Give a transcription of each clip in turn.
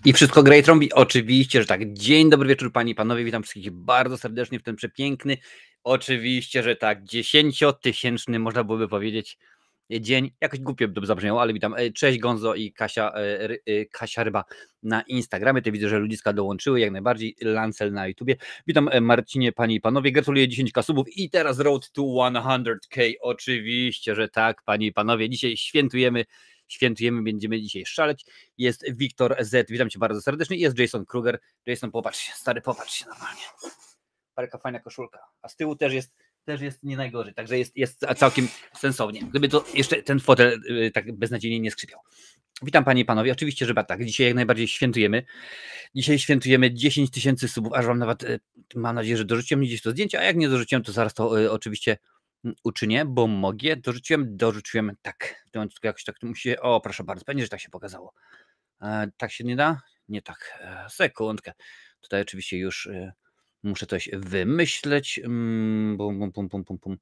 I wszystko gra i trąbi? Oczywiście, że tak. Dzień dobry wieczór panie i panowie, witam wszystkich bardzo serdecznie w ten przepiękny, oczywiście, że tak, 10-tysięczny można byłoby powiedzieć dzień. Jakoś głupio by to zabrzmiało, ale witam. Cześć Gonzo i Kasia Ryba na Instagramie. Te widzę, że ludziska dołączyły jak najbardziej. Lancel na YouTubie. Witam Marcinie, panie i panowie. Gratuluję 10K subów i teraz road to 100K. Oczywiście, że tak, panie i panowie. Dzisiaj świętujemy, będziemy dzisiaj szaleć. Jest Wiktor Z, witam cię bardzo serdecznie. Jest Jason Kruger. Jason, popatrz się, stary, popatrz się normalnie. Parka fajna koszulka. A z tyłu też jest nie najgorzej, także jest całkiem sensownie. Gdyby to jeszcze ten fotel tak beznadziejnie nie skrzypiał. Witam panie i panowie, oczywiście, że tak, dzisiaj jak najbardziej świętujemy. Dzisiaj świętujemy 10 000 subów, aż wam nawet, mam nadzieję, że dorzuciłem gdzieś to zdjęcie, a jak nie dorzuciłem, to zaraz to oczywiście uczynię, bo mogę. Dorzuciłem, tak. To jakoś tak to musi. O, proszę bardzo, pewnie, że tak się pokazało. Tak się nie da? Nie tak. Sekundkę. Tutaj oczywiście już muszę coś wymyśleć. Bum, bum, bum, bum, bum.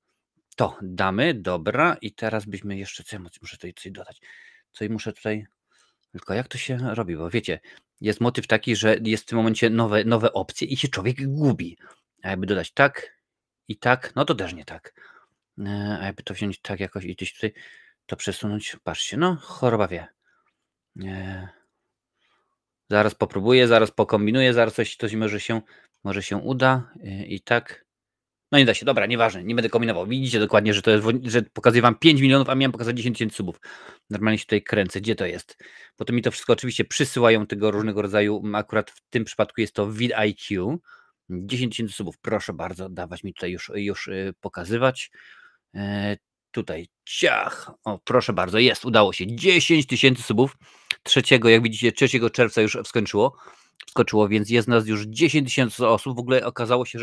To damy, dobra. I teraz byśmy jeszcze, co muszę tutaj coś dodać. Coś muszę tutaj. Tylko jak to się robi? Bo wiecie, jest motyw taki, że jest w tym momencie nowe opcje i się człowiek gubi. A jakby dodać tak i tak, no to też nie tak. A jakby to wziąć tak jakoś i gdzieś tutaj to przesunąć, patrzcie, no choroba wie. Zaraz popróbuję, zaraz pokombinuję, zaraz coś może się uda i tak. No nie da się, dobra, nieważne, nie będę kombinował. Widzicie dokładnie, że to jest, że pokazuję wam 5 milionów, a miałem pokazać 10 000 subów. Normalnie się tutaj kręcę, gdzie to jest? Potem mi to wszystko oczywiście przysyłają tego różnego rodzaju, akurat w tym przypadku jest to vidIQ. 10 000 subów, proszę bardzo, dawać mi tutaj już pokazywać. Tutaj, ciach, o proszę bardzo, jest, udało się, 10 000 subów. Jak widzicie, 3 czerwca już wskoczyło, więc jest nas już 10 000 osób. W ogóle okazało się,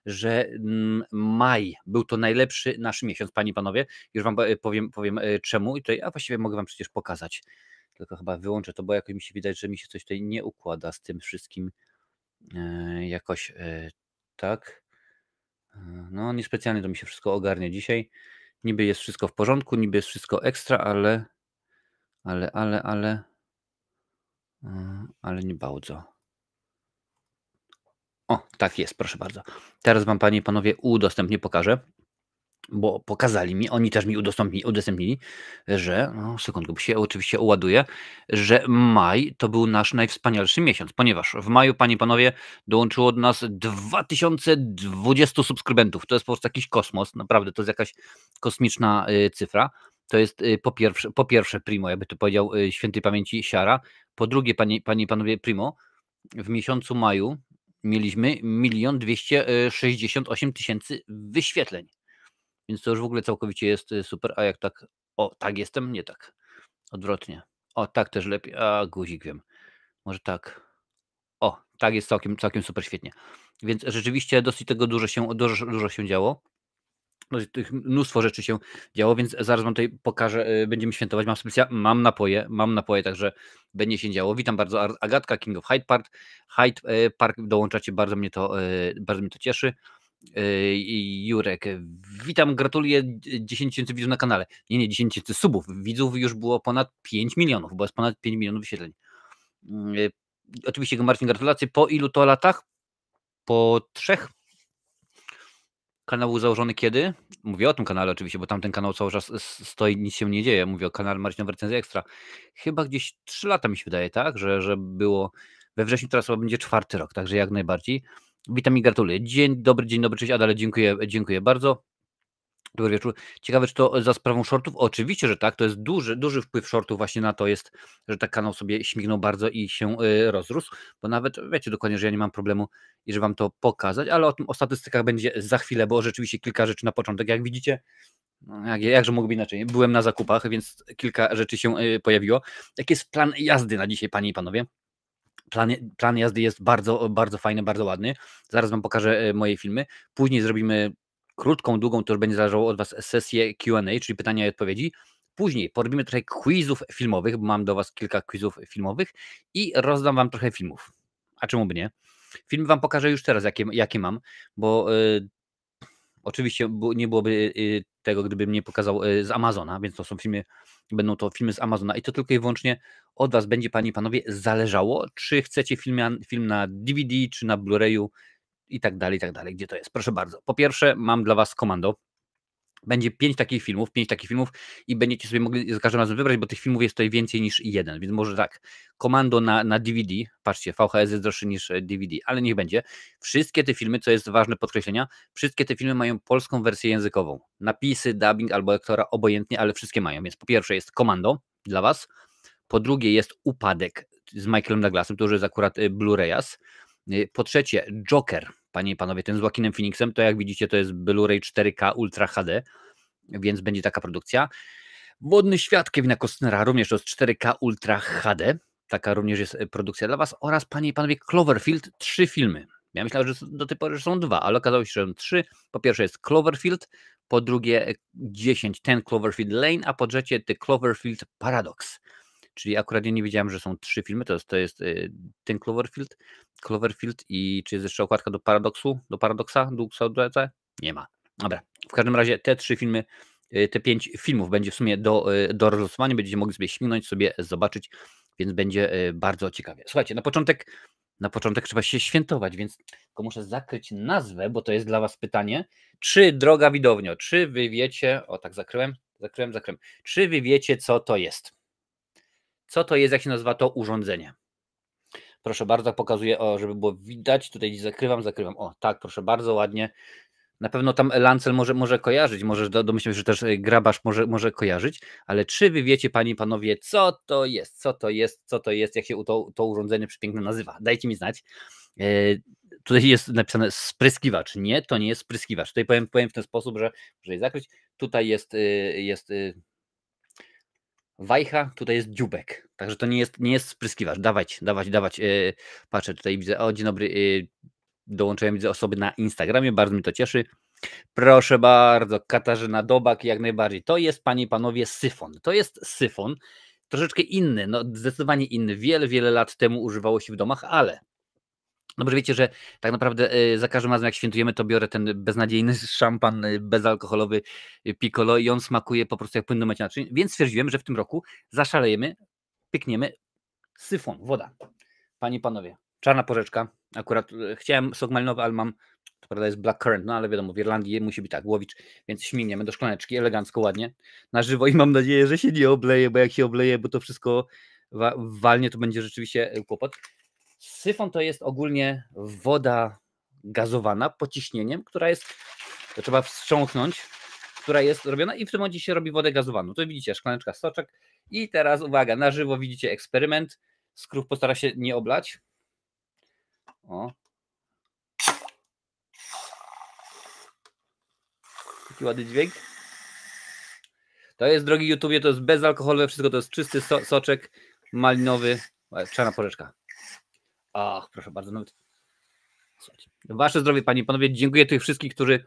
że maj był to najlepszy nasz miesiąc, panie i panowie. Już wam powiem czemu i tutaj, a właściwie mogę wam przecież pokazać. Tylko chyba wyłączę to, bo jakoś mi się wydaje, że mi się coś tutaj nie układa z tym wszystkim jakoś tak. No niespecjalnie to mi się wszystko ogarnia dzisiaj. Niby jest wszystko w porządku, niby jest wszystko ekstra, ale nie bardzo. O, tak jest, proszę bardzo. Teraz wam, panie i panowie, pokażę, bo pokazali mi, oni też mi udostępnili, że, no sekundkę, bo się oczywiście uładuje, że maj to był nasz najwspanialszy miesiąc, ponieważ w maju, panie i panowie, dołączyło do nas 2020 subskrybentów. To jest po prostu jakiś kosmos, naprawdę, to jest jakaś kosmiczna cyfra. To jest po pierwsze primo, jakby to powiedział świętej pamięci Siara. Po drugie, panie i panowie, primo, w miesiącu maju mieliśmy 1 268 000 wyświetleń. Więc to już w ogóle całkowicie jest super. A jak tak, o tak jestem, nie tak. Odwrotnie. O tak też lepiej. A guzik wiem. Może tak. O, tak jest całkiem super świetnie. Więc rzeczywiście dosyć tego dużo się działo. Mnóstwo rzeczy się działo, więc zaraz wam tutaj pokażę, będziemy świętować. Mam napoje, także będzie się działo. Witam bardzo Agatka, King of Hyde Park. Dołączacie, bardzo mnie to cieszy. Jurek, witam, gratuluję 10 000 widzów na kanale. Nie, 10 000 subów. Widzów już było ponad 5 milionów, bo jest ponad 5 milionów wyświetleń. Oczywiście Marcin, gratulacje. Po ilu to latach? Po 3. Kanał był założony kiedy? Mówię o tym kanale oczywiście, bo tamten kanał cały czas stoi, nic się nie dzieje. Mówię o kanale Marcina w Recenzji Ekstra. Chyba gdzieś 3 lata mi się wydaje, tak? Że było we wrześniu, teraz chyba będzie 4. rok, także jak najbardziej. Witam i gratuluję. Dzień dobry, cześć Adele, dziękuję bardzo. Dobry wieczór. Ciekawe, czy to za sprawą shortów? Oczywiście, że tak. To jest duży wpływ shortów właśnie na to jest, że tak kanał sobie śmignął bardzo i się rozrósł, bo nawet wiecie dokładnie, że ja nie mam problemu i że wam to pokazać, ale o statystykach będzie za chwilę, bo rzeczywiście kilka rzeczy na początek, jak widzicie, no jakże mogłoby inaczej. Byłem na zakupach, więc kilka rzeczy się pojawiło. Jaki jest plan jazdy na dzisiaj, panie i panowie? Plan jazdy jest bardzo, bardzo fajny, bardzo ładny. Zaraz wam pokażę moje filmy. Później zrobimy krótką, długą, to już będzie zależało od was sesję Q&A, czyli pytania i odpowiedzi. Później porobimy trochę quizów filmowych, bo mam do was kilka quizów filmowych i rozdam wam trochę filmów. A czemu by nie? Film wam pokażę już teraz, jakie mam, bo oczywiście nie byłoby tego, gdybym nie pokazał z Amazona, więc to są filmy, będą to filmy z Amazona i to tylko i wyłącznie od Was będzie, panie i panowie, zależało, czy chcecie film na DVD, czy na Blu-rayu i tak dalej, gdzie to jest. Proszę bardzo. Po pierwsze, mam dla Was Komando. Będzie 5 takich filmów i będziecie sobie mogli za każdym razem wybrać, bo tych filmów jest tutaj więcej niż jeden, więc może tak, Komando na DVD, patrzcie, VHS jest droższy niż DVD, ale niech będzie. Wszystkie te filmy, co jest ważne podkreślenia, wszystkie te filmy mają polską wersję językową. Napisy, dubbing albo lektora, obojętnie, ale wszystkie mają, więc po pierwsze jest Komando dla Was, po drugie jest Upadek z Michaelem Douglasem, to już jest akurat Blu-rayas. Po trzecie Joker, panie i panowie, ten z Joaquinem Phoenixem, to jak widzicie to jest Blu-ray 4K Ultra HD, więc będzie taka produkcja. Wodny Świat Kevina Costnera, również to jest 4K Ultra HD, taka również jest produkcja dla Was oraz, panie i panowie, Cloverfield, 3 filmy. Ja myślałem, że do tej pory są 2, ale okazało się, że są 3. Po pierwsze jest Cloverfield, po drugie 10 Cloverfield Lane, a po trzecie The Cloverfield Paradox. Czyli akurat ja nie wiedziałem, że są 3 filmy, to jest ten Cloverfield i czy jest jeszcze okładka do Paradoksa? Nie ma. Dobra, w każdym razie te 3 filmy, te 5 filmów będzie w sumie do rozlosowania, będziecie mogli sobie śmignąć, sobie zobaczyć, więc będzie bardzo ciekawie. Słuchajcie, na początek trzeba się świętować, więc tylko muszę zakryć nazwę, bo to jest dla Was pytanie. Czy, droga widownio, czy Wy wiecie, o tak zakryłem, czy Wy wiecie, co to jest? Co to jest, jak się nazywa to urządzenie? Proszę bardzo, pokazuję, żeby było widać, tutaj zakrywam, o tak, proszę bardzo, ładnie. Na pewno tam Lancel może kojarzyć, może domyślam się, że też Grabarz może kojarzyć, ale czy Wy wiecie, panie i panowie, co to jest, jak się to urządzenie przepiękne nazywa? Dajcie mi znać. Tutaj jest napisane spryskiwacz. Nie, to nie jest spryskiwacz. Tutaj powiem w ten sposób, że je zakryć. Tutaj jest wajcha, tutaj jest dziubek. Także to nie jest spryskiwacz. Dawać. Patrzę, tutaj widzę, dzień dobry, dołączyłem, widzę osoby na Instagramie, bardzo mi to cieszy. Proszę bardzo, Katarzyna Dobak, jak najbardziej. To jest, panie i panowie, syfon. To jest syfon, troszeczkę inny, no zdecydowanie inny. Wiele lat temu używało się w domach, ale dobrze wiecie, że tak naprawdę za każdym razem jak świętujemy, to biorę ten beznadziejny szampan bezalkoholowy Piccolo i on smakuje po prostu jak płyn do mycia naczyń, więc stwierdziłem, że w tym roku zaszalejemy, pykniemy syfon, woda. Panie i panowie, czarna porzeczka, akurat chciałem sok malinowy, ale mam, to prawda jest black currant, no ale wiadomo, w Irlandii musi być tak, łowicz, więc śmigniemy do szklaneczki, elegancko, ładnie, na żywo i mam nadzieję, że się nie obleje, bo jak się obleje, bo to wszystko walnie, to będzie rzeczywiście kłopot. Syfon to jest ogólnie woda gazowana pod ciśnieniem, która jest, to trzeba wstrząsnąć, która jest robiona i w tym momencie się robi wodę gazowaną. Tu widzicie szklaneczka, soczek i teraz uwaga, na żywo widzicie eksperyment. Skrów postara się nie oblać. O. Taki ładny dźwięk. To jest, drogi YouTubie, to jest bezalkoholowe, wszystko to jest czysty soczek malinowy, czarna porzeczka. Ach, proszę bardzo, nawet. Słuchajcie. Wasze zdrowie, panie i panowie. Dziękuję tych wszystkich, którzy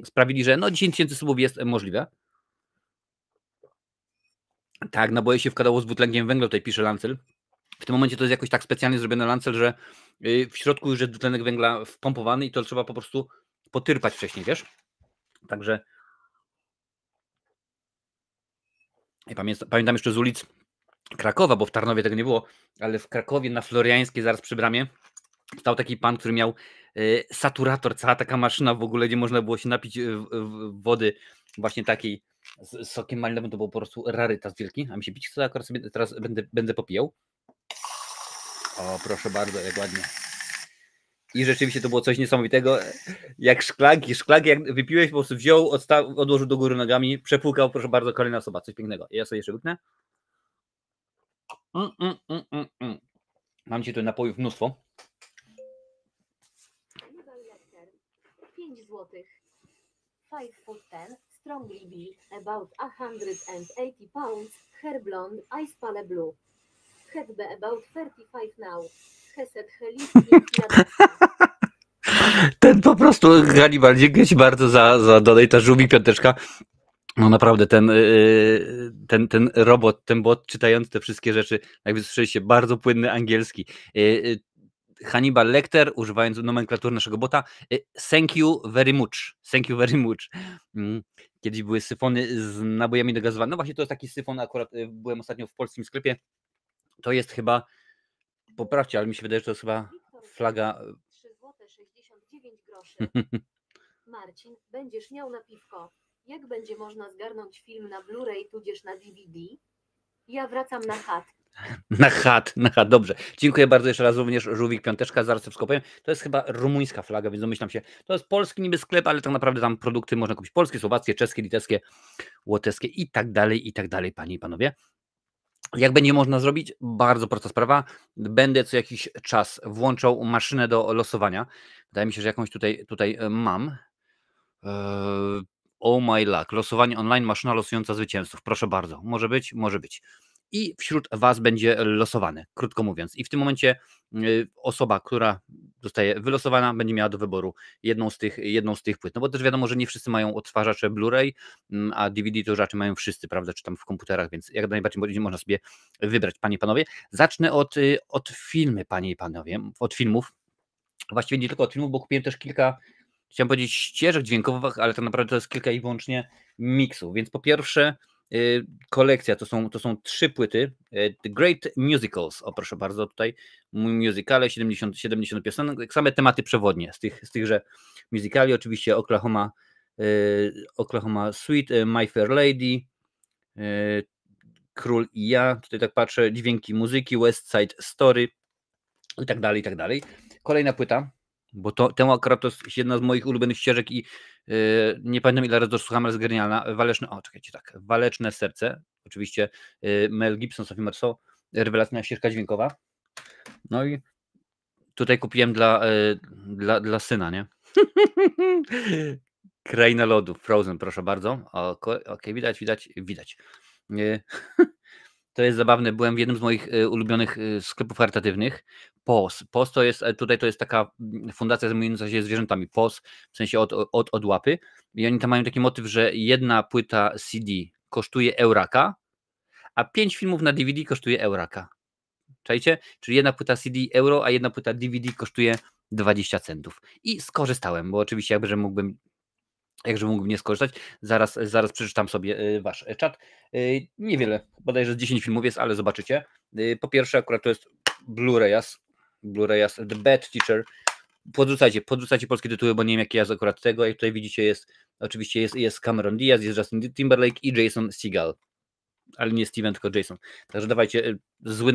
sprawili, że 10 000 subów jest możliwe. Tak, naboje się wkładało z dwutlenkiem węgla, tutaj pisze Lancel. W tym momencie to jest jakoś tak specjalnie zrobione, Lancel, że w środku już jest dwutlenek węgla wpompowany i to trzeba po prostu potyrpać wcześniej, wiesz? Także ja pamiętam jeszcze z ulic Krakowa, bo w Tarnowie tego nie było, ale w Krakowie na Floriańskiej, zaraz przy bramie, stał taki pan, który miał saturator, cała taka maszyna w ogóle, gdzie można było się napić wody właśnie takiej z sokiem malinowym, to był po prostu rarytas wielki, a mi się pić chce, akurat sobie teraz będę popijał. O, proszę bardzo, jak ładnie. I rzeczywiście to było coś niesamowitego, jak szklanki, jak wypiłeś, po prostu wziął, odłożył do góry nogami, przepłukał, proszę bardzo, kolejna osoba, coś pięknego. Ja sobie jeszcze łyknę. Mam ci tu napojów mnóstwo. 5 zł. 5'10", strongly built, about 180 pounds, hair blonde, ice pale blue. Head be about 35 now. Heset helistic. Ten po prostu, Hannibal, dziękuję ci bardzo za donate, żółwi piąteczka. No naprawdę ten robot, ten bot czytający te wszystkie rzeczy, jakby słyszeliście, bardzo płynny angielski. Hannibal Lecter, używając nomenklatury naszego bota. Thank you very much. Thank you very much. Kiedyś były syfony z nabojami do gazowania. No właśnie to jest taki syfon, akurat byłem ostatnio w polskim sklepie. To jest chyba, poprawcie, ale mi się wydaje, że to jest chyba flaga. 3,69 zł. Marcin, będziesz miał na piwko. Jak będzie można zgarnąć film na Blu-ray tudzież na DVD? Ja wracam na chat. Na chat, dobrze. Dziękuję bardzo jeszcze raz, również Żółwik Piąteczka, zaraz wszystko powiem. To jest chyba rumuńska flaga, więc domyślam się, to jest polski niby sklep, ale tak naprawdę tam produkty można kupić polskie, słowackie, czeskie, litewskie, łotewskie i tak dalej, panie i panowie. Jak będzie można zrobić? Bardzo prosta sprawa. Będę co jakiś czas włączał maszynę do losowania. Wydaje mi się, że jakąś tutaj mam. Oh my luck. Losowanie online, maszyna losująca zwycięzców. Proszę bardzo. Może być? Może być. I wśród was będzie losowane, krótko mówiąc. I w tym momencie osoba, która zostaje wylosowana, będzie miała do wyboru jedną z tych płyt. No bo też wiadomo, że nie wszyscy mają odtwarzacze Blu-ray, a DVD to raczej mają wszyscy, prawda, czy tam w komputerach, więc jak najbardziej można sobie wybrać, panie i panowie. Zacznę od filmy, panie i panowie, od filmów. Właściwie nie tylko od filmów, bo kupiłem też kilka, chciałem powiedzieć, ścieżek dźwiękowych, ale tak naprawdę to jest kilka i wyłącznie miksów. Więc po pierwsze kolekcja, to są 3 płyty. The Great Musicals, o proszę bardzo, tutaj musicale, 70 piosenek, same tematy przewodnie z tychże musicali, oczywiście Oklahoma Suite, My Fair Lady, Król i ja, tutaj tak patrzę, dźwięki muzyki, West Side Story i tak dalej. Kolejna płyta, bo tę akurat to jest jedna z moich ulubionych ścieżek i nie pamiętam ile razy dosłuchałem, ale jest genialna. Waleczne serce, oczywiście Mel Gibson, Sophie Marceau, rewelacyjna ścieżka dźwiękowa. No i tutaj kupiłem dla syna, nie? Kraina lodu, Frozen, proszę bardzo. Okej, widać. To jest zabawne, byłem w jednym z moich ulubionych sklepów charytatywnych. POS to jest, tutaj to jest taka fundacja zajmująca się zwierzętami. POS, w sensie od łapy. I oni tam mają taki motyw, że jedna płyta CD kosztuje euraka, a 5 filmów na DVD kosztuje euraka. Czajcie? Czyli jedna płyta CD euro, a jedna płyta DVD kosztuje 20 centów. I skorzystałem, bo oczywiście jakże mógłbym nie skorzystać. Zaraz przeczytam sobie wasz czat. Niewiele, bodajże z 10 filmów jest, ale zobaczycie. Po pierwsze akurat to jest Blu-rayas, The Bad Teacher. Podrzucajcie polskie tytuły, bo nie wiem jaki jest akurat tego. Jak tutaj widzicie oczywiście jest Cameron Diaz, jest Justin Timberlake i Jason Segel. Ale nie Steven, tylko Jason. Także dawajcie, zła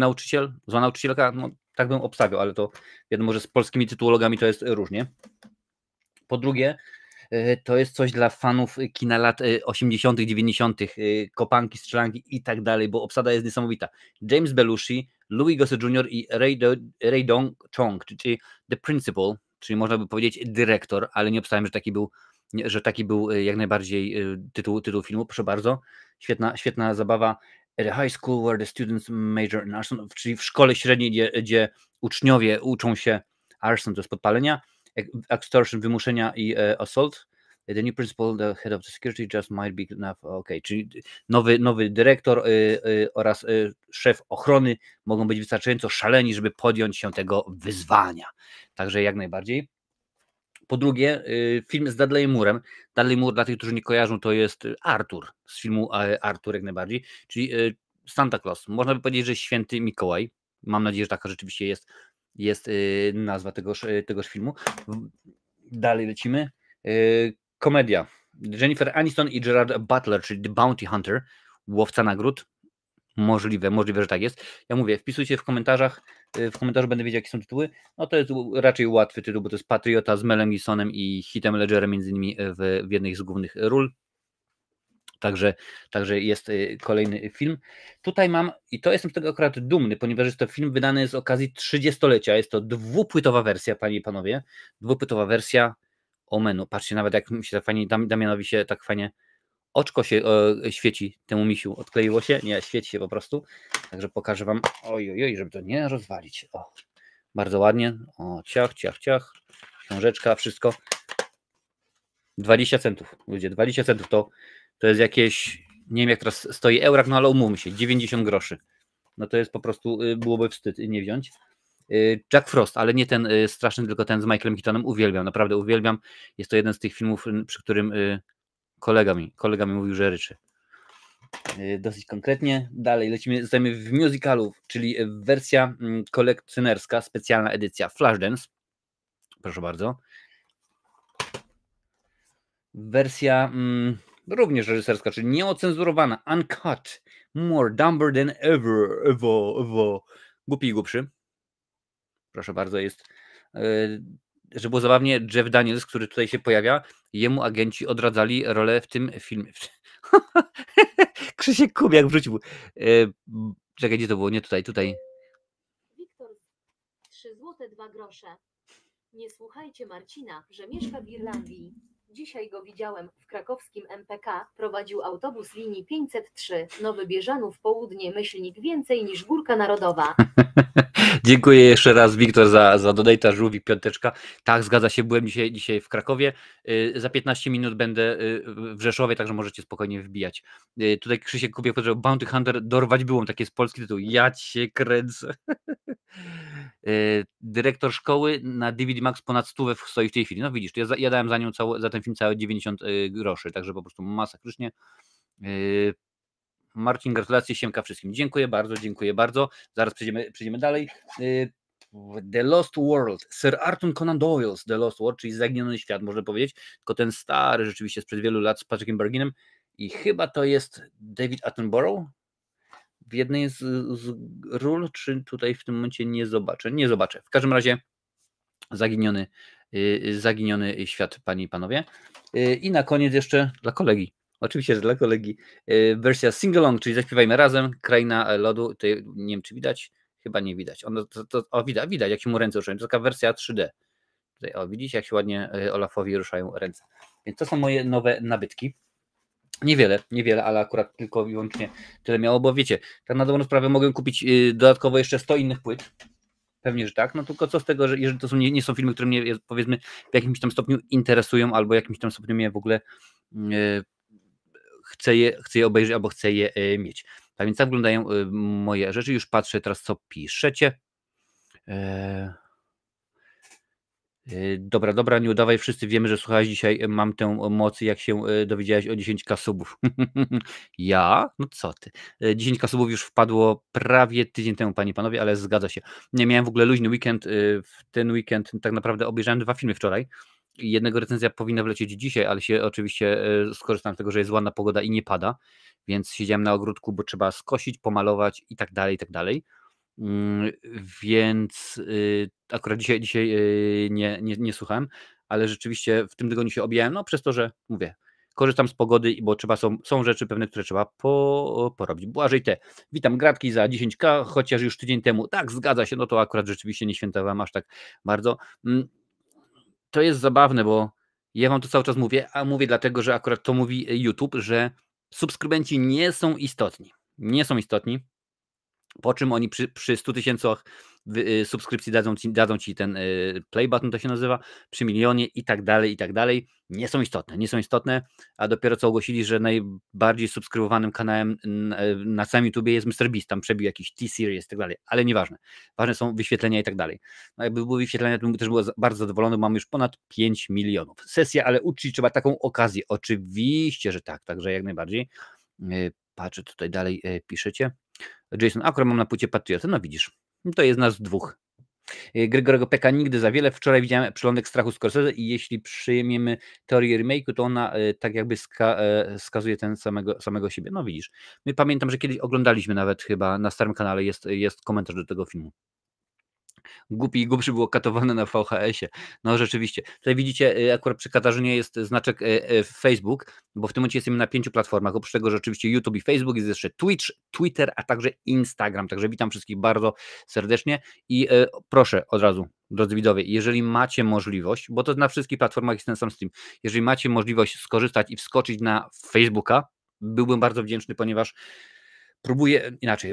nauczycielka, no tak bym obstawiał, ale to wiadomo, że z polskimi tytułologami to jest różnie. Po drugie, to jest coś dla fanów kina lat 80., 90., kopanki, strzelanki i tak dalej, bo obsada jest niesamowita. James Belushi, Louis Gossett Jr. i Ray Dong-chong, czyli The Principal, czyli można by powiedzieć dyrektor, ale nie obstawiam, że taki był jak najbardziej tytuł filmu. Proszę bardzo, świetna zabawa. At a high school where the students major in arson, czyli w szkole średniej, gdzie uczniowie uczą się arson, to jest podpalenia, extortion, wymuszenia i assault. The new principal, the head of the security just might be enough. Okay, czyli nowy dyrektor oraz szef ochrony mogą być wystarczająco szaleni, żeby podjąć się tego wyzwania. Także jak najbardziej. Po drugie, film z Dudleyem Moorem. Dudley Moore, dla tych, którzy nie kojarzą, to jest Artur, z filmu Artur jak najbardziej, czyli Santa Claus. Można by powiedzieć, że Święty Mikołaj. Mam nadzieję, że taka rzeczywiście jest nazwa tegoż filmu. Dalej lecimy. Komedia. Jennifer Aniston i Gerard Butler, czyli The Bounty Hunter, łowca nagród. Możliwe, że tak jest. Ja mówię, wpisujcie w komentarzach. W komentarzu będę wiedział, jakie są tytuły. No to jest raczej łatwy tytuł, bo to jest Patriota z Melem Gibsonem i Heathem Ledgerem między innymi w jednej z głównych ról. Także jest kolejny film. Tutaj mam, i to jestem z tego akurat dumny, ponieważ jest to film wydany z okazji 30-lecia. Jest to 2-płytowa wersja, panie i panowie. 2-płytowa wersja Omenu. Patrzcie, nawet jak mi się tak fajnie, Damianowi się tak fajnie oczko się świeci, temu misiu. Odkleiło się? Nie, świeci się po prostu. Także pokażę wam, oj, żeby to nie rozwalić. O, bardzo ładnie. O, ciach. Książeczka, wszystko. 20 centów, ludzie, 20 centów to jest jakieś, nie wiem jak teraz stoi eurak, no ale umówmy się, 90 groszy. No to jest po prostu, byłoby wstyd nie wziąć. Jack Frost, ale nie ten straszny, tylko ten z Michaelem Keatonem. Uwielbiam, naprawdę uwielbiam. Jest to jeden z tych filmów, przy którym kolega mi mówił, że ryczy. Dosyć konkretnie. Dalej lecimy w musicalu, czyli wersja kolekcjonerska, specjalna edycja Flashdance. Proszę bardzo. Wersja również reżyserska, czyli nieocenzurowana, uncut, more dumber than ever, Ewo. Głupi i głupszy. Proszę bardzo, jest, że było zabawnie, Jeff Daniels, który tutaj się pojawia, jemu agenci odradzali rolę w tym filmie. Krzysiek Kubiak wrzucił. Czekaj, gdzie to było? Nie tutaj. Wiktor, 3 złote 2 grosze. Nie słuchajcie Marcina, że mieszka w Irlandii. Dzisiaj go widziałem w krakowskim MPK. Prowadził autobus linii 503. Nowy Bieżanów Południe myślnik więcej niż Górka Narodowa. Dziękuję jeszcze raz, Wiktor, za donata, żółwik, piąteczka. Tak, zgadza się, byłem dzisiaj w Krakowie. Za 15 minut będę w Rzeszowie, także możecie spokojnie wbijać. Tutaj Krzysiek Kubiak powiedział, Bounty Hunter, dorwać byłą, taki jest polski tytuł. Ja cię kręcę. Dyrektor szkoły na DVD Max ponad 100 stoi w tej chwili. No widzisz, ja dałem za ten film całe 90 groszy, także po prostu masakrycznie. Marcin, gratulacje, siemka wszystkim. Dziękuję bardzo. Zaraz przejdziemy dalej. The Lost World, Sir Arthur Conan Doyle's The Lost World, czyli Zaginiony Świat, można powiedzieć, tylko ten stary rzeczywiście sprzed wielu lat z Patrickiem Berginem i chyba to jest David Attenborough w jednej z ról, czy tutaj w tym momencie nie zobaczę. W każdym razie Zaginiony Świat, panie i panowie. I na koniec jeszcze dla kolegi. Oczywiście, że dla kolegi wersja singalong, czyli zaśpiewajmy razem, Kraina Lodu. Tutaj nie wiem, czy widać, chyba nie widać. Widać, jak się mu ręce ruszają. To taka wersja 3D. Tutaj, widzicie, jak się ładnie Olafowi ruszają ręce. Więc to są moje nowe nabytki. Niewiele, ale akurat tylko i wyłącznie tyle miało, bo wiecie, tak na dobrą sprawę mogę kupić dodatkowo jeszcze 100 innych płyt. Pewnie, że tak, no tylko co z tego, że jeżeli to nie są filmy, które mnie powiedzmy w jakimś tam stopniu interesują, albo w jakimś tam stopniu mnie w ogóle chcę je obejrzeć, albo chcę je mieć. A więc tak wyglądają moje rzeczy. Już patrzę teraz, co piszecie. Dobra, nie udawaj, wszyscy wiemy, że słuchałeś dzisiaj, mam tę moc, jak się dowiedziałeś o 10k subów. Ja? No co ty? 10k subów już wpadło prawie tydzień temu, panie i panowie, ale zgadza się. Nie miałem w ogóle luźny weekend, w ten weekend tak naprawdę obejrzałem 2 filmy wczoraj. Jednego recenzja powinna wlecieć dzisiaj, ale się oczywiście skorzystałem z tego, że jest ładna pogoda i nie pada, więc siedziałem na ogródku, bo trzeba skosić, pomalować i tak dalej. Więc akurat dzisiaj nie słuchałem, ale rzeczywiście w tym tygodniu się objąłem, no przez to, że mówię, korzystam z pogody, bo są rzeczy pewne, które trzeba porobić. Błażej witam, gratki za 10k, chociaż już tydzień temu, tak, zgadza się, no to akurat rzeczywiście nie świętowałem aż tak bardzo. To jest zabawne, bo ja wam to cały czas mówię, a mówię dlatego, że akurat to mówi YouTube, że subskrybenci nie są istotni. Po czym oni przy 100 tysiącach subskrypcji dadzą ci ten play button, to się nazywa, przy milionie i tak dalej. Nie są istotne, a dopiero co ogłosili, że najbardziej subskrybowanym kanałem na całym YouTubie jest MrBeast, tam przebił jakiś T-Series i tak dalej, ale nieważne. Ważne są wyświetlenia i tak dalej. No jakby były wyświetlenia, to bym też był bardzo zadowolony, mamy już ponad 5 milionów. Sesja, ale uczcić trzeba taką okazję. Oczywiście, że tak, także jak najbardziej. Patrzę tutaj dalej, piszecie. Jason, akurat mam na płycie Patriotę, no widzisz, to jest nas dwóch. Gregorego Peka nigdy za wiele. Wczoraj widziałem Przylądek strachu Scorsese i jeśli przyjmiemy teorię remake'u, to ona tak jakby skazuje ten samego siebie. No widzisz, my pamiętam, że kiedyś oglądaliśmy nawet chyba na starym kanale, jest komentarz do tego filmu. Głupi i głupszy było katowane na VHS-ie. No rzeczywiście. Tutaj widzicie, akurat przy Katarzynie jest znaczek Facebook, bo w tym momencie jesteśmy na 5 platformach. Oprócz tego, że oczywiście YouTube i Facebook, jest jeszcze Twitch, Twitter, a także Instagram. Także witam wszystkich bardzo serdecznie i proszę od razu, drodzy widzowie, jeżeli macie możliwość, bo to na wszystkich platformach jest ten sam stream, jeżeli macie możliwość skorzystać i wskoczyć na Facebooka, byłbym bardzo wdzięczny, ponieważ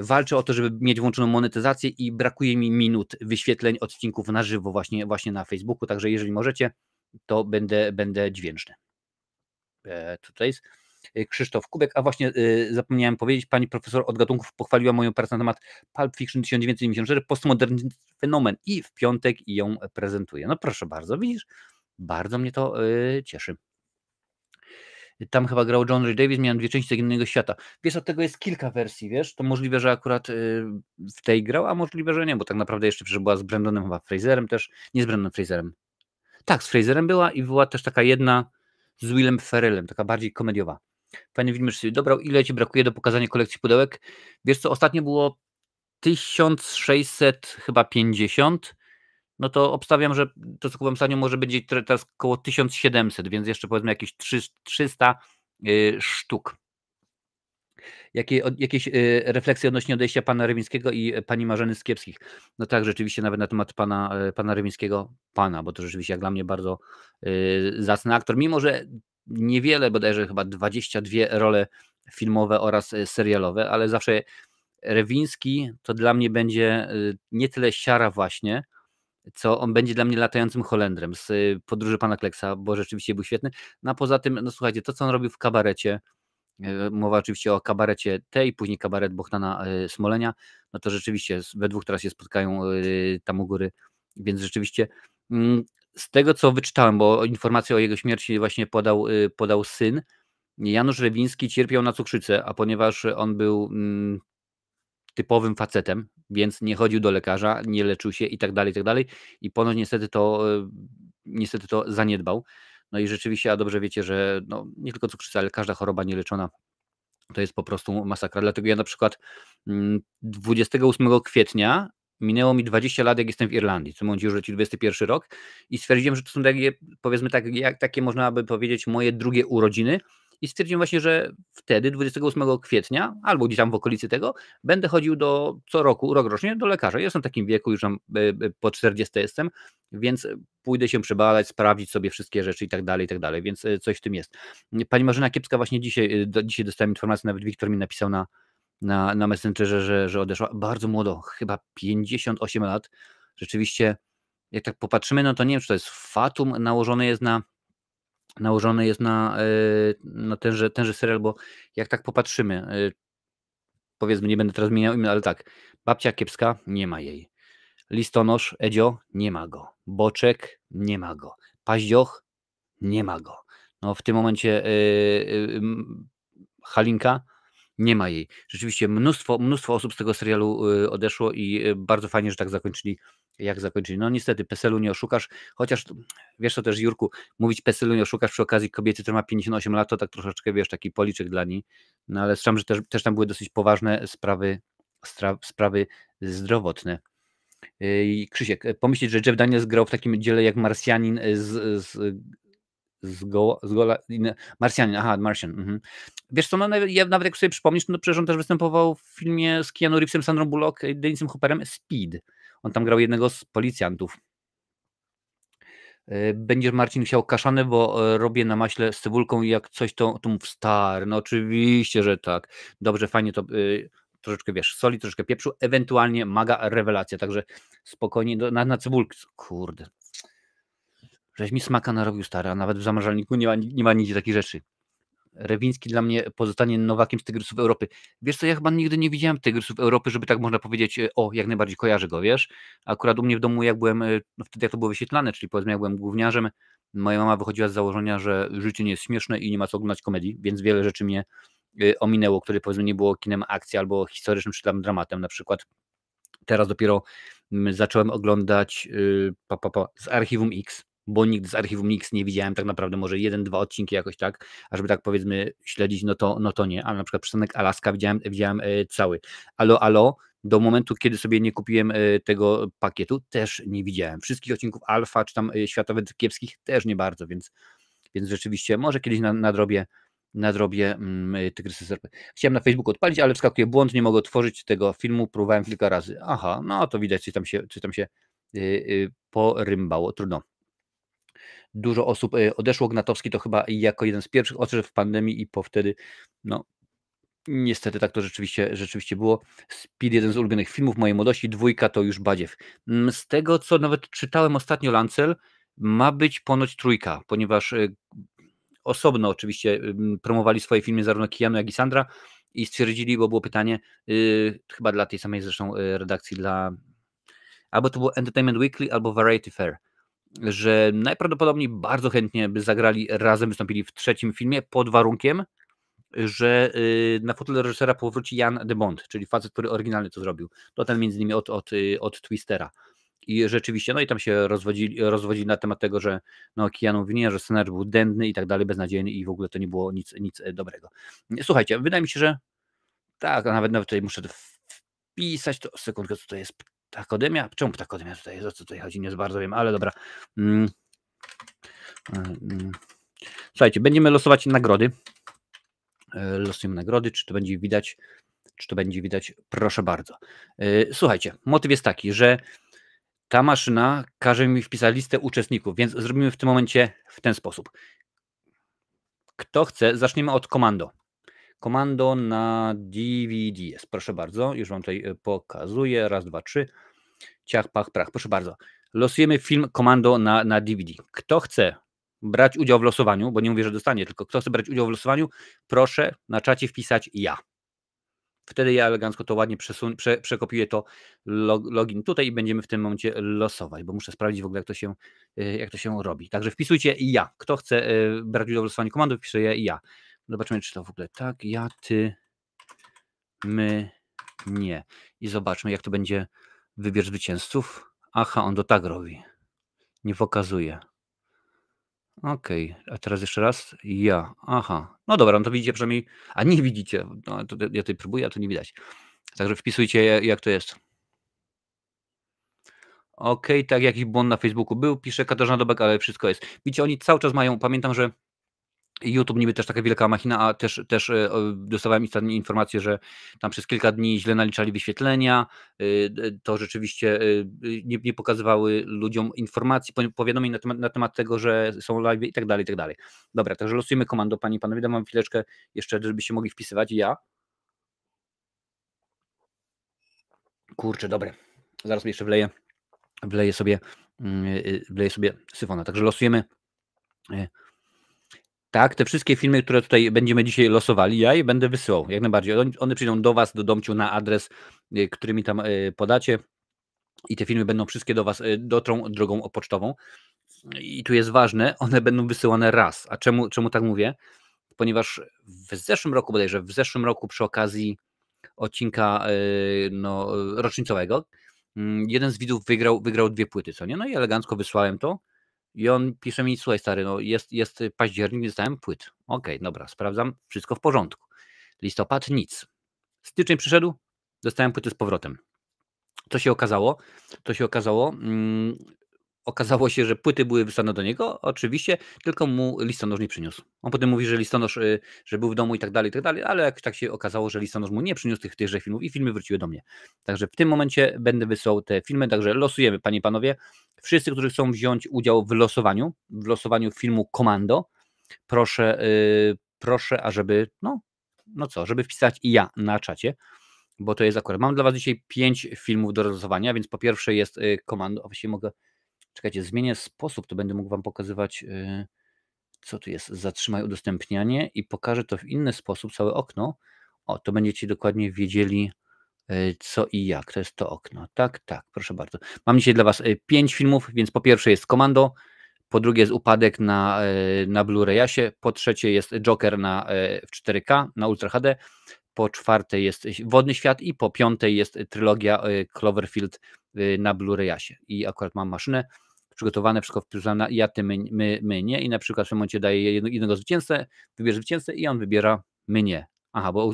walczę o to, żeby mieć włączoną monetyzację i brakuje mi minut wyświetleń odcinków na żywo właśnie na Facebooku, także jeżeli możecie, to będę dźwięczny. Tutaj jest. Krzysztof Kubek. A właśnie zapomniałem powiedzieć, pani profesor od gatunków pochwaliła moją pracę na temat Pulp Fiction 1994, postmodern fenomen i w piątek ją prezentuję. No proszę bardzo, widzisz, bardzo mnie to cieszy. Tam chyba grał John Ray Davis, miałem 2 części Zaginionego Świata. Wiesz, od tego jest kilka wersji, wiesz, to możliwe, że akurat w tej grał, a możliwe, że nie, bo tak naprawdę jeszcze przecież była z Brandonem chyba Fraserem też, nie z Brandonem Fraserem. Tak, z Fraserem była i była też taka jedna z Willem Ferrellem, taka bardziej komediowa. Fajny film, że sobie dobrał. Ile ci brakuje do pokazania kolekcji pudełek? Wiesz co, ostatnio było 1600 chyba 50, no to obstawiam, że to, co kupiłem ostatnio, może będzie teraz koło 1700, więc jeszcze powiedzmy jakieś 300 sztuk. Jakieś refleksje odnośnie odejścia pana Rywińskiego i pani Marzeny Skiepskich? No tak, rzeczywiście nawet na temat pana Rywińskiego, bo to rzeczywiście jak dla mnie bardzo zacny aktor, mimo że niewiele, bodajże chyba 22 role filmowe oraz serialowe, ale zawsze Rywiński to dla mnie będzie nie tyle siara właśnie, co on będzie dla mnie latającym Holendrem z Podróży pana Kleksa, bo rzeczywiście był świetny. No a poza tym, no słuchajcie, to co on robił w Kabarecie, mowa oczywiście o Kabarecie tej, później Kabaret Bohtana Smolenia, no to rzeczywiście we dwóch teraz się spotkają tam u góry, więc rzeczywiście z tego co wyczytałem, bo informację o jego śmierci właśnie podał syn, Janusz Rywiński cierpiał na cukrzycę, a ponieważ on był typowym facetem, więc nie chodził do lekarza, nie leczył się i tak dalej, i ponoć niestety to zaniedbał. No i rzeczywiście, a dobrze wiecie, że no, nie tylko cukrzyca, ale każda choroba nieleczona to jest po prostu masakra. Dlatego ja na przykład 28 kwietnia minęło mi 20 lat, jak jestem w Irlandii, w tym momencie już leci 21 rok i stwierdziłem, że to są takie, powiedzmy tak, takie można by powiedzieć moje drugie urodziny i stwierdziłem właśnie, że wtedy 28 kwietnia albo gdzieś tam w okolicy tego będę chodził co roku, rok rocznie do lekarza. Ja jestem w takim wieku, już tam po 40 jestem, więc pójdę się przebadać, sprawdzić sobie wszystkie rzeczy i tak dalej, więc coś w tym jest. Pani Marzena Kiepska właśnie dzisiaj dostałem informację, nawet Wiktor mi napisał na Messengerze, że odeszła bardzo młodo, chyba 58 lat. Rzeczywiście, jak tak popatrzymy, no to nie wiem, czy to jest fatum nałożone jest na tenże serial, bo jak tak popatrzymy, powiedzmy, nie będę teraz zmieniał imię, ale tak, Babcia Kiepska, nie ma jej. Listonosz, Edzio, nie ma go. Boczek, nie ma go. Paździoch, nie ma go. No w tym momencie Halinka, nie ma jej. Rzeczywiście mnóstwo osób z tego serialu odeszło i bardzo fajnie, że tak zakończyli, jak zakończyli. No niestety, PESEL-u nie oszukasz, chociaż wiesz co też, Jurku, mówić PESEL-u nie oszukasz przy okazji kobiety, która ma 58 lat, to tak troszeczkę, wiesz, taki policzek dla niej, no ale słyszałem, że też tam były dosyć poważne sprawy zdrowotne. Krzysiek, pomyśleć, że Jeff Daniels grał w takim dziele jak Marsjanin Marsjanin, Martian. Wiesz co, no, ja nawet jak sobie przypomnisz, no przecież on też występował w filmie z Keanu Reevesem, Sandrą Bullock, Dennisem Hopperem, Speed. On tam grał jednego z policjantów. Będziesz, Marcin, chciał kaszanę, bo robię na maśle z cebulką i jak coś to mów stary. No oczywiście, że tak. Dobrze, fajnie to troszeczkę, wiesz, soli, troszeczkę pieprzu, ewentualnie maga rewelacja, także spokojnie na cebulkę. Kurde. Żeś mi smaka narobił, stary, a nawet w zamrażalniku nie ma nigdzie takich rzeczy. Rywiński dla mnie pozostanie Nowakiem z Tygrysów Europy. Wiesz co, ja chyba nigdy nie widziałem Tygrysów Europy, żeby tak można powiedzieć, jak najbardziej kojarzę go, wiesz? Akurat u mnie w domu, jak byłem, no wtedy jak to było wyświetlane, czyli powiedzmy jak byłem gówniarzem, moja mama wychodziła z założenia, że życie nie jest śmieszne i nie ma co oglądać komedii, więc wiele rzeczy mnie ominęło, które powiedzmy nie było kinem akcji albo historycznym czy tam dramatem na przykład. Teraz dopiero zacząłem oglądać z Archiwum X, bo nigdy z Archiwum X nie widziałem tak naprawdę, może 1-2 odcinki jakoś tak, a żeby tak powiedzmy śledzić, no to nie, ale na przykład Przystanek Alaska widziałem cały. Alo, do momentu, kiedy sobie nie kupiłem tego pakietu, też nie widziałem. Wszystkich odcinków Alfa, czy tam Światowych Kiepskich też nie bardzo, więc rzeczywiście może kiedyś nadrobię Tygrysy Serpy. Chciałem na Facebooku odpalić, ale wskakuje błąd, nie mogę otworzyć tego filmu, próbowałem kilka razy. Aha, no to widać, czy tam się porymbało, trudno. Dużo osób odeszło, Gnatowski to chyba jako jeden z pierwszych odszedł w pandemii i wtedy, no niestety tak to rzeczywiście było. Speed, jeden z ulubionych filmów mojej młodości, 2 to już badziew. Z tego, co nawet czytałem ostatnio, Lancel, ma być ponoć 3, ponieważ osobno oczywiście promowali swoje filmy zarówno Keanu, jak i Sandra i stwierdzili, bo było pytanie, chyba dla tej samej zresztą redakcji, albo to było Entertainment Weekly, albo Variety Fair, że najprawdopodobniej bardzo chętnie by zagrali razem, wystąpili w trzecim filmie pod warunkiem, że na fotel reżysera powróci Jan de Bont, czyli facet, który oryginalnie to zrobił. To ten między innymi od Twistera. I rzeczywiście, no i tam się rozwodzili na temat tego, że no Keanu mówi, nie, że scenariusz był dętny i tak dalej, beznadziejny i w ogóle to nie było nic dobrego. Słuchajcie, wydaje mi się, że tak, a nawet tutaj muszę wpisać, to sekundkę, co to jest Ptakodemia? Czemu Ptakodemia tutaj jest? O co tutaj chodzi? Nie bardzo wiem, ale dobra. Słuchajcie, będziemy losować nagrody. Losujemy nagrody, czy to będzie widać? Czy to będzie widać? Proszę bardzo. Słuchajcie, motyw jest taki, że ta maszyna każe mi wpisać listę uczestników, więc zrobimy w tym momencie w ten sposób. Kto chce, zaczniemy od komando. Komando na DVD jest, proszę bardzo, już wam tutaj pokazuję, raz, dwa, trzy, ciach, pach, prach, proszę bardzo. Losujemy film Komando na DVD. Kto chce brać udział w losowaniu, bo nie mówię, że dostanie, tylko kto chce brać udział w losowaniu, proszę na czacie wpisać ja. Wtedy ja elegancko to ładnie przekopiuję to login tutaj i będziemy w tym momencie losować, bo muszę sprawdzić w ogóle jak to się robi. Także wpisujcie ja. Kto chce brać udział w losowaniu komandy, wpisuje ja. Zobaczymy, czy to w ogóle tak. Ja, ty, my, nie. I zobaczmy, jak to będzie wybierz zwycięzców. Aha, on to tak robi. Nie pokazuje. Okej, a teraz jeszcze raz. Ja. Aha. No dobra, no to widzicie przynajmniej. A nie widzicie. No, to ja tutaj próbuję, a tu nie widać. Także wpisujcie, jak to jest. Okej, tak, jakiś błąd na Facebooku był, pisze Katarzyna Dobek, ale wszystko jest. Widzicie, oni cały czas mają, pamiętam, że YouTube niby też taka wielka machina, a też dostawałem ostatnio informację, że tam przez kilka dni źle naliczali wyświetlenia, to rzeczywiście nie pokazywały ludziom informacji, powiadomień na temat tego, że są live i tak dalej, i tak dalej. Dobra, także losujemy komando, panie i panowie, dam wam chwileczkę jeszcze, żebyście mogli wpisywać. Ja. Kurczę, dobre. Zaraz jeszcze wleję sobie syfona, także losujemy. Tak, te wszystkie filmy, które tutaj będziemy dzisiaj losowali, ja je będę wysyłał, jak najbardziej. One przyjdą do was, do domciu na adres, który mi tam podacie i te filmy będą wszystkie do was, dotrą drogą pocztową. I tu jest ważne, one będą wysyłane raz. A czemu tak mówię? Ponieważ w zeszłym roku przy okazji odcinka rocznicowego jeden z widzów wygrał 2 płyty, co nie? No i elegancko wysłałem to. I on pisze mi, słuchaj stary, no jest październik, nie dostałem płyt. Okej, dobra, sprawdzam, wszystko w porządku. Listopad, nic. Styczeń przyszedł, dostałem płyty z powrotem. Co się okazało? Okazało się, że płyty były wysłane do niego, oczywiście, tylko mu listonosz nie przyniósł. On potem mówi, że listonosz, że był w domu i tak dalej, ale jak tak się okazało, że listonosz mu nie przyniósł tychże filmów i filmy wróciły do mnie. Także w tym momencie będę wysyłał te filmy, także losujemy, panie i panowie. Wszyscy, którzy chcą wziąć udział w losowaniu filmu Komando, proszę, ażeby, żeby wpisać i ja na czacie, bo to jest akurat, mam dla was dzisiaj 5 filmów do rozlosowania, więc po pierwsze jest Komando, właściwie mogę, czekajcie, zmienię sposób, to będę mógł wam pokazywać, co tu jest, zatrzymaj udostępnianie i pokażę to w inny sposób, całe okno, to będziecie dokładnie wiedzieli, co i jak, to jest to okno, tak, proszę bardzo. Mam dzisiaj dla was 5 filmów, więc po pierwsze jest Komando, po drugie jest Upadek na Blu-rayasie, po trzecie jest Joker w 4K, na Ultra HD, po czwarte jest Wodny Świat i po piąte jest trylogia Cloverfield na Blu-rayasie. I akurat mam maszynę przygotowane, wszystko wpisane, ja, ty, my, nie i na przykład w tym momencie daję jednego zwycięzcę, wybierze zwycięzcę i on wybiera mnie. Aha, bo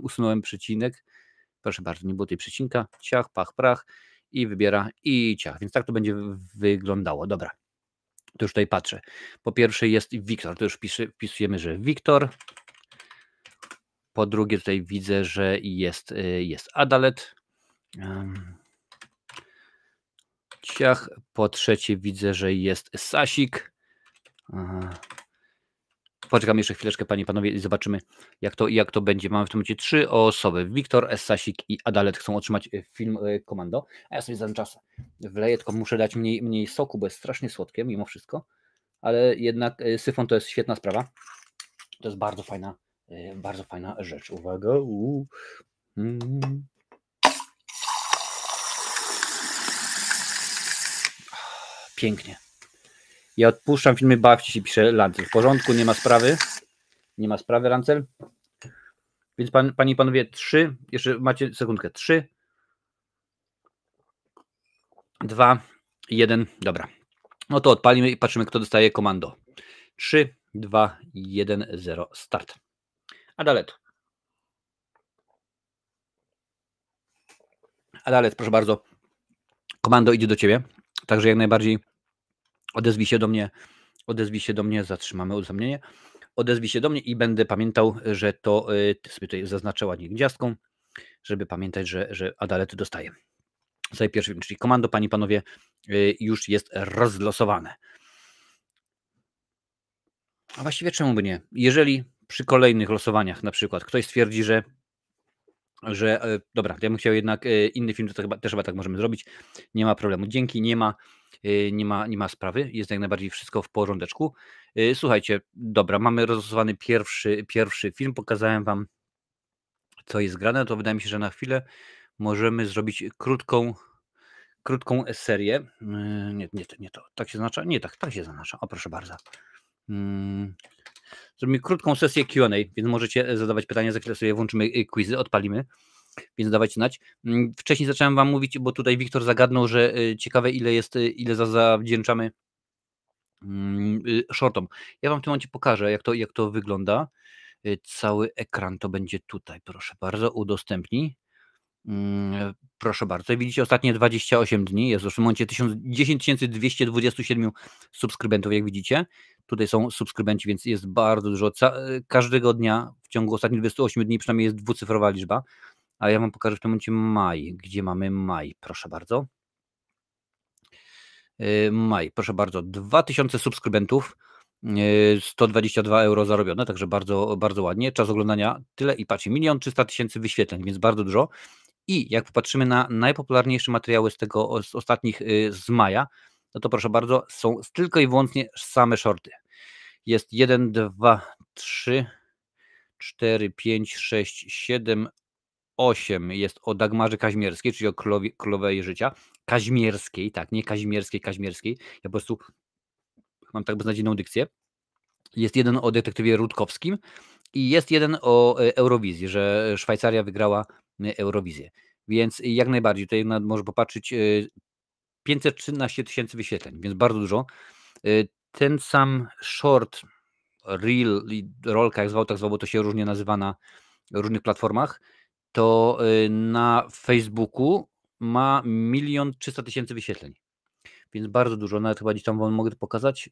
usunąłem przecinek, proszę bardzo, nie było tej przecinka, ciach, pach, prach i wybiera i ciach, więc tak to będzie wyglądało. Dobra, to już tutaj patrzę. Po pierwsze jest Wiktor, to już wpisujemy, że Wiktor. Po drugie tutaj widzę, że jest Adalet. Ciach. Po trzecie widzę, że jest Sasik. Poczekam jeszcze chwileczkę, panie i panowie, i zobaczymy, jak to będzie. Mamy w tym momencie 3 osoby. Wiktor, Sasik i Adalet chcą otrzymać film Komando. A ja sobie za ten czas wleję, tylko muszę dać mniej soku, bo jest strasznie słodkie mimo wszystko. ale jednak syfon to jest świetna sprawa. To jest bardzo fajna rzecz. Uwaga. Pięknie. Ja odpuszczam filmy, bawcie się, pisze Lancel. W porządku, nie ma sprawy. Nie ma sprawy, Lancel. Więc panie i panowie, 3, jeszcze macie sekundkę. 3, 2, 1, dobra. No to odpalimy i patrzymy, kto dostaje komando. 3, 2, 1, 0, start. Adalet. Adalet, proszę bardzo. Komando idzie do ciebie. Także jak najbardziej odezwij się do mnie, zatrzymamy uzupełnienie. Odezwij się do mnie i będę pamiętał, że to sobie tutaj zaznaczę ładnie gwiazdką, żeby pamiętać, że Adalet dostaje. Sobie pierwszy, czyli komando, panie i panowie, już jest rozlosowane. A właściwie czemu by nie? Jeżeli przy kolejnych losowaniach na przykład ktoś stwierdzi, że dobra, ja bym chciał jednak inny film, to też chyba tak możemy zrobić. Nie ma problemu. Dzięki, nie ma sprawy. Jest jak najbardziej wszystko w porządeczku. Słuchajcie, dobra, mamy rozlosowany pierwszy film. Pokazałem wam, co jest grane. To wydaje mi się, że na chwilę możemy zrobić krótką serię. Nie to. Tak się zaznacza? Nie, tak się zaznacza. O, proszę bardzo. Zrobimy krótką sesję Q&A, więc możecie zadawać pytania, za chwilę sobie włączymy quizy, odpalimy, więc dawajcie znać. Wcześniej zacząłem wam mówić, bo tutaj Wiktor zagadnął, że ciekawe ile zawdzięczamy shortom. Ja wam w tym momencie pokażę, jak to wygląda. Cały ekran to będzie tutaj, proszę bardzo, udostępnij. Proszę bardzo, widzicie ostatnie 28 dni, jest w tym momencie 10 227 subskrybentów, jak widzicie. Tutaj są subskrybenci, więc jest bardzo dużo. Każdego dnia w ciągu ostatnich 28 dni przynajmniej jest dwucyfrowa liczba. A ja wam pokażę w tym momencie maj. Gdzie mamy maj? Proszę bardzo. Maj, proszę bardzo. 2000 subskrybentów, 122 euro zarobione, także bardzo, bardzo ładnie. Czas oglądania tyle i patrzcie, 1 300 000 wyświetleń, więc bardzo dużo. I jak popatrzymy na najpopularniejsze materiały z ostatnich z maja, no to proszę bardzo, są tylko i wyłącznie same shorty. Jest 1, 2, 3, 4, 5, 6, 7, 8 jest o Dagmarze Kaźmierskiej, czyli o królowej życia. Kaźmierskiej, tak, nie Kaźmierskiej. Ja po prostu mam tak beznadziejną dykcję. Jest jeden o detektywie Rutkowskim i jest jeden o Eurowizji, że Szwajcaria wygrała Eurowizję. Więc jak najbardziej, tutaj może popatrzeć, 513 000 wyświetleń, więc bardzo dużo. Ten sam short, reel, rolka, jak zwał, bo to się różnie nazywa na różnych platformach, to na Facebooku ma 1 300 000 wyświetleń, więc bardzo dużo, nawet chyba gdzieś tam wam mogę to pokazać,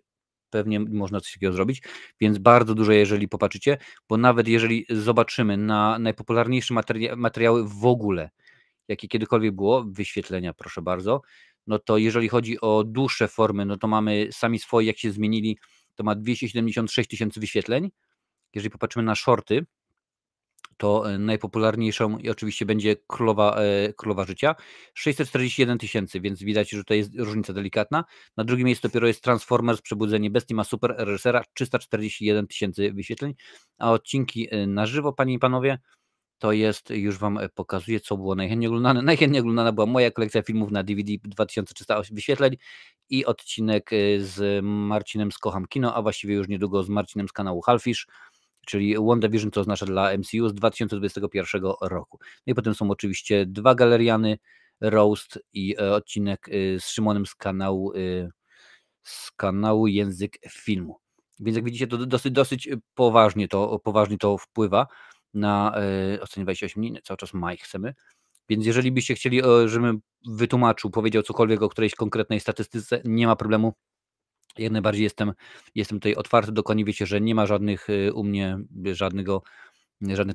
pewnie można coś takiego zrobić, więc bardzo dużo, jeżeli popatrzycie, bo nawet jeżeli zobaczymy na najpopularniejsze materiały w ogóle, jakie kiedykolwiek było, wyświetlenia, proszę bardzo, no to jeżeli chodzi o dłuższe formy, no to mamy sami swoi, jak się zmienili, to ma 276 000 wyświetleń. Jeżeli popatrzymy na shorty, to najpopularniejszą i oczywiście będzie Królowa Życia, 641 000, więc widać, że to jest różnica delikatna. Na drugim miejscu dopiero jest Transformers, Przebudzenie Bestii, ma super reżysera, 341 000 wyświetleń, a odcinki na żywo, panie i panowie, to jest, już wam pokazuję, co było najchętniej oglądane. Najchętniej oglądana była moja kolekcja filmów na DVD, 2300 wyświetleń i odcinek z Marcinem z Kocham Kino, a właściwie już niedługo z Marcinem z kanału Halfish, czyli WandaVision, co oznacza dla MCU z 2021 roku. No i potem są oczywiście 2 galeriany, Roast i odcinek z Szymonem z kanału Język Filmu. Więc jak widzicie, to dosyć poważnie to wpływa na ocenie 28 dni, cały czas maj chcemy. Więc jeżeli byście chcieli, żebym wytłumaczył, powiedział cokolwiek o którejś konkretnej statystyce, nie ma problemu. Jak najbardziej jestem tutaj otwarty, dokładnie wiecie, że nie ma żadnych u mnie żadnych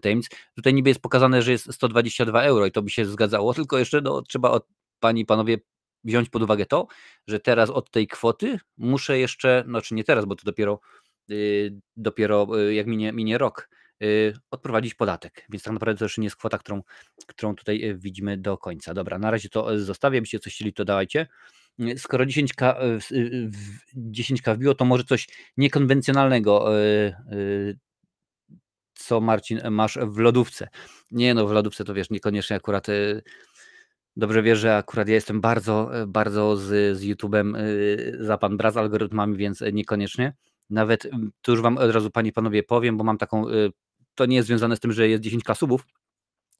tajemnic. Tutaj niby jest pokazane, że jest 122 euro i to by się zgadzało, tylko jeszcze trzeba panie i panowie wziąć pod uwagę to, że teraz od tej kwoty muszę jeszcze, znaczy nie teraz, bo to dopiero jak minie rok, odprowadzić podatek, więc tak naprawdę to jeszcze nie jest kwota, którą tutaj widzimy do końca. Dobra, na razie to zostawię, byście coś chcieli, to dawajcie. skoro 10K wbiło, to może coś niekonwencjonalnego, co Marcin masz w lodówce. Nie no, w lodówce to wiesz, niekoniecznie akurat dobrze wiesz, że akurat ja jestem bardzo z YouTube'em za pan brat z algorytmami, więc niekoniecznie. Nawet tu już wam od razu panie i panowie powiem, bo mam taką, to nie jest związane z tym, że jest 10K subów,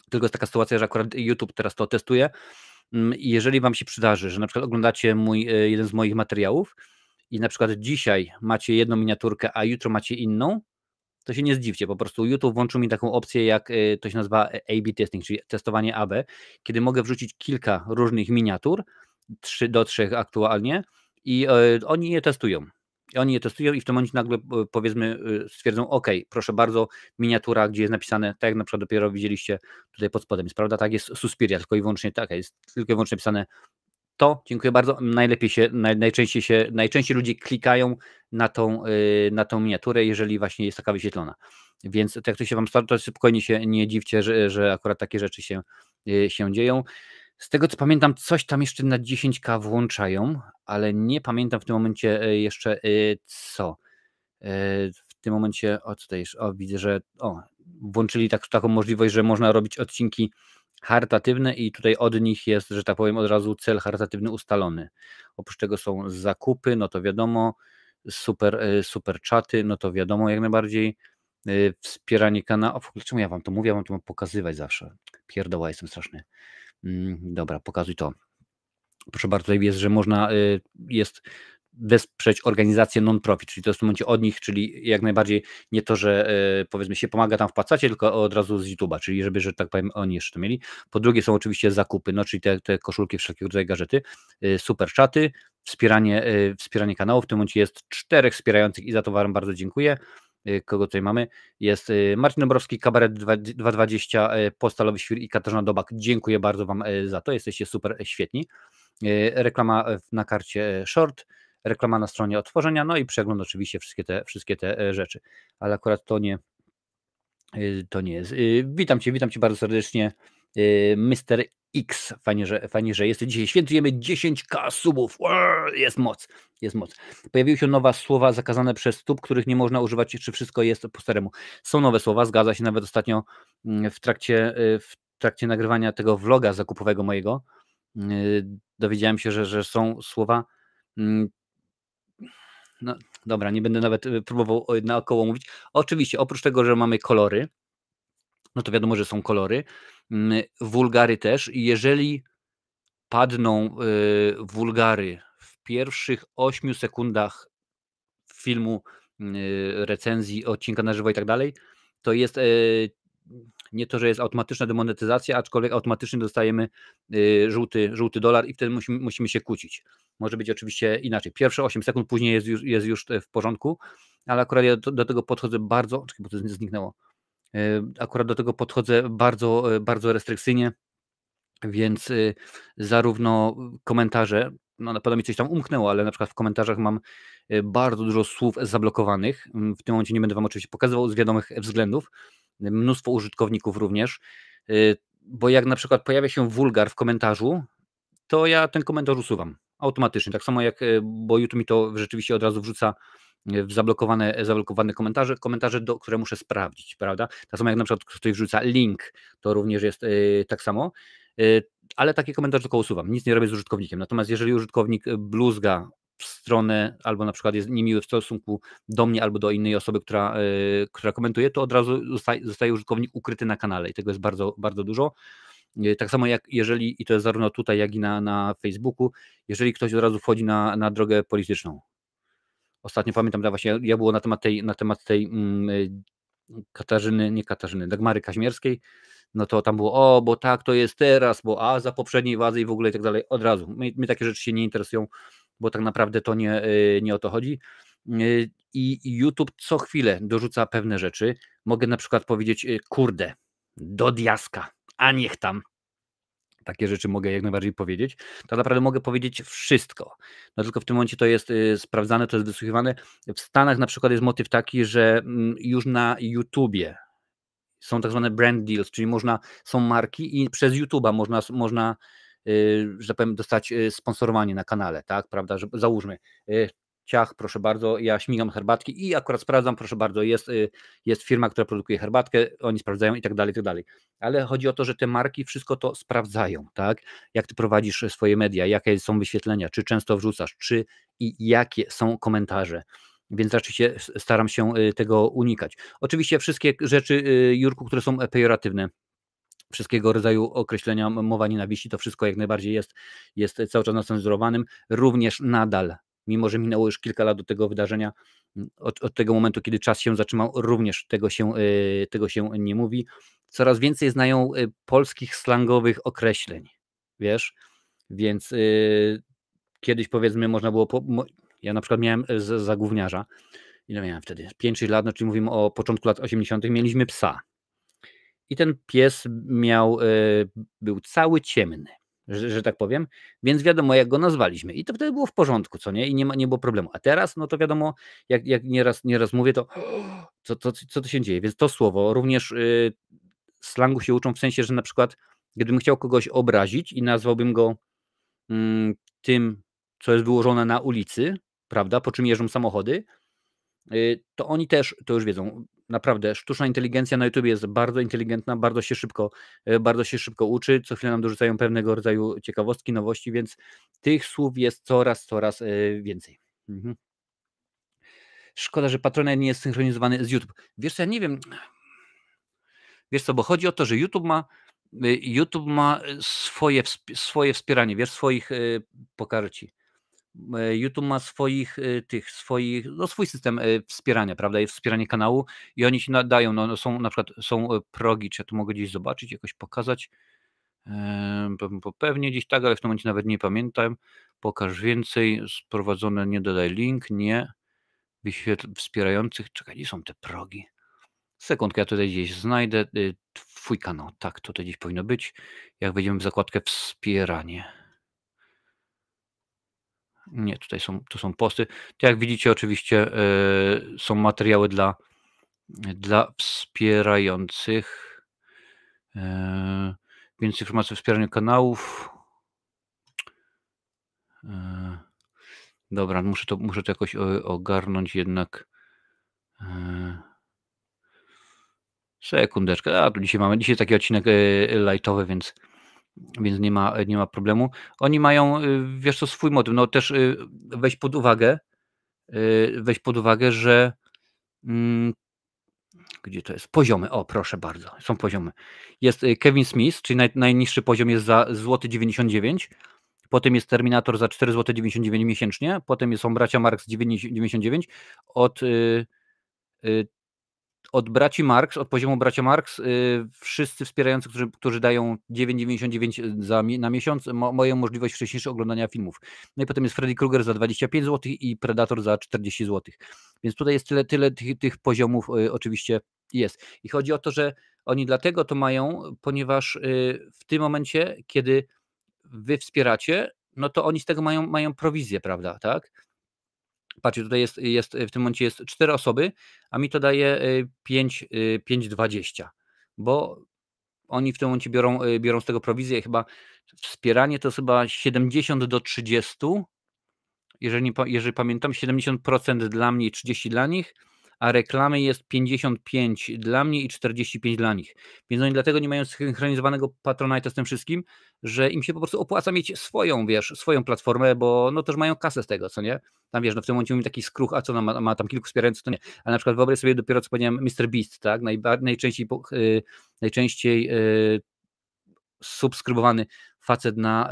tylko jest taka sytuacja, że akurat YouTube teraz to testuje. I jeżeli wam się przydarzy, że na przykład oglądacie jeden z moich materiałów i na przykład dzisiaj macie jedną miniaturkę, a jutro macie inną, to się nie zdziwcie, po prostu YouTube włączył mi taką opcję, jak to się nazywa A/B testing, czyli testowanie AB, kiedy mogę wrzucić kilka różnych miniatur, 3 do 3 aktualnie i oni je testują. I w tym momencie nagle powiedzmy stwierdzą, ok, proszę bardzo, miniatura, gdzie jest napisane, tak jak na przykład dopiero widzieliście tutaj pod spodem, jest prawda, tak jest Suspiria, tylko i wyłącznie tak, jest tylko i wyłącznie napisane to, dziękuję bardzo. Najczęściej ludzie klikają na tą miniaturę, jeżeli właśnie jest taka wyświetlona. Więc tak jak to się wam stara, to spokojnie się nie dziwcie, że akurat takie rzeczy się dzieją. Z tego co pamiętam, coś tam jeszcze na 10K włączają, ale nie pamiętam w tym momencie jeszcze co. W tym momencie, widzę, że włączyli taką możliwość, że można robić odcinki charytatywne i tutaj od nich jest, że tak powiem, od razu cel charytatywny ustalony. Oprócz tego są zakupy, no to wiadomo, super czaty, no to wiadomo jak najbardziej, wspieranie kanału. Czemu ja wam to mówię? Ja wam to mam pokazywać zawsze. Pierdoła, jestem straszny. Dobra, pokazuj to. Proszę bardzo, tutaj jest, że można jest wesprzeć organizację non-profit, czyli to jest w tym momencie od nich, czyli jak najbardziej nie to, że powiedzmy się pomaga tam wpłacacie, tylko od razu z YouTube'a, czyli żeby, że tak powiem, oni jeszcze to mieli. Po drugie są oczywiście zakupy, no czyli te koszulki, wszelkiego rodzaju gadżety, super czaty, wspieranie kanału, w tym momencie jest 4 wspierających i za to wam bardzo dziękuję. Kogo tutaj mamy? Jest Marcin Dąbrowski, Kabaret 220, Postalowy Świr i Katarzyna Dobak. Dziękuję bardzo wam za to, jesteście super świetni. Reklama na karcie short, reklama na stronie odtworzenia, no i przegląd oczywiście wszystkie te rzeczy, ale akurat to nie jest. Witam Cię bardzo serdecznie, Mr. X, fajnie, że jesteś. Dzisiaj świętujemy 10K subów, jest moc. Pojawiły się nowe słowa zakazane przez tub, których nie można używać, czy wszystko jest po staremu. Są nowe słowa, zgadza się, nawet ostatnio w trakcie nagrywania tego vloga zakupowego mojego, dowiedziałem się, że są słowa, no dobra, nie będę nawet próbował naokoło mówić. Oczywiście, oprócz tego, że mamy kolory, no to wiadomo, że są kolory, wulgary też. I jeżeli padną wulgary w pierwszych 8 sekundach filmu, recenzji, odcinka na żywo i tak dalej, to jest nie to, że jest automatyczna demonetyzacja, aczkolwiek automatycznie dostajemy żółty dolar i wtedy musimy się kłócić. Może być oczywiście inaczej. Pierwsze 8 sekund, później jest już w porządku, ale akurat ja do tego podchodzę bardzo, czekaj, bo to zniknęło. Akurat do tego podchodzę bardzo restrykcyjnie, więc zarówno komentarze, no na pewno mi coś tam umknęło, ale na przykład w komentarzach mam bardzo dużo słów zablokowanych. W tym momencie nie będę wam oczywiście pokazywał z wiadomych względów. Mnóstwo użytkowników również, bo jak na przykład pojawia się wulgar w komentarzu, to ja ten komentarz usuwam automatycznie. Tak samo jak, bo YouTube mi to rzeczywiście od razu wrzuca w zablokowane komentarze, które muszę sprawdzić, prawda? Tak samo jak na przykład ktoś wrzuca link, to również jest tak samo, ale takie komentarze tylko usuwam, nic nie robię z użytkownikiem. Natomiast jeżeli użytkownik bluzga w stronę albo na przykład jest niemiły w stosunku do mnie albo do innej osoby, która komentuje, to od razu zostaje użytkownik ukryty na kanale i tego jest bardzo dużo. Tak samo jak jeżeli, i to jest zarówno tutaj, jak i na Facebooku, jeżeli ktoś od razu wchodzi na drogę polityczną. Ostatnio pamiętam, właśnie ja było na temat tej Dagmary Kaźmierskiej, no to tam było, bo tak to jest teraz, bo za poprzedniej władzy i w ogóle i tak dalej, od razu. Mnie takie rzeczy się nie interesują, bo tak naprawdę to nie o to chodzi. I YouTube co chwilę dorzuca pewne rzeczy. Mogę na przykład powiedzieć, kurde, do diaska, a niech tam. Takie rzeczy mogę jak najbardziej powiedzieć. Tak naprawdę mogę powiedzieć wszystko. No tylko w tym momencie to jest sprawdzane, to jest wysłuchiwane. W Stanach na przykład jest motyw taki, że już na YouTubie są tak zwane brand deals, czyli są marki i przez YouTube'a można że tak powiem, dostać sponsorowanie na kanale, tak, prawda, że załóżmy, ciach, proszę bardzo, ja śmigam herbatki i akurat sprawdzam, proszę bardzo, jest firma, która produkuje herbatkę, oni sprawdzają i tak dalej, i tak dalej. Ale chodzi o to, że te marki wszystko to sprawdzają, tak? Jak ty prowadzisz swoje media, jakie są wyświetlenia, czy często wrzucasz, czy i jakie są komentarze. Więc raczej staram się tego unikać. Oczywiście wszystkie rzeczy, Jurku, które są pejoratywne, wszystkiego rodzaju określenia, mowa nienawiści, to wszystko jak najbardziej jest cały czas nacenzurowanym. Również nadal, mimo że minęło już kilka lat do tego wydarzenia, od tego momentu, kiedy czas się zatrzymał, również tego się nie mówi. Coraz więcej znają polskich slangowych określeń, wiesz, więc kiedyś powiedzmy można było, ja na przykład miałem za gówniarza, ile miałem wtedy, 5-6 lat, no czyli mówimy o początku lat 80., mieliśmy psa. I ten pies był cały ciemny, że tak powiem, więc wiadomo, jak go nazwaliśmy. I to wtedy było w porządku, co nie? I nie było problemu. A teraz, no to wiadomo, jak nieraz mówię, to co to się dzieje? Więc to słowo również slangu się uczą w sensie, że na przykład gdybym chciał kogoś obrazić i nazwałbym go tym, co jest wyłożone na ulicy, prawda, po czym jeżdżą samochody, to oni też to już wiedzą. Naprawdę, sztuczna inteligencja na YouTube jest bardzo inteligentna, bardzo się szybko uczy, co chwilę nam dorzucają pewnego rodzaju ciekawostki, nowości, więc tych słów jest coraz więcej. Mhm. Szkoda, że Patronite nie jest synchronizowany z YouTube. Wiesz co, ja nie wiem, wiesz co, bo chodzi o to, że YouTube ma swoje wspieranie, wiesz, pokażę Ci. YouTube ma swój system wspierania, prawda, jest wspieranie kanału i oni ci nadają, no są na przykład progi, czy ja tu mogę gdzieś zobaczyć, jakoś pokazać, pewnie gdzieś tak, ale w tym momencie nawet nie pamiętam, pokaż więcej, sprowadzone, nie dodaj link, nie, wyświetl wspierających, czekaj, gdzie są te progi? Sekundkę, ja tutaj gdzieś znajdę, twój kanał, tak, tutaj gdzieś powinno być, jak wejdziemy w zakładkę wspieranie. Nie, tu są posty. To jak widzicie, oczywiście są materiały dla wspierających. Więcej informacji o wspieraniu kanałów. Dobra, muszę to jakoś ogarnąć jednak. Sekundeczkę. A tu dzisiaj taki odcinek lightowy, więc nie ma problemu. Oni mają, wiesz co, swój motyw. No też weź pod uwagę, że gdzie to jest? Poziomy. O, proszę bardzo, są poziomy. Jest Kevin Smith, czyli najniższy poziom jest za złoty 99 zł. Potem jest Terminator za 4,99 zł miesięcznie. Potem są bracia Marx 99. Od braci Marx, od poziomu bracia Marx, wszyscy wspierający, którzy dają 9,99 na miesiąc, mają możliwość wcześniejszego oglądania filmów. No i potem jest Freddy Krueger za 25 zł i Predator za 40 zł. Więc tutaj jest tyle tych poziomów oczywiście jest. I chodzi o to, że oni dlatego to mają, ponieważ w tym momencie, kiedy wy wspieracie, no to oni z tego mają prowizję, prawda, tak? Patrzcie, tutaj w tym momencie jest 4 osoby, a mi to daje 5,20, bo oni w tym momencie biorą z tego prowizję. Chyba wspieranie to jest chyba 70 do 30, jeżeli pamiętam, 70% dla mnie i 30 dla nich, a reklamy jest 55 dla mnie i 45 dla nich. Więc oni dlatego nie mają synchronizowanego Patronite'a z tym wszystkim, że im się po prostu opłaca mieć swoją platformę, bo no też mają kasę z tego, co nie? Tam wiesz, no w tym momencie mamy taki skruch, a co ma tam kilku wspierających, to nie. Ale na przykład wyobraź sobie dopiero, co powiedziałem, MrBeast, tak? Najczęściej subskrybowany facet na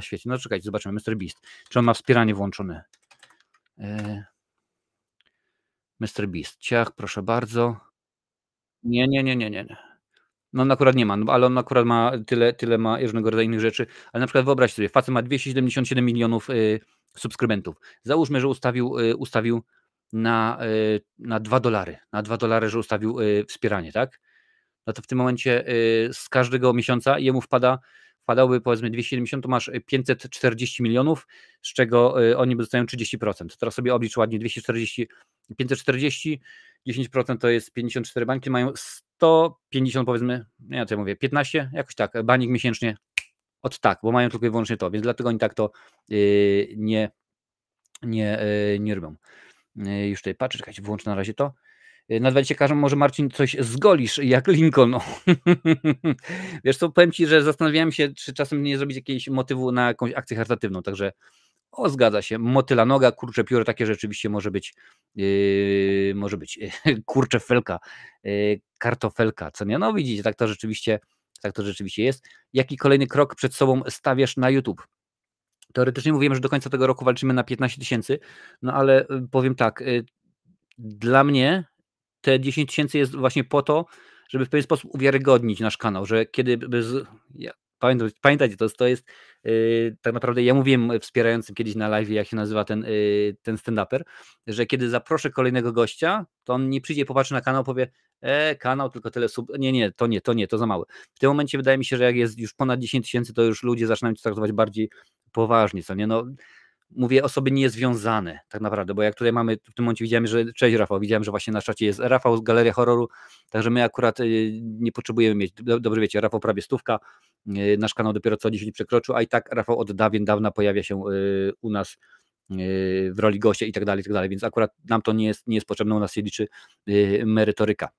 świecie. No czekajcie, zobaczymy, MrBeast. Czy on ma wspieranie włączone? MrBeast, ciach, proszę bardzo. Nie. No on akurat nie ma, no, ale on akurat ma tyle ma różnego rodzaju innych rzeczy, ale na przykład wyobraź sobie, facet ma 277 milionów subskrybentów. Załóżmy, że ustawił na $2, na $2, że ustawił wspieranie, tak? No to w tym momencie z każdego miesiąca jemu wpadałby powiedzmy 270, to masz 540 milionów, z czego oni dostają 30%. Teraz sobie oblicz ładnie 240, 540, 10% to jest 54 bańki, mają 150 powiedzmy, ja to mówię, 15, jakoś tak, banik miesięcznie Tak, bo mają tylko i wyłącznie to, więc dlatego oni tak to nie robią. Już tutaj patrzę, czekajcie, włączę na razie to. Nawet ci każą, może Marcin coś zgolisz, jak Lincoln. No. Wiesz co, powiem ci, że zastanawiałem się, czy czasem nie zrobić jakiegoś motywu na jakąś akcję charytatywną, także zgadza się, motyla noga, kurcze pióro, takie rzeczywiście może być, kurcze felka, kartofelka, co nie? No widzicie, tak to rzeczywiście jest. Jaki kolejny krok przed sobą stawiasz na YouTube? Teoretycznie mówiłem, że do końca tego roku walczymy na 15 000, no ale powiem tak, dla mnie te 10 000 jest właśnie po to, żeby w pewien sposób uwiarygodnić nasz kanał, że kiedy pamiętajcie, to jest tak naprawdę, ja mówiłem wspierającym kiedyś na live, jak się nazywa ten stand-uper, że kiedy zaproszę kolejnego gościa, to on nie przyjdzie, popatrzy na kanał, powie kanał, tylko tyle sub, nie, to za małe. W tym momencie wydaje mi się, że jak jest już ponad 10 000, to już ludzie zaczynają to traktować bardziej poważnie, co nie, no mówię osoby niezwiązane tak naprawdę, bo jak tutaj mamy, w tym momencie widziałem, że cześć Rafał, widziałem, że właśnie na czacie jest Rafał z Galeria Horroru, także my akurat nie potrzebujemy mieć, dobrze wiecie, Rafał prawie 100, nasz kanał dopiero co 10 przekroczył, a i tak Rafał od dawna pojawia się u nas w roli gościa i tak dalej, więc akurat nam to nie jest potrzebne, u nas się liczy merytoryka.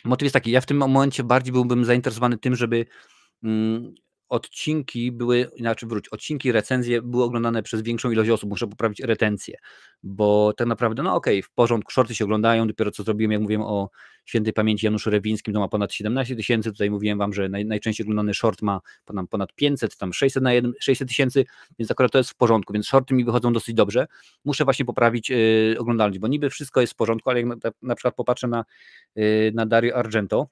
Motyw jest taki, ja w tym momencie bardziej byłbym zainteresowany tym, żeby odcinki, recenzje były oglądane przez większą ilość osób, muszę poprawić retencję, bo tak naprawdę, no okej, w porządku, shorty się oglądają, dopiero co zrobiłem, jak mówiłem o świętej pamięci Januszu Rewińskim, to ma ponad 17 000, tutaj mówiłem wam, że najczęściej oglądany short ma ponad 500, tam 600 000, więc akurat to jest w porządku, więc shorty mi wychodzą dosyć dobrze, muszę właśnie poprawić oglądalność, bo niby wszystko jest w porządku, ale jak na przykład popatrzę na Dario Argento,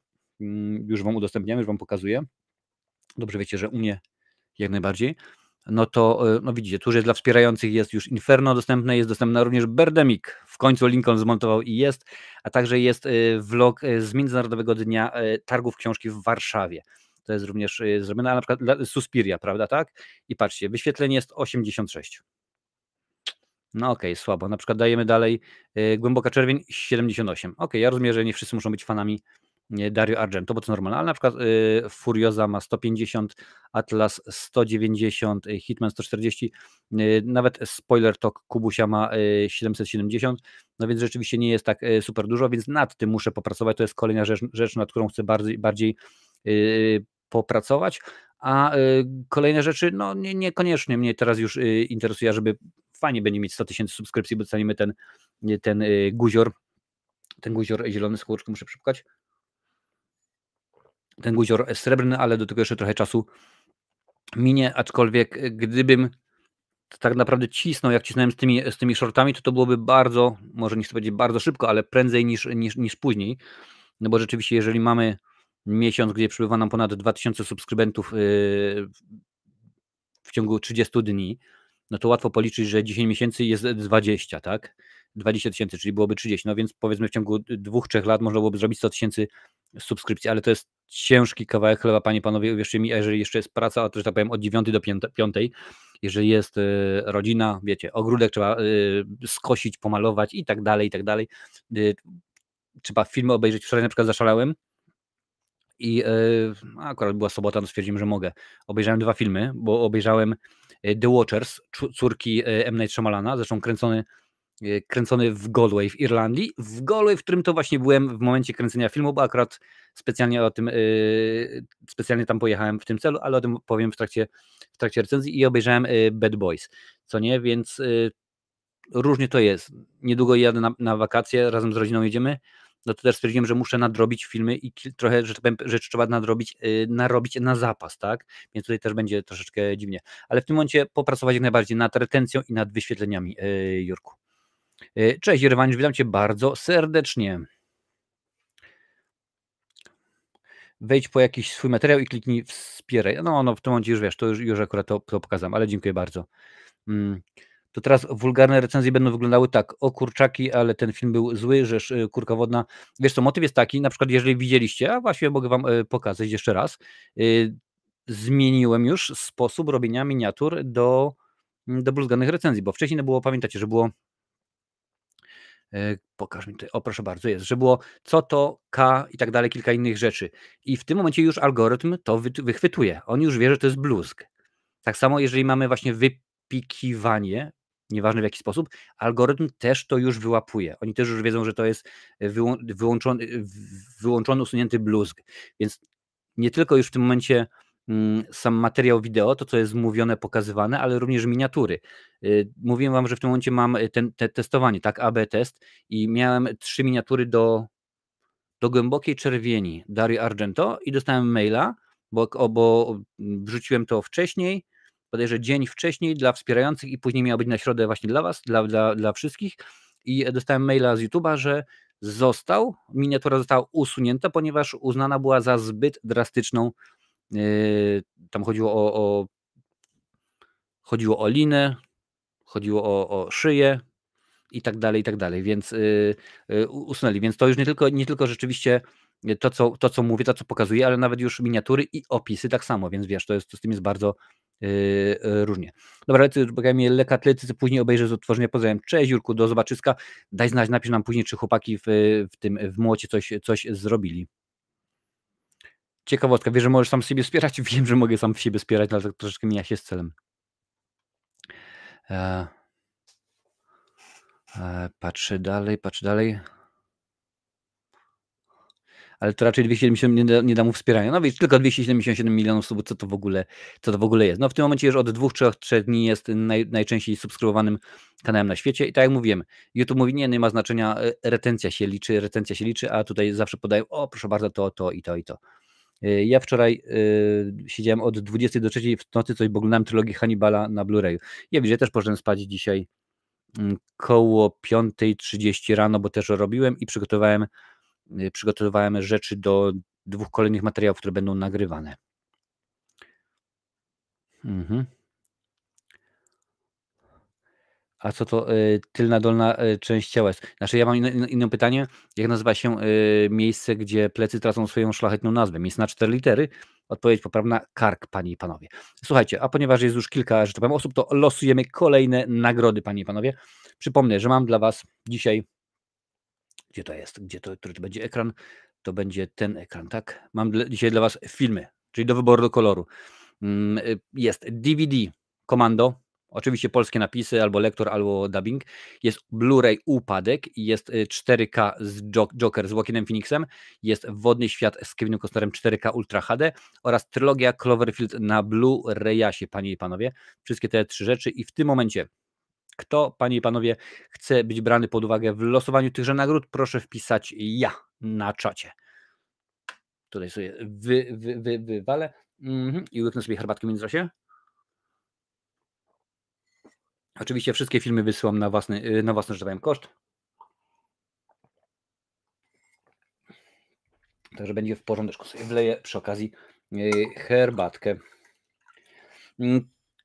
już wam udostępniam, już wam pokazuję, dobrze wiecie, że u mnie jak najbardziej, no to no widzicie, tu już jest dla wspierających, jest już Inferno dostępne, jest dostępna również Birdemic, w końcu Lincoln zmontował i jest, a także jest vlog z Międzynarodowego Dnia Targów Książki w Warszawie. To jest również zrobione, a na przykład Suspiria, prawda, tak? I patrzcie, wyświetlenie jest 86. No okej, słabo. Na przykład dajemy dalej Głęboka Czerwień 78. Okej, ja rozumiem, że nie wszyscy muszą być fanami Dario Argento, bo to normalne, ale na przykład Furioza ma 150, Atlas 190, Hitman 140, nawet Spoiler Talk Kubusia ma 770, no więc rzeczywiście nie jest tak super dużo, więc nad tym muszę popracować, to jest kolejna rzecz, nad którą chcę bardziej popracować, a kolejne rzeczy, no niekoniecznie mnie teraz już interesuje, żeby fajnie będzie mieć 100 000 subskrypcji, bo dostaniemy ten guzior zielony z kółeczką, muszę przepukać. Ten guzior srebrny, ale do tego jeszcze trochę czasu minie, aczkolwiek gdybym tak naprawdę cisnął, jak cisnąłem z tymi shortami, to byłoby bardzo, może nie chcę powiedzieć bardzo szybko, ale prędzej niż później, no bo rzeczywiście jeżeli mamy miesiąc, gdzie przybywa nam ponad 2000 subskrybentów w ciągu 30 dni, no to łatwo policzyć, że 10 miesięcy jest 20, tak? 20 000, czyli byłoby 30, no więc powiedzmy w ciągu 2-3 lat można byłoby zrobić 100 000 subskrypcji, ale to jest ciężki kawałek chleba, panie, panowie, uwierzcie mi, a jeżeli jeszcze jest praca, to, że tak powiem, od 9 do 5, jeżeli jest rodzina, wiecie, ogródek trzeba skosić, pomalować i tak dalej, trzeba filmy obejrzeć. Wczoraj na przykład zaszalałem i akurat była sobota, no stwierdziłem, że mogę. Obejrzałem 2 filmy, bo obejrzałem The Watchers, córki M. Night Shyamalana, zresztą kręcony w Galway w Irlandii, w którym to właśnie byłem w momencie kręcenia filmu, bo akurat specjalnie tam pojechałem w tym celu, ale o tym powiem w trakcie recenzji i obejrzałem Bad Boys, co nie, więc różnie to jest. Niedługo jadę na wakacje, razem z rodziną jedziemy, no to też stwierdziłem, że muszę nadrobić filmy i trochę, że tak powiem, rzeczy trzeba narobić na zapas, tak? Więc tutaj też będzie troszeczkę dziwnie. Ale w tym momencie popracować jak najbardziej nad retencją i nad wyświetleniami, Jurku. Cześć Rywaniusz, witam Cię bardzo serdecznie. Wejdź po jakiś swój materiał i kliknij wspieraj. No w tym momencie już wiesz, to już akurat to pokazam, ale dziękuję bardzo. To teraz wulgarne recenzje będą wyglądały tak, o kurczaki, ale ten film był zły, rzecz kurka wodna. Wiesz co, motyw jest taki, na przykład jeżeli widzieliście, a właściwie mogę Wam pokazać jeszcze raz, zmieniłem już sposób robienia miniatur do bluzganych recenzji, bo wcześniej było, pamiętacie, że było Pokaż mi tutaj. O, proszę bardzo, jest, że było co to, K i tak dalej, kilka innych rzeczy. I w tym momencie już algorytm to wychwytuje. On już wie, że to jest bluzg. Tak samo, jeżeli mamy właśnie wypikiwanie, nieważne w jaki sposób, algorytm też to już wyłapuje. Oni też już wiedzą, że to jest wyłączony, usunięty bluzg. Więc nie tylko już w tym momencie sam materiał wideo, to co jest mówione, pokazywane, ale również miniatury. Mówiłem wam, że w tym momencie mam testowanie, tak, AB test i miałem 3 miniatury do głębokiej czerwieni Dario Argento i dostałem maila, bo wrzuciłem to wcześniej, bodajże dzień wcześniej dla wspierających i później miało być na środę właśnie dla was, dla wszystkich i dostałem maila z YouTube'a, że miniatura została usunięta, ponieważ uznana była za zbyt drastyczną. Tam chodziło o linę, chodziło o szyję i tak dalej, więc usunęli. Więc to już nie tylko rzeczywiście to, co mówię, to, co pokazuję, ale nawet już miniatury i opisy tak samo, więc wiesz, to z tym jest bardzo różnie. Dobra, lecę lekatlecy, później obejrzę z odtworzenia. Pozdrawiam. Cześć Jurku, do zobaczyska. Daj znać, napisz nam później, czy chłopaki w młocie coś zrobili. Ciekawostka, wiesz, że możesz sam siebie wspierać? Wiem, że mogę sam siebie wspierać, ale to troszeczkę mija się z celem. Patrzę dalej. Ale to raczej 270 nie da mu wspierania. No wiesz, tylko 277 milionów subów, co to w ogóle jest. No w tym momencie już od 2-3 dni jest najczęściej subskrybowanym kanałem na świecie i tak jak mówiłem, YouTube mówi, nie ma znaczenia, retencja się liczy, a tutaj zawsze podają, o proszę bardzo, to i to. Ja wczoraj siedziałem od 20 do 3 w nocy, coś, bo oglądałem trylogię Hannibala na Blu-rayu. Ja widzę, też poszedłem spać dzisiaj koło 5:30 rano, bo też robiłem i przygotowywałem rzeczy do 2 kolejnych materiałów, które będą nagrywane. A co to tylna, dolna część ciała jest? Znaczy ja mam inne pytanie. Jak nazywa się miejsce, gdzie plecy tracą swoją szlachetną nazwę? Miejsce na 4 litery? Odpowiedź poprawna: kark, panie i panowie. Słuchajcie, a ponieważ jest już kilka, że tak powiem, osób, to losujemy kolejne nagrody, panie i panowie. Przypomnę, że mam dla was dzisiaj, gdzie to jest, który to będzie ekran? To będzie ten ekran, tak? Mam dzisiaj dla was filmy, czyli do wyboru, do koloru. Jest DVD Komando, oczywiście polskie napisy, albo lektor, albo dubbing. Jest Blu-ray Upadek, jest 4K z Joker z Joaquinem Phoenixem, jest Wodny Świat z Kevinem Costnerem 4K Ultra HD oraz trylogia Cloverfield na Blu-rayasie, panie i panowie. Wszystkie te 3 rzeczy i w tym momencie kto, panie i panowie, chce być brany pod uwagę w losowaniu tychże nagród, proszę wpisać ja na czacie. Tutaj sobie wywalę i łyknę sobie herbatkę w międzyczasie. Oczywiście wszystkie filmy wysyłam na własny, że tak powiem, koszt. Także będzie w porządeczku. Sobie wleję przy okazji herbatkę.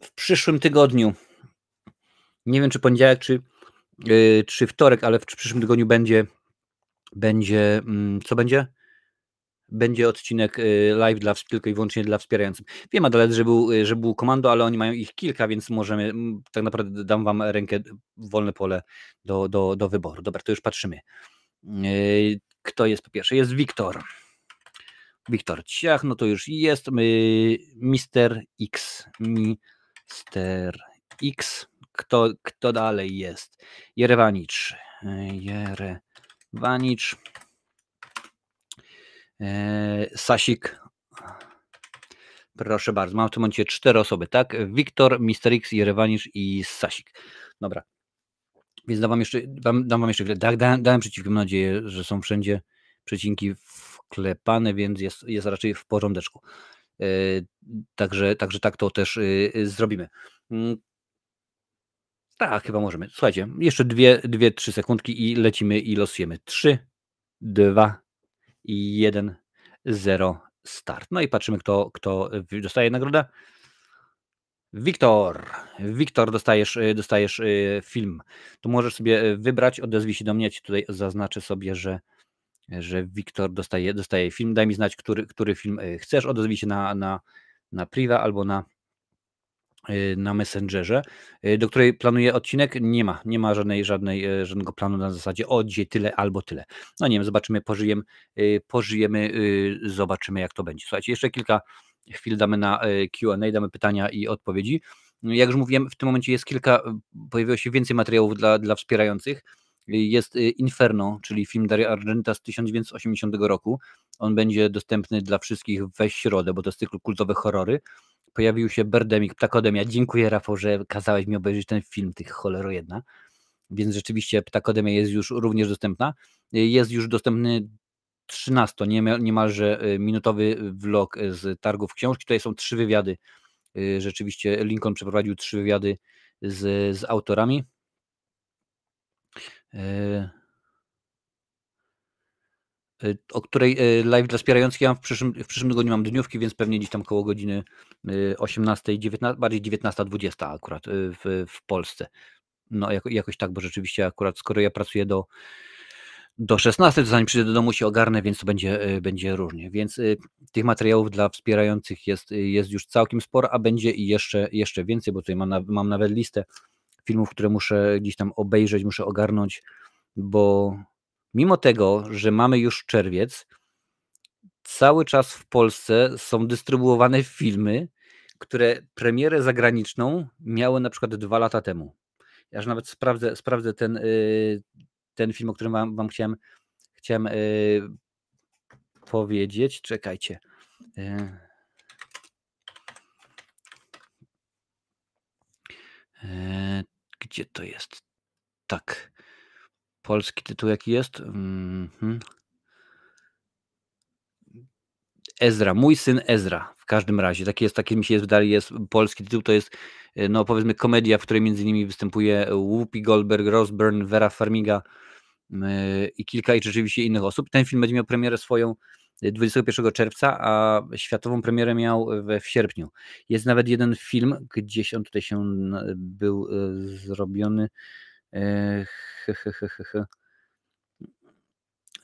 W przyszłym tygodniu, nie wiem czy poniedziałek, czy wtorek, ale w przyszłym tygodniu będzie co będzie? Będzie odcinek live tylko i wyłącznie dla wspierających. Wiem, Adalet, że był komando, ale oni mają ich kilka, więc możemy, tak naprawdę dam wam rękę, wolne pole do wyboru. Dobra, to już patrzymy. Kto jest po pierwsze? Jest Wiktor. Wiktor Ciach, no to już jest Mr. X. Mr. X. Kto dalej jest? Jerewanicz. Sasik. Proszę bardzo, mam w tym momencie 4 osoby, tak? Wiktor, Mr. X, Jerewanicz i Sasik. Dobra. Więc dam wam jeszcze chwilę. Dałem przeciwki, mam nadzieję, że są wszędzie przecinki wklepane, więc jest raczej w porządeczku. Także tak to też zrobimy. Tak, chyba możemy. Słuchajcie, jeszcze 2-3 sekundki i lecimy i losujemy. 3, 2, 1, 0, start. No i patrzymy, kto dostaje nagrodę. Wiktor, dostajesz film. Tu możesz sobie wybrać, odezwij się do mnie, ja ci tutaj zaznaczę sobie, że Wiktor dostaje film. Daj mi znać, który film chcesz, odezwij się na priva albo na Messengerze, do której planuję odcinek. Nie ma żadnego planu na zasadzie o dzisiaj tyle albo tyle. No nie wiem, zobaczymy, pożyjemy, zobaczymy jak to będzie. Słuchajcie, jeszcze kilka chwil damy na Q&A, damy pytania i odpowiedzi. Jak już mówiłem, w tym momencie jest pojawiło się więcej materiałów dla wspierających. Jest Inferno, czyli film Dario Argenta z 1980 roku. On będzie dostępny dla wszystkich we środę, bo to jest cykl kultowe horrory. Pojawił się Birdemic, Ptakodemia. Dziękuję, Rafał, że kazałeś mi obejrzeć ten film, tych cholero jedna. Więc rzeczywiście Ptakodemia jest już również dostępna. Jest już dostępny 13, niemalże minutowy vlog z targów książki. Tutaj są 3 wywiady. Rzeczywiście Lincoln przeprowadził 3 wywiady z autorami. O której live dla wspierających ja mam w przyszłym tygodniu mam dniówki, więc pewnie gdzieś tam koło godziny 18, 19, bardziej 19-20 akurat w Polsce. No jakoś tak, bo rzeczywiście akurat skoro ja pracuję do 16, to zanim przyjdę do domu się ogarnę, więc to będzie różnie. Więc tych materiałów dla wspierających jest już całkiem sporo, a będzie i jeszcze więcej, bo tutaj mam nawet listę filmów, które muszę gdzieś tam obejrzeć, muszę ogarnąć, bo mimo tego, że mamy już czerwiec, cały czas w Polsce są dystrybuowane filmy, które premierę zagraniczną miały na przykład 2 lata temu. Ja już nawet sprawdzę ten film, o którym wam chciałem powiedzieć. Czekajcie. Gdzie to jest? Tak. Polski tytuł jaki jest? Ezra, mój syn Ezra. W każdym razie, taki mi się wydaje, jest polski tytuł, to jest no powiedzmy komedia, w której między innymi występuje Whoopi Goldberg, Ross Byrne, Vera Farmiga i kilka rzeczywiście innych osób. Ten film będzie miał premierę swoją 21 czerwca, a światową premierę miał w sierpniu. Jest nawet jeden film, gdzieś on tutaj był zrobiony.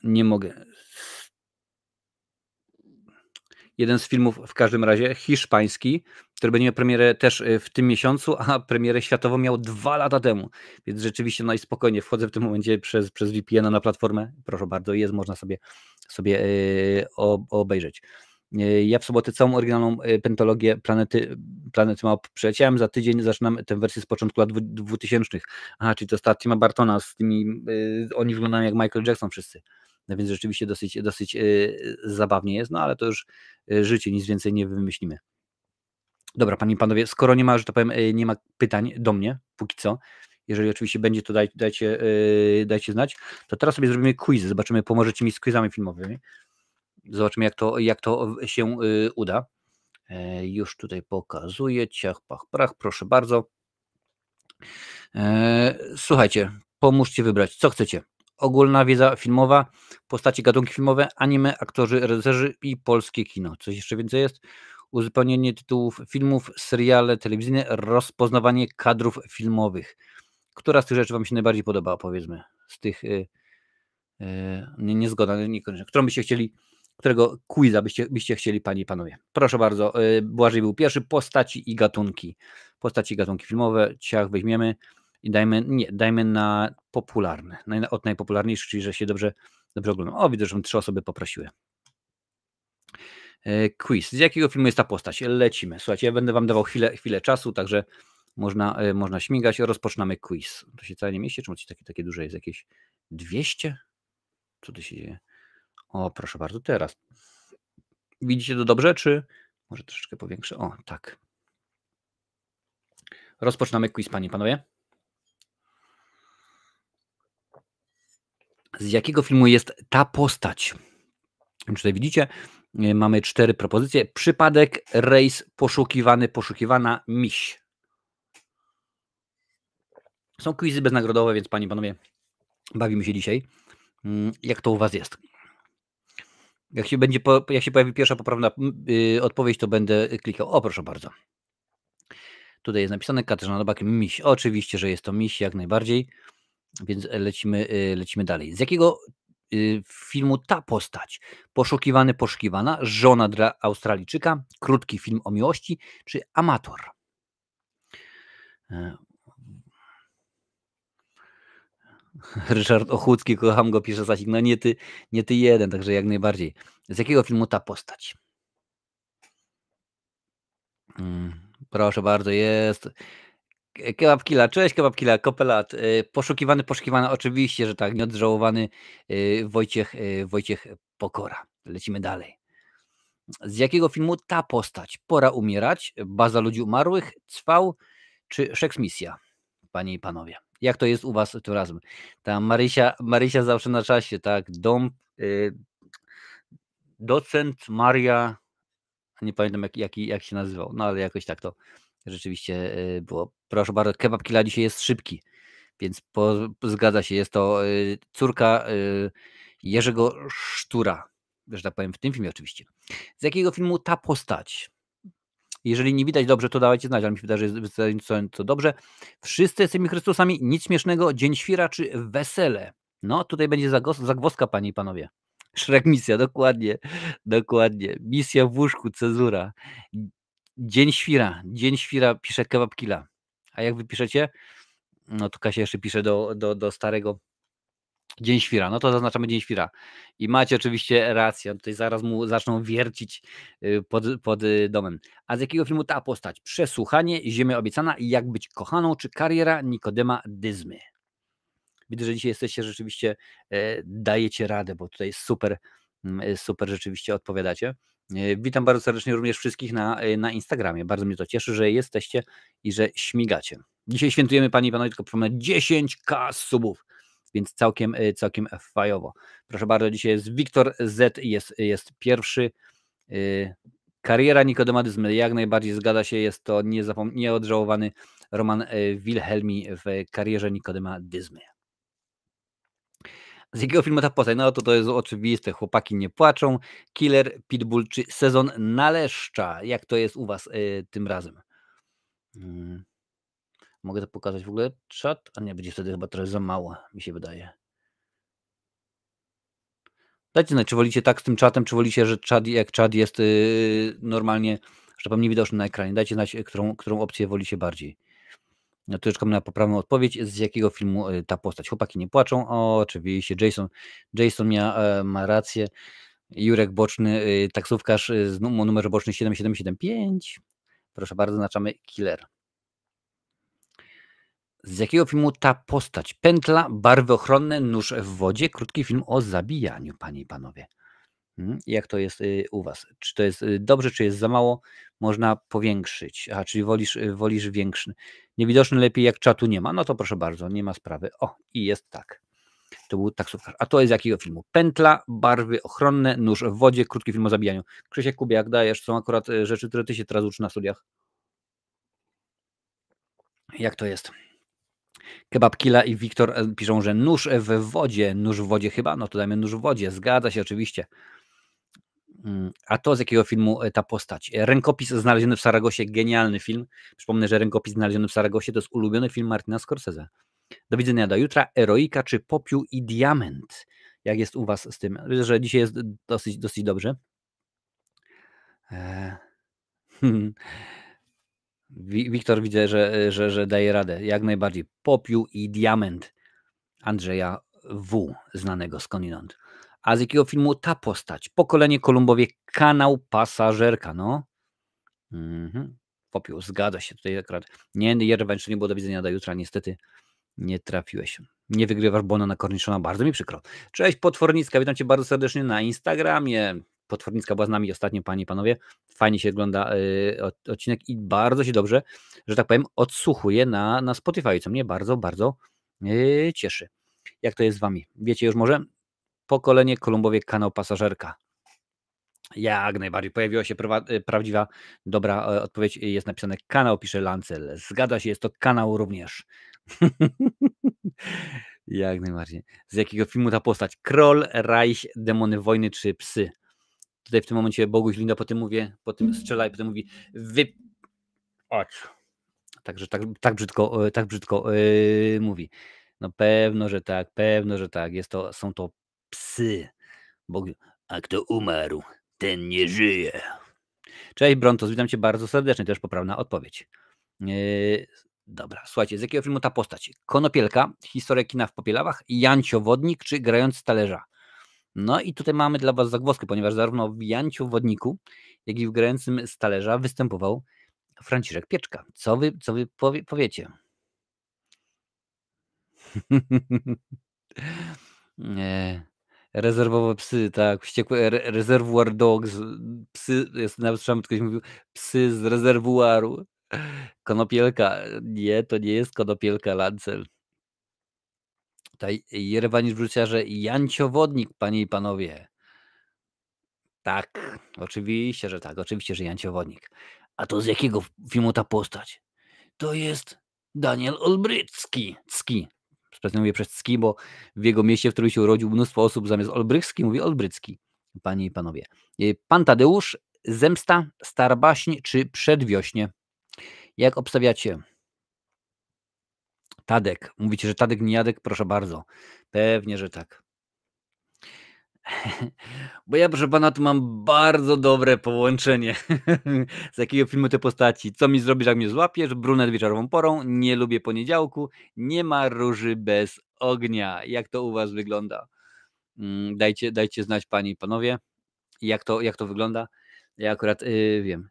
Nie mogę. Jeden z filmów w każdym razie, hiszpański, który będzie miał premierę też w tym miesiącu, a premierę światową miał 2 lata temu. Więc rzeczywiście, no i spokojnie, wchodzę w tym momencie przez VPN-a na platformę. Proszę bardzo, można sobie obejrzeć. Ja w sobotę całą oryginalną pentologię Planety Małp przeleciałem. Za tydzień zaczynam tę wersję z początku lat 2000. Aha, czyli to jest ta Tima Bartona z tymi, oni wyglądają jak Michael Jackson wszyscy. No więc rzeczywiście dosyć zabawnie jest, no ale to już życie, nic więcej nie wymyślimy. Dobra, panie i panowie, skoro nie ma, że to powiem, nie ma pytań do mnie, póki co, jeżeli oczywiście będzie, to dajcie znać, to teraz sobie zrobimy quizy, zobaczymy, pomożecie mi z quizami filmowymi, zobaczymy jak to się uda. Już tutaj pokazuję, ciach, pach, prach, proszę bardzo. Słuchajcie, pomóżcie wybrać, co chcecie. Ogólna wiedza filmowa, postaci, gatunki filmowe, anime, aktorzy, reżyserzy i polskie kino. Coś jeszcze więcej jest? Uzupełnienie tytułów filmów, seriale telewizyjne, rozpoznawanie kadrów filmowych. Która z tych rzeczy wam się najbardziej podoba, powiedzmy? Z tych nie zgoda, niekoniecznie. Którą byście chcieli, którego quiza byście chcieli, panie i panowie? Proszę bardzo, Błażej był pierwszy. Postaci i gatunki. Postaci i gatunki filmowe, ciach weźmiemy. I dajmy na popularne, od najpopularniejszych, czyli że się dobrze oglądam. O, widzę, że 3 osoby poprosiły. Quiz. Z jakiego filmu jest ta postać? Lecimy. Słuchajcie, ja będę wam dawał chwilę czasu, także można śmigać. Rozpoczynamy quiz. To się wcale nie mieści, czemu coś takie duże jest? Jakieś 200? Co tu się dzieje? O, proszę bardzo, teraz. Widzicie to dobrze, czy może troszeczkę powiększę? O, tak. Rozpoczynamy quiz, panie i panowie. Z jakiego filmu jest ta postać? Tutaj widzicie, mamy 4 propozycje. Przypadek, rejs, poszukiwany, poszukiwana, miś. Są quizy beznagrodowe, więc panie i panowie, bawimy się dzisiaj. Jak to u was jest? Jak się pojawi pierwsza poprawna odpowiedź, to będę klikał. O, proszę bardzo. Tutaj jest napisane Katarzyna Nowak, miś. Oczywiście, że jest to miś, jak najbardziej. Więc lecimy dalej. Z jakiego filmu ta postać? Poszukiwany, poszukiwana, żona dla Australijczyka, krótki film o miłości, czy amator? E, Ryszard Ochódzki, kocham go, pisze Sasik. No nie ty jeden, także jak najbardziej. Z jakiego filmu ta postać? Proszę bardzo, jest. Kebab Killa, cześć Kebab Killa, Kopelat. Poszukiwany, oczywiście, że tak, nieodżałowany Wojciech Pokora. Lecimy dalej. Z jakiego filmu ta postać? Pora umierać, Baza ludzi umarłych, Cwał czy Szeks-Misja? Panie i panowie. Jak to jest u was tym razem? Ta Marysia zawsze na czasie, tak? Docent Maria, nie pamiętam jak się nazywał, no ale jakoś tak to rzeczywiście było. Proszę bardzo, Kebab Killa dzisiaj jest szybki, więc zgadza się, jest to córka Jerzego Sztura, że tak powiem, w tym filmie oczywiście. Z jakiego filmu ta postać? Jeżeli nie widać dobrze, to dawajcie znać, ale mi się wydaje, że jest wystarczająco dobrze. Wszyscy jesteśmy Chrystusami, nic śmiesznego, Dzień Świra czy Wesele? No, tutaj będzie zagwozdka, panie i panowie. Shrek Misja, dokładnie, dokładnie. Misja w łóżku, cezura. Dzień Świra pisze Kebab Killa. A jak wy piszecie? No to Kasia jeszcze pisze do starego Dzień Świra, no to zaznaczamy Dzień Świra. I macie oczywiście rację, tutaj zaraz mu zaczną wiercić pod domem. A z jakiego filmu ta postać? Przesłuchanie, Ziemia obiecana, Jak być kochaną, czy Kariera Nikodema Dyzmy? Widzę, że dzisiaj jesteście rzeczywiście, dajecie radę, bo tutaj super rzeczywiście odpowiadacie. Witam bardzo serdecznie również wszystkich na Instagramie. Bardzo mnie to cieszy, że jesteście i że śmigacie. Dzisiaj świętujemy, panie i panowie, tylko przypomnę, 10K subów, więc całkiem fajowo. Proszę bardzo, dzisiaj jest Wiktor Z, jest pierwszy. Kariera Nikodema Dyzmy, jak najbardziej zgadza się, jest to nieodżałowany Roman Wilhelmi w Karierze Nikodema Dyzmy. Z jakiego filmu ta postać? No to jest oczywiste, Chłopaki nie płaczą, Killer, Pitbull czy Sezon Naleszcza? Jak to jest u was tym razem? Mogę to pokazać w ogóle czat? A nie, będzie wtedy chyba trochę za mało, mi się wydaje. Dajcie znać, czy wolicie tak z tym czatem, czy wolicie, że jak czat jest normalnie, że powiem niewidoczny na ekranie. Dajcie znać, którą opcję wolicie bardziej. No to już czekam na poprawną odpowiedź. Z jakiego filmu ta postać? Chłopaki nie płaczą. O, oczywiście, Jason ma rację. Jurek Boczny, taksówkarz z numerze boczny 7775. Proszę bardzo, zaznaczamy Killer. Z jakiego filmu ta postać? Pętla, barwy ochronne, nóż w wodzie, krótki film o zabijaniu, panie i panowie. Jak to jest u was? Czy to jest dobrze, czy jest za mało? Można powiększyć. A, czyli wolisz większy. Niewidoczny lepiej, jak czatu nie ma. No to proszę bardzo, nie ma sprawy. O, i jest tak. To był taksówkarz. A to jest z jakiego filmu? Pętla, barwy ochronne, nóż w wodzie, krótki film o zabijaniu. Krzysiek Kubiak, dajesz, są akurat rzeczy, które ty się teraz uczysz na studiach. Jak to jest? Kebab Killa i Wiktor piszą, że nóż w wodzie chyba, no to dajmy nóż w wodzie, zgadza się oczywiście. A to z jakiego filmu ta postać? Rękopis znaleziony w Saragosie, genialny film. Przypomnę, że Rękopis znaleziony w Saragosie to jest ulubiony film Martina Scorsese. Do widzenia do jutra, Eroika czy Popiół i Diament? Jak jest u was z tym? Widzę, że dzisiaj jest dosyć dobrze. Wiktor, widzę, że daje radę. Jak najbardziej. Popiół i Diament Andrzeja W., znanego skądinąd. A z jakiego filmu ta postać? Pokolenie Kolumbowie, Kanał Pasażerka. No. Popiół, zgadza się. Tutaj akurat nie, jeszcze nie było do widzenia do jutra. Niestety nie trafiłeś. Nie wygrywasz bona na korniszona. Bardzo mi przykro. Cześć Potwornicka, witam cię bardzo serdecznie na Instagramie. Potwornicka była z nami ostatnio, panie i panowie. Fajnie się ogląda odcinek i bardzo się dobrze, że tak powiem, odsłuchuje na Spotify, co mnie bardzo cieszy. Jak to jest z wami? Wiecie już może? Pokolenie Kolumbowie, Kanał Pasażerka. Jak najbardziej. Pojawiła się prawdziwa, dobra odpowiedź. Jest napisane kanał, pisze Lancel. Zgadza się, jest to kanał również. Jak najbardziej. Z jakiego filmu ta postać? Kroll, Reich, Demony Wojny czy Psy? Tutaj w tym momencie Boguś Linda potem strzela i potem mówi Chodź. Także tak brzydko mówi. No pewno, że tak. Są to psy. Bogu. A kto umarł, ten nie żyje. Cześć Brontos, witam cię bardzo serdecznie, też poprawna odpowiedź. Dobra, słuchajcie, z jakiego filmu ta postać? Konopielka, historia kina w Popielawach, Jancio Wodnik czy Grający talerza? No i tutaj mamy dla was zagwozdkę, ponieważ zarówno w Jancio Wodniku, jak i w Grającym z talerza występował Franciszek Pieczka. Co wy powiecie? Nie. Rezerwowe psy, tak. Wściekłe Reservoir Dogs. Psy, jest, nawet słyszałem, ktoś mówił, psy z rezerwuaru. Konopielka. Nie, to nie jest konopielka, Lancel. Tutaj Jerewanisz wrzucia, Jancio Wodnik, panie i panowie. Tak, oczywiście, że tak. Oczywiście, że Jancio Wodnik. A to z jakiego filmu ta postać? To jest Daniel Olbrycki. Specjalnie mówię przez Ski, bo w jego mieście, w którym się urodził, mnóstwo osób zamiast Olbrychski mówi Olbrycki. Panie i panowie. Pan Tadeusz, Zemsta, Stara Baśń czy Przedwiośnie? Jak obstawiacie? Tadek. Mówicie, że Tadek nie Jadek? Proszę bardzo. Pewnie, że tak. Bo ja, proszę pana, tu mam bardzo dobre połączenie. Z jakiego filmu te postaci? Co mi zrobisz, jak mnie złapiesz? Brunet wieczorową porą. Nie lubię poniedziałku. Nie ma róży bez ognia. Jak to u was wygląda? Dajcie znać, panie i panowie, jak to wygląda. Ja akurat wiem.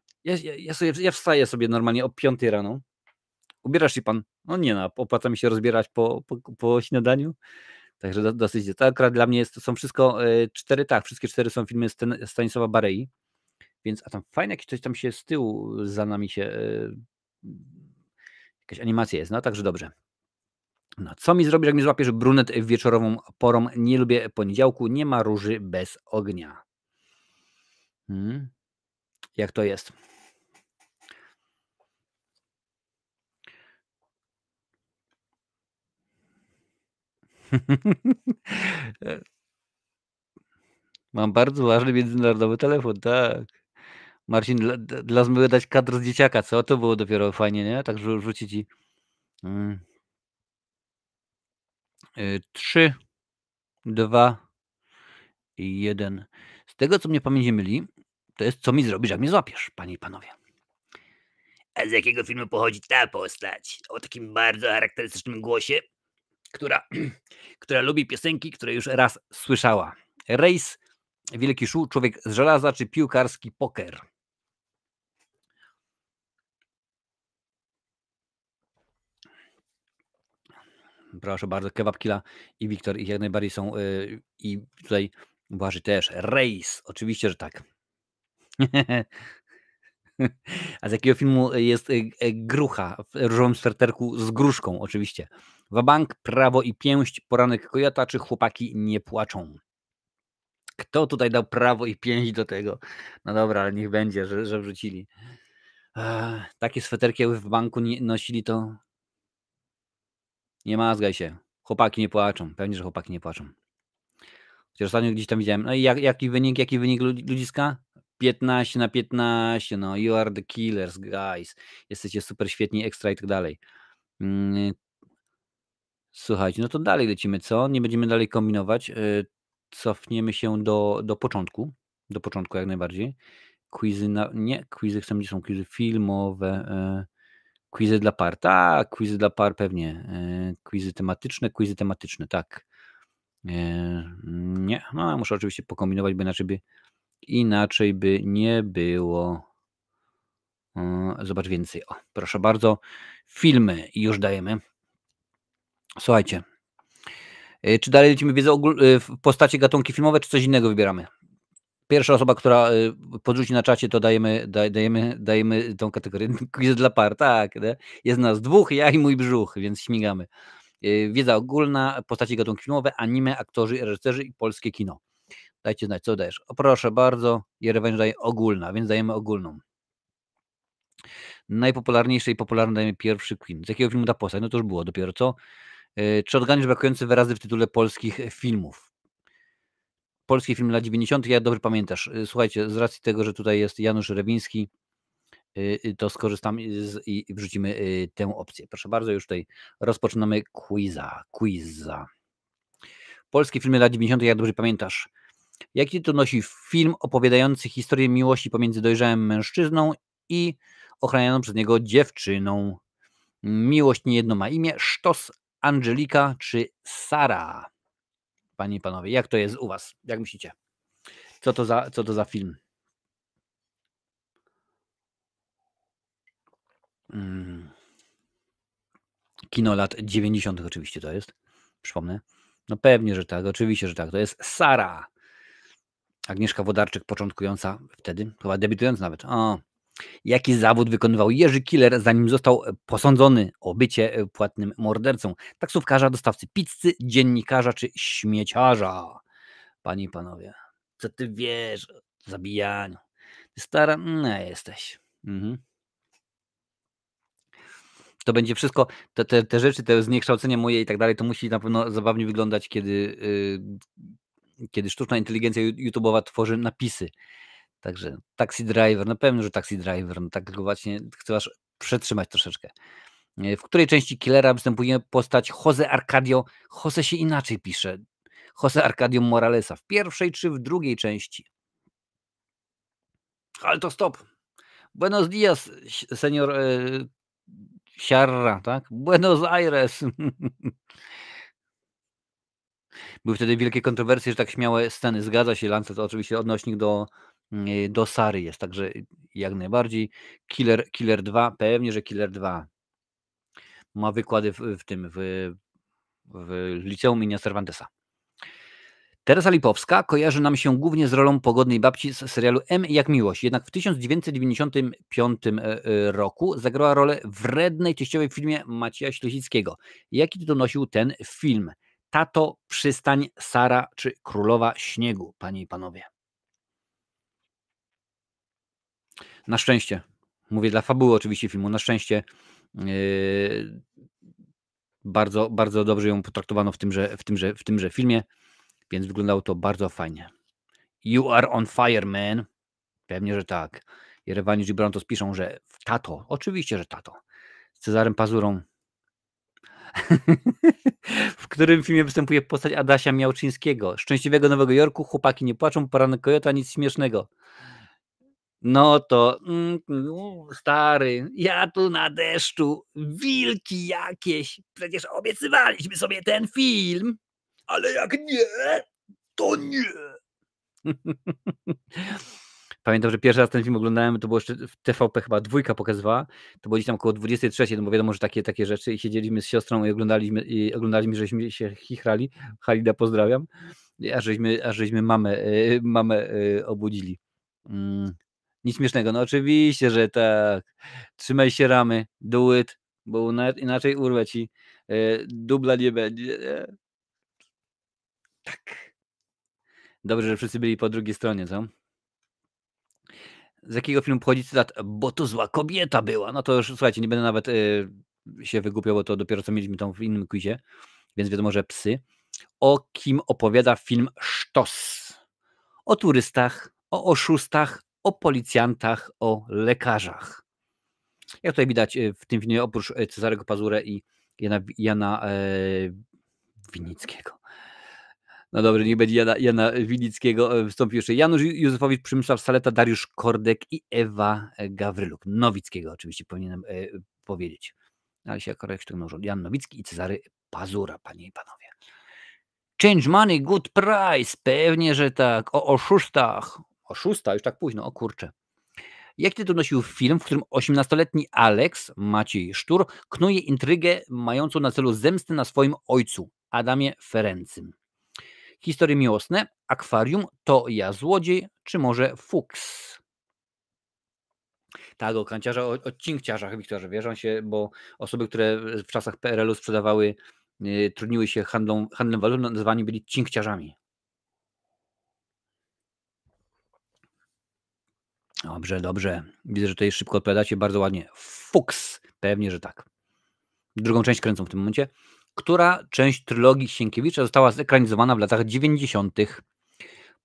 Ja wstaję sobie normalnie o 5 rano. Ubierasz się pan? No nie no, opłaca mi się rozbierać po śniadaniu. Także dosyć. To akurat dla mnie są wszystko 4, tak, wszystkie 4 są filmy Stanisława Barei. Więc, a tam fajne jakieś coś tam się z tyłu za nami się jakaś animacja jest, no także dobrze. No, co mi zrobisz, jak mnie złapiesz brunet wieczorową porą? Nie lubię poniedziałku, nie ma róży bez ognia. Jak to jest? Mam bardzo ważny międzynarodowy telefon, tak. Marcin, dla zmyły dać kadr z dzieciaka, co? To było dopiero fajnie, nie? Tak rzucić ci. 3, 2, 1. Z tego, co mnie pamięć nie myli, to jest co mi zrobisz, jak mnie złapiesz, panie i panowie. A z jakiego filmu pochodzi ta postać? O takim bardzo charakterystycznym głosie, która lubi piosenki, które już raz słyszała. Rejs, Wielki Szu, Człowiek z żelaza czy piłkarski poker? Proszę bardzo, Kebab Killa i Wiktor ich jak najbardziej są i tutaj Błaży też. Rejs, oczywiście, że tak. A z jakiego filmu jest Grucha w różowym sweterku z gruszką, oczywiście. Wabank, Prawo i Pięść, Poranek Kojota czy Chłopaki nie płaczą? Kto tutaj dał Prawo i Pięść do tego? No dobra, ale niech będzie, że wrzucili. Takie sweterki jak w banku nosili, to nie mazgaj się. Chłopaki nie płaczą. Pewnie, że chłopaki nie płaczą. Chociaż ostatnio gdzieś tam widziałem. No i jaki wynik ludziska? 15/15. No, you are the killers, guys. Jesteście super świetni, ekstra i tak dalej. Słuchajcie, no to dalej lecimy, co? Nie będziemy dalej kombinować. Cofniemy się do początku. Do początku jak najbardziej. Quizy nie, quizy chcę, gdzie są quizy filmowe. Quizy dla par. Tak, quizy dla par pewnie. Quizy tematyczne, tak. Nie, no muszę oczywiście pokombinować, bo inaczej by nie było. Zobacz więcej. O, proszę bardzo. Filmy już dajemy. Słuchajcie. Czy dalej lecimy wiedzę w postaci gatunki filmowe, czy coś innego wybieramy? Pierwsza osoba, która podrzuci na czacie, to dajemy tą kategorię. Quiz dla par, tak. Nie? Jest nas 2, ja i mój brzuch, więc śmigamy. Wiedza ogólna, postaci gatunki filmowe, anime, aktorzy, reżyserzy i polskie kino. Dajcie znać, co dajesz. O, proszę bardzo, Jerewan daje ogólna, więc dajemy ogólną. Najpopularniejszy i popularny dajemy pierwszy Queen. Z jakiego filmu ta postać? No to już było dopiero co. Czy odganiesz brakujące wyrazy w tytule polskich filmów? Polski film lat 90., jak dobrze pamiętasz. Słuchajcie, z racji tego, że tutaj jest Janusz Rewiński, to skorzystamy i wrzucimy tę opcję. Proszę bardzo, już tutaj rozpoczynamy quiza. Polskie filmy lat 90., jak dobrze pamiętasz. Jaki to nosi film opowiadający historię miłości pomiędzy dojrzałym mężczyzną i ochranianą przez niego dziewczyną? Miłość niejedno ma imię. Sztos, Angelika czy Sara? Panie i panowie, jak to jest u was? Jak myślicie? Co to za film? Kino lat 90. oczywiście to jest. Przypomnę. No pewnie, że tak. Oczywiście, że tak. To jest Sara. Agnieszka Wodarczyk, początkująca wtedy, chyba debiutująca nawet. O, jaki zawód wykonywał Jerzy Killer, zanim został posądzony o bycie płatnym mordercą? Taksówkarza, dostawcy pizzy, dziennikarza czy śmieciarza? Panie i panowie, co ty wiesz o zabijaniu? Ty stara, no jesteś. To będzie wszystko, te rzeczy, te zniekształcenia moje i tak dalej, to musi na pewno zabawnie wyglądać, kiedy sztuczna inteligencja YouTube'owa tworzy napisy. Także Taxi Driver, na pewno, że Taxi Driver, no tak tylko właśnie chcę was przetrzymać troszeczkę. W której części Killera występuje postać Jose Arcadio? Jose się inaczej pisze. Jose Arcadio Moralesa. W pierwszej czy w drugiej części? Ale to stop. Buenos dias, senior Sierra, tak? Buenos Aires. Były wtedy wielkie kontrowersje, że tak śmiałe sceny. Zgadza się, Lancet, to oczywiście odnośnik do Sary jest, także jak najbardziej. Killer 2, pewnie, że Killer 2. Ma wykłady w liceum imienia Cervantesa. Teresa Lipowska kojarzy nam się głównie z rolą pogodnej babci z serialu M jak miłość. Jednak w 1995 roku zagrała rolę wrednej teściowej w filmie Macieja Ślesickiego. Jaki tytuł nosił ten film? Tato, Przystań, Sara czy Królowa Śniegu, panie i panowie? Na szczęście, mówię dla fabuły oczywiście filmu, na szczęście bardzo, bardzo dobrze ją potraktowano w tymże filmie, więc wyglądało to bardzo fajnie. You are on fire, man. Pewnie, że tak. Jerewani Gibrantos piszą, że tato. Oczywiście, że tato. Z Cezarem Pazurą. W którym filmie występuje postać Adasia Miałczyńskiego? Szczęśliwego Nowego Jorku, Chłopaki nie płaczą, Poranek Kojota, nic śmiesznego. No to stary, ja tu na deszczu, wilki jakieś. Przecież obiecywaliśmy sobie ten film, ale jak nie, to nie. Pamiętam, że pierwszy raz ten film oglądałem, to było jeszcze w TVP chyba 2 pokazywała, to było gdzieś tam około 23, no bo wiadomo, że takie rzeczy i siedzieliśmy z siostrą i oglądaliśmy, żeśmy się chichrali. Halida pozdrawiam, aż żeśmy mamę obudzili. Nic śmiesznego, no oczywiście, że tak. Trzymaj się ramy, do it, bo inaczej urwę ci. Dubla nie będzie. Nie? Tak. Dobrze, że wszyscy byli po drugiej stronie, co? Z jakiego filmu pochodzi cytat? Bo to zła kobieta była. No to już słuchajcie, nie będę nawet się wygłupiał, bo to dopiero co mieliśmy tam w innym quizie, więc wiadomo, że psy. O kim opowiada film Sztos? O turystach, o oszustach, o policjantach, o lekarzach. Jak tutaj widać w tym filmie, oprócz Cezarego Pazurę i Jana Winickiego. No dobrze, nie będzie Jana Winickiego. Wystąpił jeszcze Janusz Józefowicz, Przemysław Saleta, Dariusz Kordek i Ewa Gawryluk. Nowickiego oczywiście powinienem powiedzieć. Ale się akurat ściągnął Jan Nowicki i Cezary Pazura, panie i panowie. Change money, good price. Pewnie, że tak. O oszustach. Oszusta, już tak późno, o kurczę. Jak tytuł nosił film, w którym 18-letni Alex, Maciej Sztur, knuje intrygę mającą na celu zemstę na swoim ojcu, Adamie Ferencym? Historie miłosne, akwarium, to ja złodziej, czy może fuks? Tak, o kanciarza, o cinkciarzach, Wiktorze, wiesz, bo osoby, które w czasach PRL-u sprzedawały, trudniły się handlem walut, nazwani byli cinkciarzami. Dobrze, dobrze. Widzę, że tutaj szybko odpowiadacie, bardzo ładnie. Fuks, pewnie, że tak. Drugą część kręcą w tym momencie. Która część trylogii Sienkiewicza została zekranizowana w latach 90.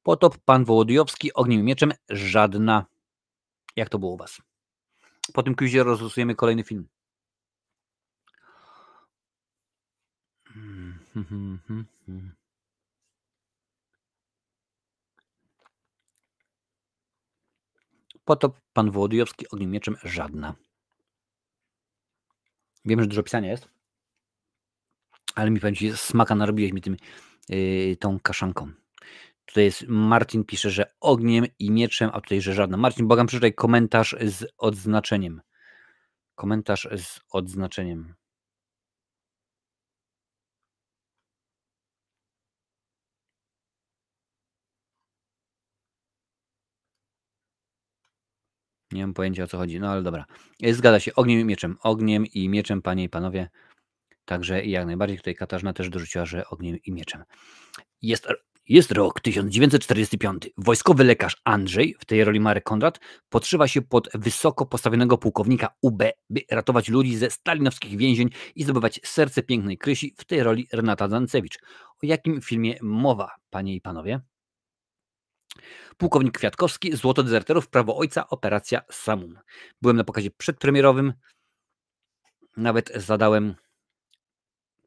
Potop, Pan Wołodyjowski, Ogniem i Mieczem, żadna. Jak to było u was? Po tym quizie rozlosujemy kolejny film. Potop, Pan Wołodyjowski, Ogniem i Mieczem, żadna. Wiem, że dużo pisania jest, ale mi powiem ci, smaka narobiłeś mi tym, tą kaszanką. Tutaj jest Marcin pisze, że ogniem i mieczem, a tutaj, że żadna. Marcin, błagam, przeczytaj komentarz z odznaczeniem. Komentarz z odznaczeniem. Nie mam pojęcia, o co chodzi, no ale dobra. Zgadza się, ogniem i mieczem. Ogniem i mieczem, panie i panowie. Także jak najbardziej tutaj Katarzyna też dorzuciła, że ogniem i mieczem. Jest rok 1945. Wojskowy lekarz Andrzej, w tej roli Marek Konrad, podszywa się pod wysoko postawionego pułkownika UB, by ratować ludzi ze stalinowskich więzień i zdobywać serce pięknej Krysi, w tej roli Renata Zancewicz. O jakim filmie mowa, panie i panowie? Pułkownik Kwiatkowski, Złoto dezerterów, Prawo ojca, Operacja Samum. Byłem na pokazie przedpremierowym, nawet zadałem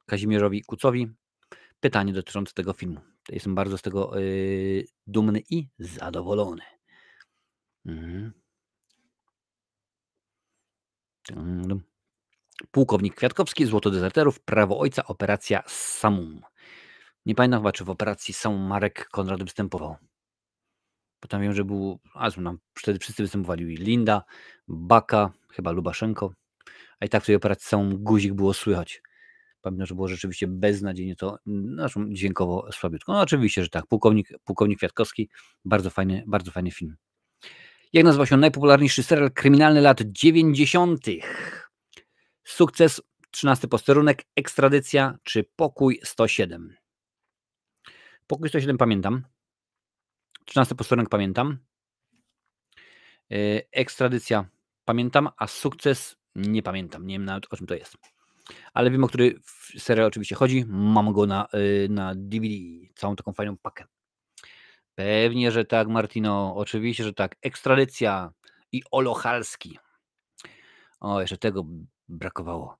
Kazimierzowi Kucowi pytanie dotyczące tego filmu. Jestem bardzo z tego dumny i zadowolony. Pułkownik Kwiatkowski, Złoto dezerterów, Prawo ojca, Operacja Samum. Nie pamiętam chyba, czy w Operacji Samum Marek Konrad występował. Bo tam wiem, że był, wtedy wszyscy występowali. Linda, Baka, chyba Lubaszenko. A i tak w tej Operacji Samum guzik było słychać. Pamiętam, że było rzeczywiście beznadziejnie to dźwiękowo słabiutko. No oczywiście, że tak. Pułkownik Kwiatkowski, bardzo fajny film. Jak nazywa się najpopularniejszy serial kryminalny lat 90. Sukces, 13 posterunek, ekstradycja czy pokój 107? Pokój 107 pamiętam. 13 posterunek pamiętam. Ekstradycja pamiętam, a sukces nie pamiętam. Nie wiem nawet, o czym to jest. Ale wiem, o który serial oczywiście chodzi. Mam go na DVD. Całą taką fajną pakę. Pewnie, że tak, Martino. Oczywiście, że tak. Ekstradycja i Olochalski. O, jeszcze tego brakowało.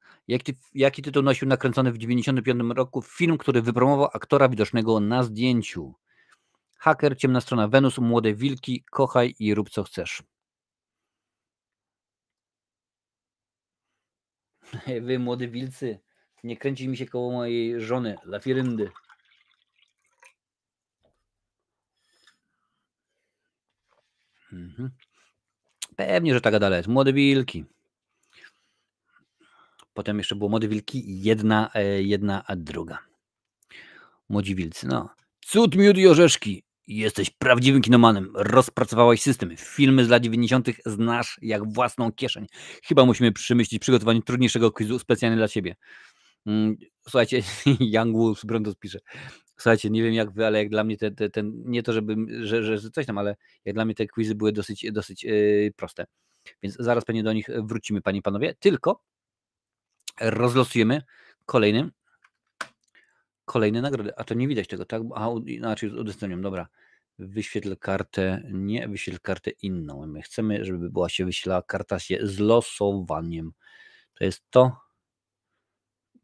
Jaki tytuł nosił nakręcony w 1995 roku film, który wypromował aktora widocznego na zdjęciu? Haker, Ciemna strona Wenus, Młode wilki, Kochaj i rób co chcesz. Wy, młode wilcy, nie kręci mi się koło mojej żony, Lafiryndy. Pewnie, że taka dalej jest. Młode wilki. Potem jeszcze było Młode wilki, jedna a druga. Młodzi wilcy, no. Cud, miód i orzeszki. Jesteś prawdziwym kinomanem. Rozpracowałeś system. Filmy z lat 90. znasz jak własną kieszeń. Chyba musimy przemyśleć przygotowanie trudniejszego quizu specjalnie dla ciebie. Słuchajcie, Young Wolves Brontos pisze. Słuchajcie, nie wiem jak wy, ale jak dla mnie ten nie to, że coś tam, ale jak dla mnie te quizy były dosyć proste. Więc zaraz pewnie do nich wrócimy, panie i panowie. Tylko rozlosujemy kolejne nagrody. A to nie widać tego, tak? A, inaczej udostępniam, dobra. Wyświetl kartę, nie, wyświetl kartę inną. My chcemy, żeby była się wyświetlała karta z losowaniem.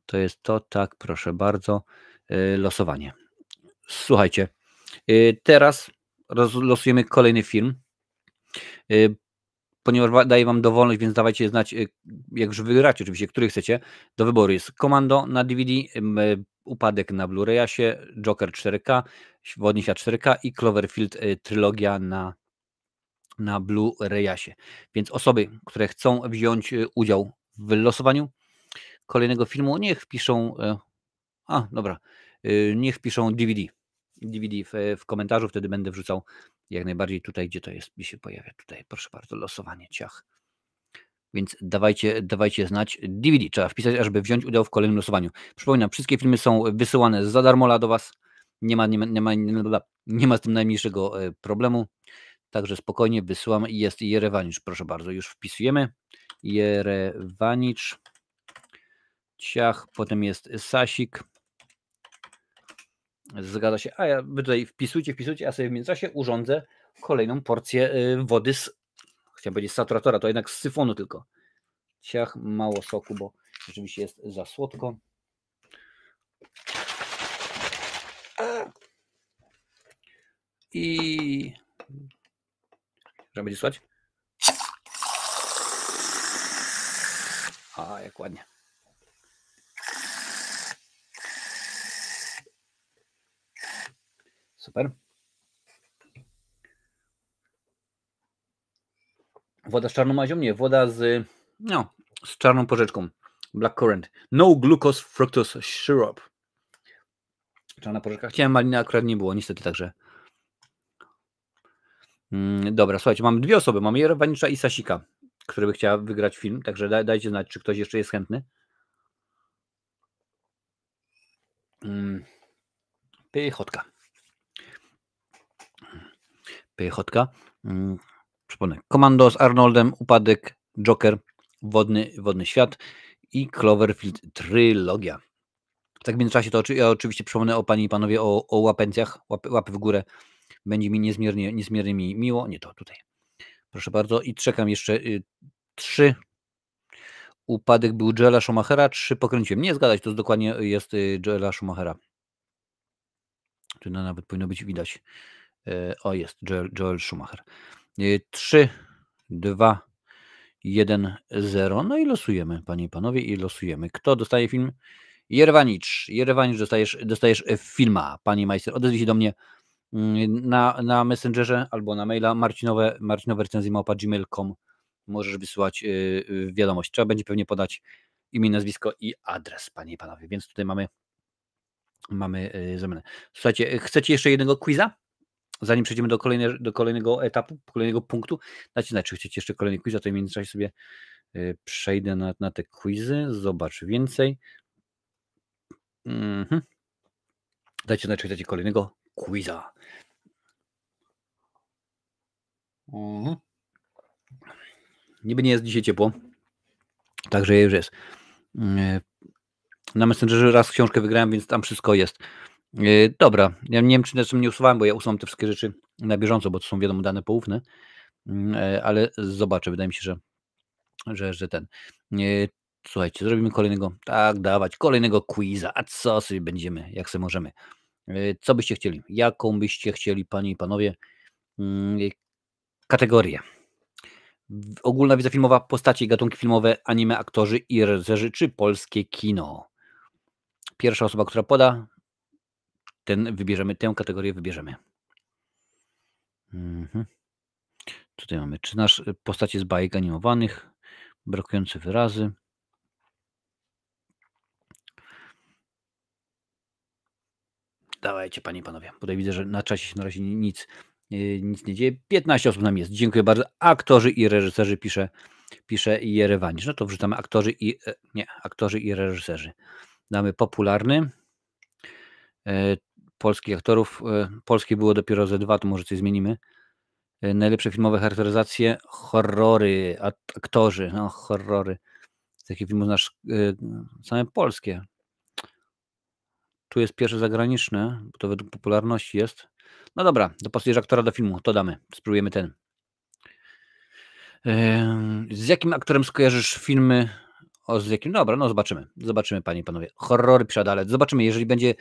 To jest to, tak, proszę bardzo. Losowanie. Słuchajcie, teraz losujemy kolejny film. Ponieważ daję wam dowolność, więc dawajcie znać, jak już wygracie oczywiście, który chcecie. Do wyboru jest Komando na DVD, Upadek na Blu-rayasie, Joker 4K, Wodnisia 4K i Cloverfield trylogia na Blu-rayasie. Więc osoby, które chcą wziąć udział w losowaniu kolejnego filmu, niech wpiszą niech wpiszą DVD w komentarzu, wtedy będę wrzucał jak najbardziej tutaj, gdzie to jest, gdzie się pojawia. Tutaj, proszę bardzo, losowanie, ciach. Więc dawajcie znać. DVD trzeba wpisać, żeby wziąć udział w kolejnym losowaniu. Przypominam, wszystkie filmy są wysyłane za darmo do was. Nie ma z tym najmniejszego problemu. Także spokojnie wysyłam. Jest Jerewanicz, proszę bardzo, już wpisujemy. Jerewanicz. Ciach, potem jest Sasik. Zgadza się. A wy tutaj wpisujcie, a sobie w międzyczasie urządzę kolejną porcję wody chciałem powiedzieć saturatora, to jednak z syfonu tylko. Ciach, mało soku, bo rzeczywiście jest za słodko. I że będzie słychać? A, jak ładnie. Super. Woda z czarną mazią? Nie, woda z czarną porzeczką. Blackcurrant. No glucose fructose syrup. Czarna porzeczka. Chciałem maliny, akurat nie było, niestety, także. Dobra, słuchajcie, mamy dwie osoby. Mamy Jerę Wanicza i Sasika, które by chciała wygrać film, także dajcie znać, czy ktoś jeszcze jest chętny. Pychotka. Pychotka. Przypomnę. Komando z Arnoldem, Upadek, Joker, Wodny Świat i Cloverfield Trylogia. Tak w międzyczasie to ja oczywiście przypomnę o panie i panowie o łapencjach. Łapy w górę. Będzie mi niezmiernie mi miło. Nie to, tutaj. Proszę bardzo. I czekam jeszcze 3. Upadek był Joela Schumachera, 3 pokręciłem. Nie zgadać, to dokładnie jest Joela Schumachera. Tu nawet powinno być widać. O, jest Joel Schumacher. 3, 2, 1, 0. No i losujemy, panie i panowie, i losujemy. Kto dostaje film? Jerwanicz, dostajesz filma, pani majster. Odezwij się do mnie na Messengerze albo na maila marcinowe recenzje@gmail.com. Możesz wysyłać wiadomość. Trzeba będzie pewnie podać imię, nazwisko i adres, panie i panowie. Więc tutaj mamy zamianę. Słuchajcie, chcecie jeszcze jednego quiza? Zanim przejdziemy do kolejnego etapu, kolejnego punktu, dajcie znać, czy chcecie jeszcze kolejny quiz, a to w międzyczasie sobie przejdę na te quizy. Zobacz więcej. Dajcie znać, czy chcecie kolejnego quiza. Niby nie jest dzisiaj ciepło, także już jest. Na Messengerze raz książkę wygrałem, więc tam wszystko jest. Dobra, ja nie wiem, czy na czym nie usuwałem, bo ja usuwam te wszystkie rzeczy na bieżąco, bo to są wiadomo dane poufne, ale zobaczę, wydaje mi się, że ten. Słuchajcie, zrobimy kolejnego quiza, a co sobie będziemy, jak sobie możemy. Co byście chcieli? Jaką byście chcieli, panie i panowie, kategorię? Ogólna wiedza filmowa, postacie i gatunki filmowe, anime, aktorzy i reżyserzy, czy polskie kino? Pierwsza osoba, która poda, tę kategorię wybierzemy. Tutaj mamy, czy nasz postacie z bajek animowanych, brakujące wyrazy. Dawajcie, panie i panowie. Tutaj widzę, że na czasie się na razie nic nie dzieje. 15 osób nam jest. Dziękuję bardzo. Aktorzy i reżyserzy pisze Jerewanicz. No to wrzucamy aktorzy i reżyserzy. Damy popularny. Polskich aktorów. Polskie było dopiero ze 2, to może coś zmienimy. Najlepsze filmowe charakteryzacje. Horrory. Aktorzy. No, horrory. Z takich filmów znasz same polskie. Tu jest pierwsze zagraniczne, bo to według popularności jest. No dobra, dopasujesz aktora do filmu, to damy. Spróbujemy ten. Z jakim aktorem skojarzysz filmy? Z jakim? Dobra, no zobaczymy. Zobaczymy, panie i panowie. Horrory ale zobaczymy, jeżeli będzie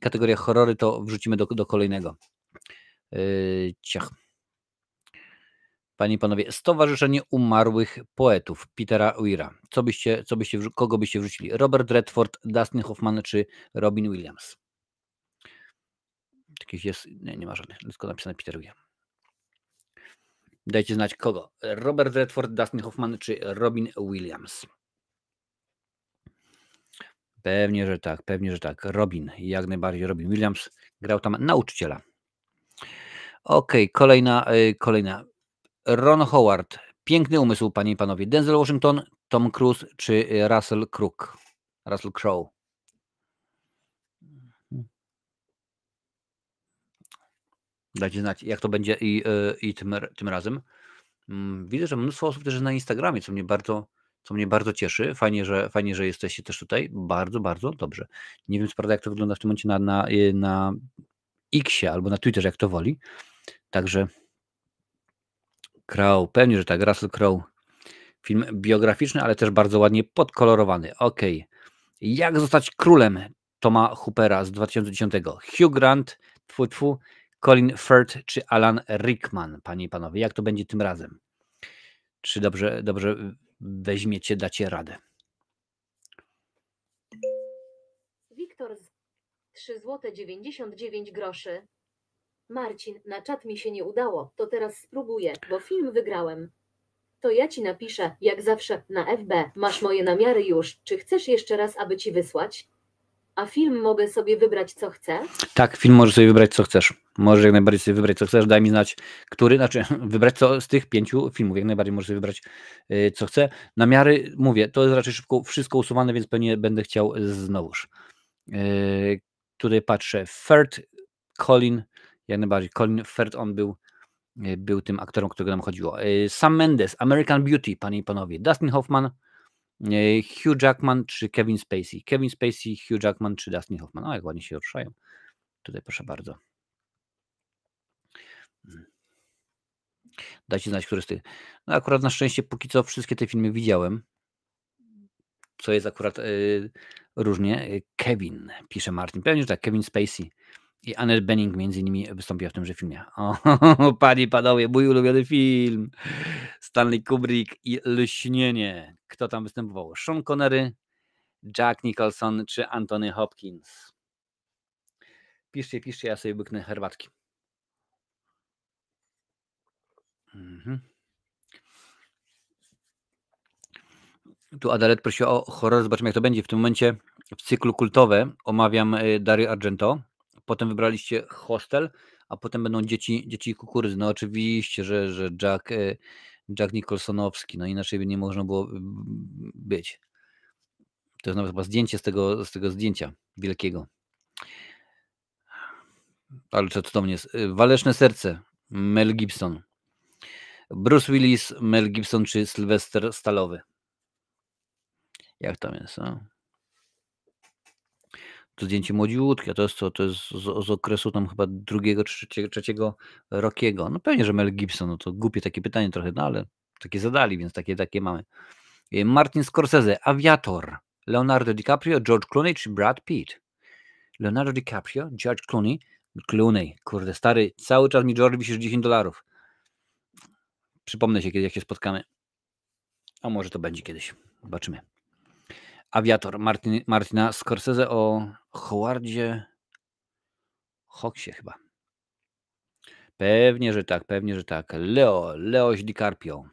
kategoria horrory, to wrzucimy do kolejnego. Ciach. Panie i panowie, Stowarzyszenie Umarłych Poetów Petera Weira. Kogo byście wrzucili? Robert Redford, Dustin Hoffman czy Robin Williams? Jakiś jest, nie ma żadnych, tylko napisane Peter Weir. Dajcie znać kogo. Robert Redford, Dustin Hoffman czy Robin Williams? Pewnie, że tak. Robin, jak najbardziej Robin Williams. Grał tam nauczyciela. Okej, kolejna. Ron Howard. Piękny umysł, panie i panowie. Denzel Washington, Tom Cruise czy Russell Crowe? Dajcie znać, jak to będzie i tym razem. Widzę, że mnóstwo osób też jest na Instagramie, co mnie bardzo cieszy. Fajnie, że jesteście też tutaj. Bardzo, bardzo dobrze. Nie wiem, co prawda, jak to wygląda w tym momencie na X-ie albo na Twitterze, jak to woli. Także Crowe, pewnie, że tak. Russell Crowe. Film biograficzny, ale też bardzo ładnie podkolorowany. Okej. Jak zostać królem? Toma Hoopera z 2010. Hugh Grant, Colin Firth czy Alan Rickman, panie i panowie. Jak to będzie tym razem? Czy dobrze weźmiecie, dacie radę? Wiktor z 3,99 zł. Marcin, na czat mi się nie udało, to teraz spróbuję, bo film wygrałem. To ja ci napiszę, jak zawsze, na FB. Masz moje namiary już. Czy chcesz jeszcze raz, aby ci wysłać? A film mogę sobie wybrać, co chcę? Tak, film możesz sobie wybrać, co chcesz. Możesz jak najbardziej sobie wybrać, co chcesz. Daj mi znać, który, znaczy wybrać co z tych 5 filmów. Jak najbardziej możesz sobie wybrać, co chcę. Namiary, mówię, to jest raczej szybko wszystko usuwane, więc pewnie będę chciał znowuż. Tutaj patrzę. Firth, Colin, jak najbardziej. Colin Firth, on był tym aktorem, którego nam chodziło. Sam Mendes, American Beauty, panie i panowie. Dustin Hoffman, Hugh Jackman czy Kevin Spacey. Kevin Spacey, Hugh Jackman czy Dustin Hoffman. O, jak ładnie się ruszają. Tutaj proszę bardzo. Dajcie znać, który z tych. No akurat na szczęście póki co wszystkie te filmy widziałem. Co jest akurat różnie. Kevin, pisze Martin. Pewnie, że tak, Kevin Spacey i Annette Bening między innymi wystąpiła w tymże filmie. O, panie i panowie, mój ulubiony film. Stanley Kubrick i Lśnienie. Kto tam występował? Sean Connery, Jack Nicholson czy Anthony Hopkins? Piszcie, ja sobie byknę herbatki. Tu Adalet prosi o horror, zobaczymy jak to będzie. W tym momencie w cyklu kultowe omawiam Dario Argento, potem wybraliście Hostel, a potem będą Dzieci i kukurydzy. No oczywiście, że Jack Nicholsonowski, no inaczej by nie można było być. To jest nawet chyba zdjęcie z tego zdjęcia wielkiego. Ale co to mnie jest? Waleczne serce, Mel Gibson. Bruce Willis, Mel Gibson czy Sylwester Stallone? Jak tam jest? No? To zdjęcie młodziutkie, to jest co? To jest z okresu tam chyba drugiego czy trzeciego Rockiego. No pewnie, że Mel Gibson, no to głupie takie pytanie trochę, no ale takie zadali, więc takie mamy. Martin Scorsese, Aviator, Leonardo DiCaprio, George Clooney czy Brad Pitt? Leonardo DiCaprio, George Clooney, kurde stary, cały czas mi George wisisz $10. Przypomnę się kiedyś, jak się spotkamy. A może to będzie kiedyś, zobaczymy. Aviator, Martina Scorsese o Howardzie Hawksie chyba. Pewnie, że tak. Leoś DiCaprio.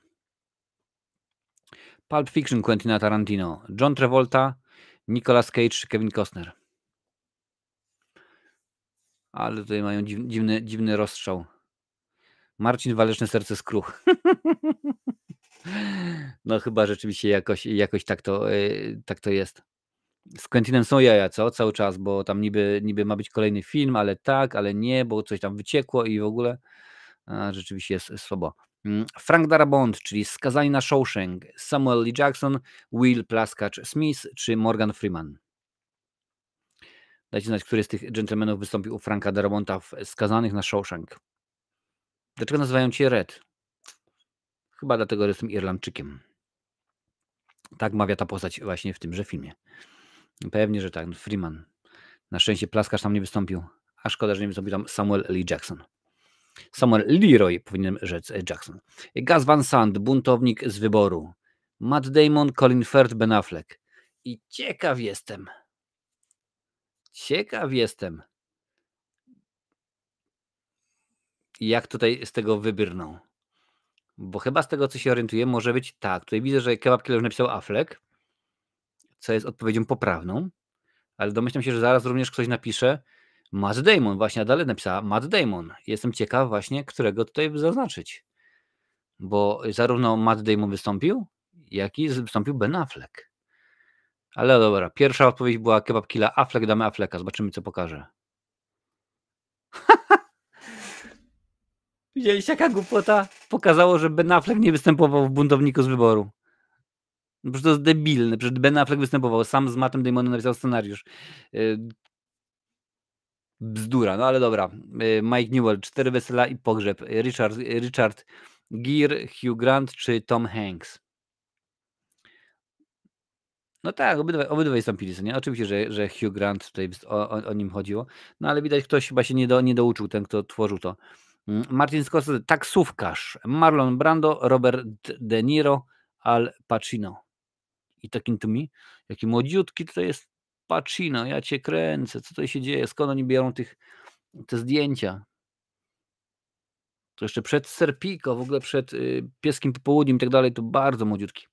Pulp Fiction Quentina Tarantino. John Travolta, Nicolas Cage, Kevin Costner. Ale tutaj mają dziwny rozstrzał. Marcin Waleczne serce skruch. No chyba rzeczywiście jakoś tak to jest. Z Quentinem są jaja, co? Cały czas, bo tam niby ma być kolejny film, ale tak, ale nie, bo coś tam wyciekło i w ogóle rzeczywiście jest słabo. Frank Darabont, czyli Skazani na Shawshank, Samuel L. Jackson, Will Plaskacz-Smith czy Morgan Freeman. Dajcie znać, który z tych dżentelmenów wystąpił u Franka Darabonta w Skazanych na Shawshank. Dlaczego nazywają cię Red? Chyba dlatego, że jestem Irlandczykiem. Tak mawia ta postać właśnie w tymże filmie. Pewnie, że tak. Freeman. Na szczęście Plaskacz tam nie wystąpił. A szkoda, że nie wystąpił tam Samuel L. Jackson. Samuel Leroy, powinienem rzec Jackson. Gus Van Sant, buntownik z wyboru. Matt Damon, Colin Firth, Ben Affleck. I ciekaw jestem, jak tutaj z tego wybrną. Bo chyba z tego, co się orientuję, może być tak. Tutaj widzę, że Kebab Killer napisał Affleck, co jest odpowiedzią poprawną, ale domyślam się, że zaraz również ktoś napisze Matt Damon. Właśnie Adele napisała Matt Damon. Jestem ciekaw właśnie, którego tutaj zaznaczyć. Bo zarówno Matt Damon wystąpił, jak i wystąpił Ben Affleck. Ale dobra, pierwsza odpowiedź była Kebab Killa Affleck, damy Afflecka. Zobaczymy, co pokaże. Widzieliście, jaka głupota? Pokazało, że Ben Affleck nie występował w Buntowniku z wyboru. No przecież to jest debilne. Przecież Ben Affleck występował. Sam z Mattem Damonem napisał scenariusz. Bzdura, no ale dobra. Mike Newell, 4 wesela i pogrzeb. Richard Gere, Hugh Grant czy Tom Hanks? No tak, obydwaj wystąpili, nie? Oczywiście, że Hugh Grant, tutaj o nim chodziło. No ale widać, ktoś chyba się nie douczył, ten, kto tworzył to. Martin Scorsese, taksówkarz. Marlon Brando, Robert De Niro, Al Pacino. I Talking to Me? Jaki młodziutki to jest Pacino, ja cię kręcę. Co tutaj się dzieje? Skąd oni biorą te zdjęcia? To jeszcze przed Serpico, w ogóle przed Pieskim Popołudniem i tak dalej, to bardzo młodziutki.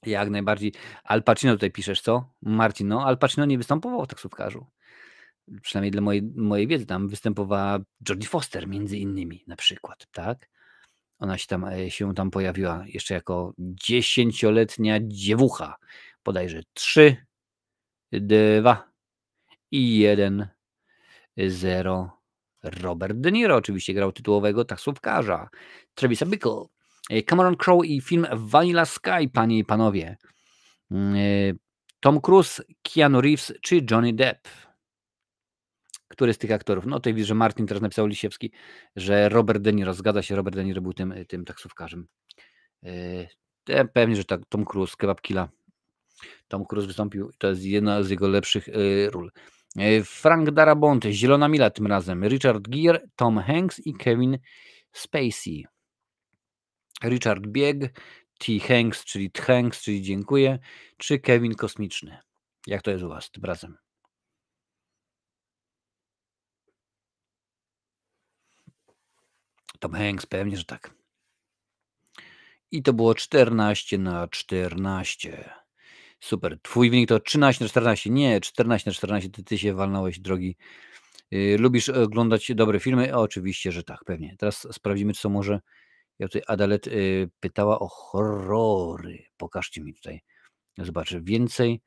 Jak najbardziej. Al Pacino tutaj piszesz, co? Marcin, no Al Pacino nie występował w taksówkarzu. Przynajmniej dla mojej wiedzy, tam występowała Jodie Foster między innymi na przykład, tak? Ona się tam pojawiła jeszcze jako 10-letnia dziewucha. Bodajże 3, 2 i 1, 0. Robert De Niro oczywiście grał tytułowego taksówkarza. Travisa Bickle, Cameron Crowe i film Vanilla Sky, panie i panowie. Tom Cruise, Keanu Reeves czy Johnny Depp? Który z tych aktorów? No tutaj widzę, że Martin teraz napisał Lisiewski, że Robert De Niro. Zgadza się, Robert De Niro był tym taksówkarzem. Pewnie, że tak. Tom Cruise, Kebab Killa. Tom Cruise wystąpił, to jest jedna z jego lepszych ról. Frank Darabont, Zielona Mila tym razem. Richard Gere, Tom Hanks i Kevin Spacey. Richard Bieg, Hanks, czyli dziękuję, czy Kevin Kosmiczny? Jak to jest u was tym razem? Tom Hanks, pewnie, że tak. I to było 14-14. Super. Twój wynik to 13-14. Nie, 14-14. Ty się walnąłeś, drogi. Lubisz oglądać dobre filmy? Oczywiście, że tak, pewnie. Teraz sprawdzimy, co może. Ja tutaj Adalet pytała o horrory. Pokażcie mi tutaj. Zobaczę więcej.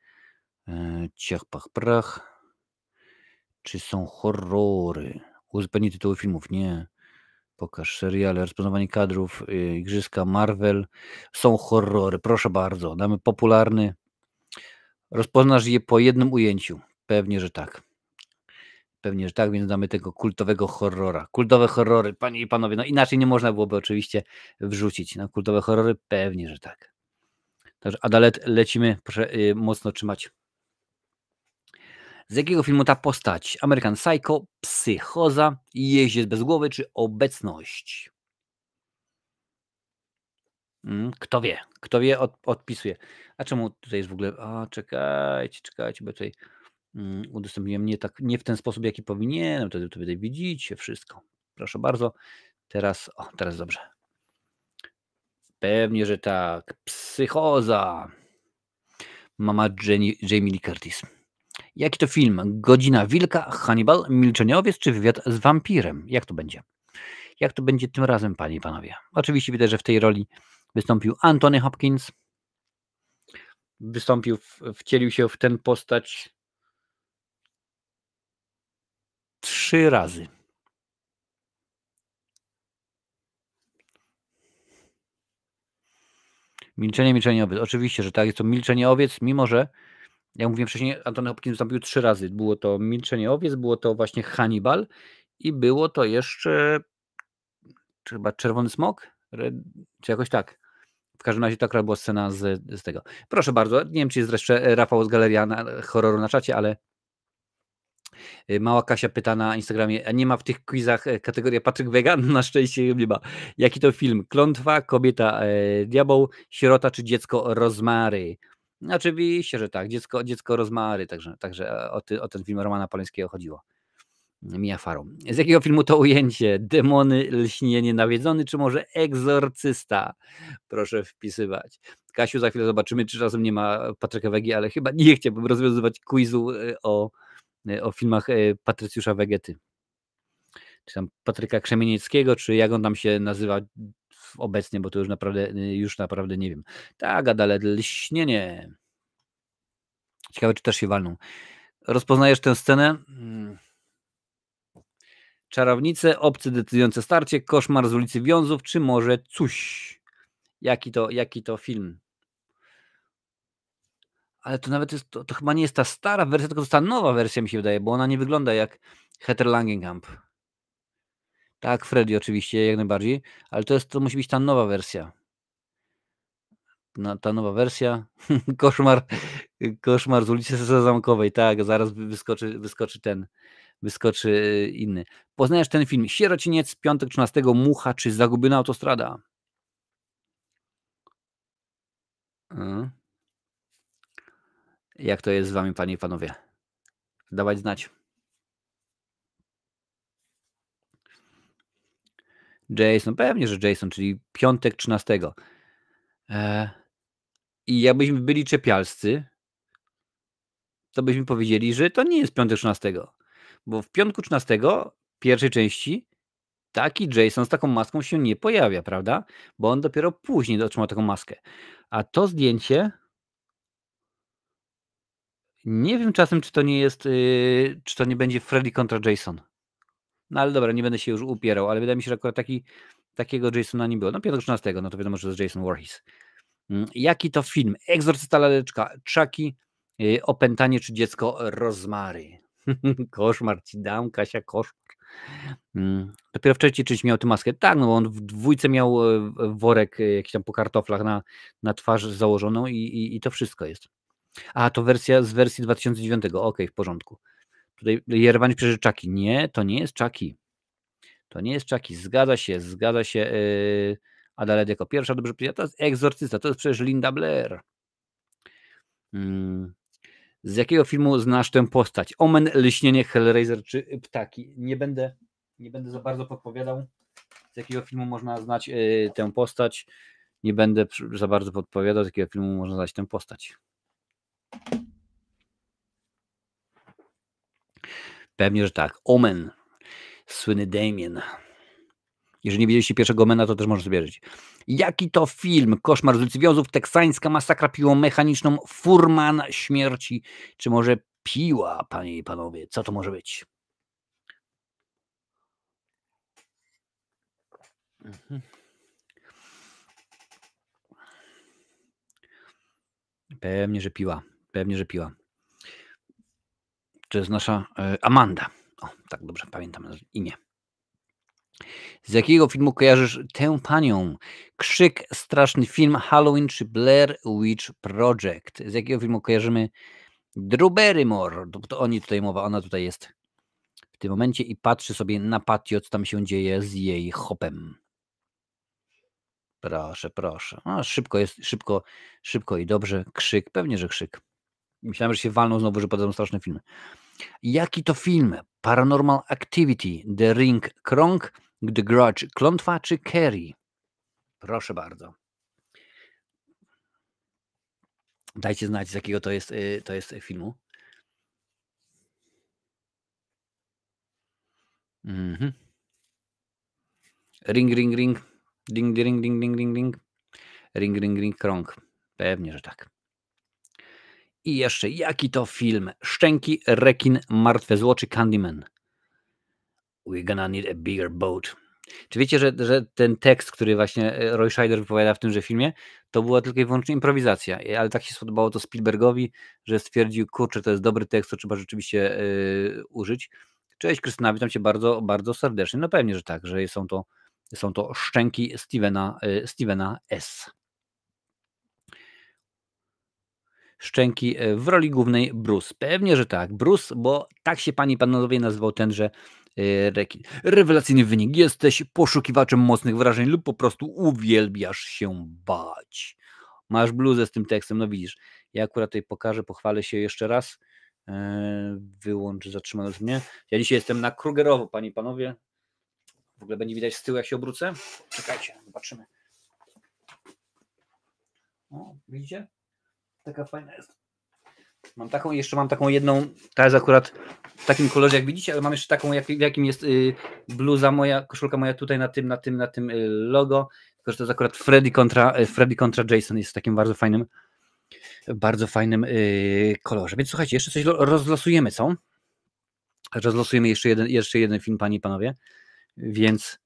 Ciach, pach, prach. Czy są horrory? Uzupełnienie tytułu filmów? Nie. Pokaż seriale, rozpoznawanie kadrów, igrzyska, Marvel. Są horrory, proszę bardzo. Damy popularny. Rozpoznasz je po jednym ujęciu. Pewnie, że tak. Pewnie, że tak, więc damy tego kultowego horrora. Kultowe horrory, panie i panowie. No inaczej nie można byłoby oczywiście wrzucić. Na kultowe horrory pewnie, że tak. Także Adalet, lecimy. Proszę mocno trzymać. Z jakiego filmu ta postać? American Psycho, Psychoza, Jeździec bez głowy czy Obecność? Kto wie? Kto wie, odpisuje. A czemu tutaj jest w ogóle... A, czekajcie, bo tutaj udostępniłem nie w ten sposób, jaki powinienem. Wtedy tutaj widzicie wszystko. Proszę bardzo. Teraz dobrze. Pewnie, że tak. Psychoza. Mama Jamie Lee Curtis. Jaki to film? Godzina Wilka, Hannibal, Milczeniowiec czy Wywiad z wampirem? Jak to będzie? Jak to będzie tym razem, panie i panowie? Oczywiście widać, że w tej roli wystąpił Anthony Hopkins. Wcielił się w tę postać 3 razy. Milczenie owiec. Oczywiście, że tak, jest to Milczenie owiec, mimo że, jak mówiłem wcześniej, Anthony Hopkins wystąpił 3 razy. Było to Milczenie owiec, było to właśnie Hannibal i było to jeszcze chyba Czerwony Smok? Czy jakoś tak. W każdym razie taka była scena z tego. Proszę bardzo, nie wiem, czy jest jeszcze Rafał z Galeria Horroru na czacie, ale mała Kasia pyta na Instagramie, a nie ma w tych quizach kategoria Patryk Wegan? Na szczęście nie ma. Jaki to film? Klątwa, Kobieta, Diabeł, Sierota czy Dziecko Rozmary? Oczywiście, że tak. Dziecko Rozmary. Także o ten film Romana Polańskiego chodziło. Mia Farrow. Z jakiego filmu to ujęcie? Demony, Lśnienie nawiedzony, czy może Egzorcysta? Proszę wpisywać. Kasiu, za chwilę zobaczymy, czy czasem nie ma Patryka Wegi, ale chyba nie chciałbym rozwiązywać quizu o filmach Patrycjusza Wegety. Czy tam Patryka Krzemienieckiego, czy jak on tam się nazywa obecnie, bo to już naprawdę nie wiem. Tak, ale Lśnienie. Ciekawe, czy też się walną. Rozpoznajesz tę scenę? Czarownice, Obcy decydujące starcie, Koszmar z ulicy Wiązów, czy może Coś? Jaki to film? Ale to nawet jest, to chyba nie jest ta stara wersja, tylko to jest ta nowa wersja, mi się wydaje, bo ona nie wygląda jak Heather Langenkamp. Tak, Freddy oczywiście, jak najbardziej, ale to musi być ta nowa wersja. Ta nowa wersja. Koszmar z ulicy Zamkowej, tak, zaraz wyskoczy inny. Poznajesz ten film? Sierociniec, Piątek 13, Mucha czy Zagubiona autostrada? Jak to jest z wami, panie i panowie? Dawać znać. Jason, pewnie, że Jason, czyli piątek 13. I jakbyśmy byli czepialscy, to byśmy powiedzieli, że to nie jest piątek 13. Bo w piątku 13 pierwszej części taki Jason z taką maską się nie pojawia, prawda? Bo on dopiero później otrzymał taką maskę. A to zdjęcie nie wiem czasem, czy to nie jest, czy to nie będzie Freddy kontra Jason. No ale dobra, nie będę się już upierał, ale wydaje mi się, że akurat takiego Jasona nie było. No piątek 13, no to wiadomo, że to jest Jason Voorhees. Jaki to film? Egzorcysta Laleczka, Chucky, Opętanie czy Dziecko Rozmary? Koszmar ci dam, Kasia, koszmar. Dopiero w trzeciej części miał tę maskę. Tak, no bo on w dwójce miał worek jakiś tam po kartoflach na twarz założoną i to wszystko jest. A, to wersja z wersji 2009. Okej, w porządku. Tutaj Jerwani przeżył Chucky. Nie, to nie jest Chucky. To nie jest Chucky. Zgadza się. Adelaide jako pierwsza, dobrze powiedziała. To jest Egzorcysta, to jest przecież Linda Blair. Z jakiego filmu znasz tę postać? Omen, Lśnienie, Hellraiser czy Ptaki? Nie będę za bardzo podpowiadał, z jakiego filmu można znać tę postać. Nie będę za bardzo podpowiadał, z jakiego filmu można znać tę postać. Pewnie, że tak. Omen. Słynny Damien. Jeżeli nie widzieliście pierwszego Omena, to też możecie sobie wierzyć. Jaki to film? Koszmar z ulicy Wiązów, teksańska masakra piłą mechaniczną, furman śmierci, czy może piła, panie i panowie? Co to może być? Pewnie, że piła. To jest nasza Amanda. O, tak dobrze pamiętam imię. Z jakiego filmu kojarzysz tę panią? Krzyk, straszny film, Halloween czy Blair Witch Project? Z jakiego filmu kojarzymy Drew Barrymore? To o niej tutaj mowa, ona tutaj jest w tym momencie i patrzy sobie na patio, co tam się dzieje z jej hopem. Proszę. A, szybko i dobrze. Krzyk, pewnie, że Krzyk. Myślałem, że się walną znowu, że podadzą straszne filmy. Jaki to film? Paranormal Activity, The Ring, Krąg, The Grudge, Klątwa czy Carrie? Proszę bardzo. Dajcie znać, z jakiego to jest filmu. Ring. Ding, ding, ding, ding, ding, ding. Ring, krąg. Pewnie, że tak. I jeszcze, jaki to film? Szczęki, Rekin, Martwe zło czy Candyman? We're gonna need a bigger boat. Czy wiecie, że ten tekst, który właśnie Roy Scheider wypowiada w tymże filmie, to była tylko i wyłącznie improwizacja, ale tak się spodobało to Spielbergowi, że stwierdził, kurczę, to jest dobry tekst, to trzeba rzeczywiście użyć. Cześć Krystyna, witam Cię bardzo, bardzo serdecznie. No pewnie, że tak, że są to szczęki Stevena S. Szczęki w roli głównej Bruce. Pewnie, że tak. Bruce, bo tak się pani panowie nazywał tenże rekin. Rewelacyjny wynik. Jesteś poszukiwaczem mocnych wrażeń lub po prostu uwielbiasz się bać. Masz bluzę z tym tekstem, no widzisz. Ja akurat tutaj pokażę, pochwalę się jeszcze raz. Wyłącz zatrzymane mnie. Ja dzisiaj jestem na Krugerowo, panie i panowie. W ogóle będzie widać z tyłu, jak się obrócę. Czekajcie, zobaczymy. O, widzicie? Taka fajna jest. Mam taką jedną, ta jest akurat w takim kolorze, jak widzicie, ale mam jeszcze taką, w jakim jest bluza moja, koszulka moja tutaj na tym logo, tylko że to jest akurat Freddy kontra Jason, jest w takim bardzo fajnym kolorze. Więc słuchajcie, jeszcze coś rozlosujemy, co? Rozlosujemy jeszcze jeden film, panie i panowie, więc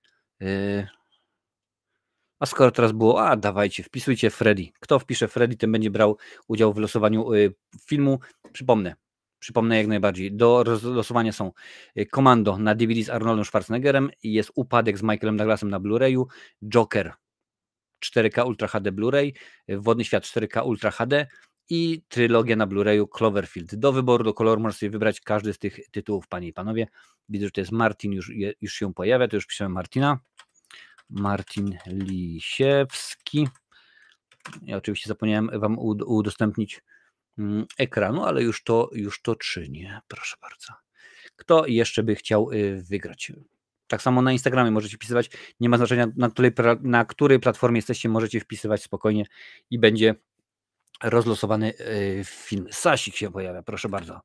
a skoro teraz było, dawajcie, wpisujcie Freddy. Kto wpisze Freddy, ten będzie brał udział w losowaniu filmu. Przypomnę jak najbardziej. Do losowania są Komando na DVD z Arnoldem Schwarzeneggerem i jest Upadek z Michaelem Douglasem na Blu-rayu, Joker 4K Ultra HD Blu-ray, Wodny Świat 4K Ultra HD i trylogia na Blu-rayu Cloverfield. Do wyboru, do koloru można sobie wybrać każdy z tych tytułów, panie i panowie. Widzę, że to jest Martin, już się pojawia, to już piszemy Martina. Martin Lisiewski. Ja oczywiście zapomniałem wam udostępnić ekranu, ale już to czynię. Proszę bardzo. Kto jeszcze by chciał wygrać? Tak samo na Instagramie możecie wpisywać, nie ma znaczenia na której platformie jesteście, możecie wpisywać spokojnie i będzie rozlosowany film. Sasik się pojawia, proszę bardzo.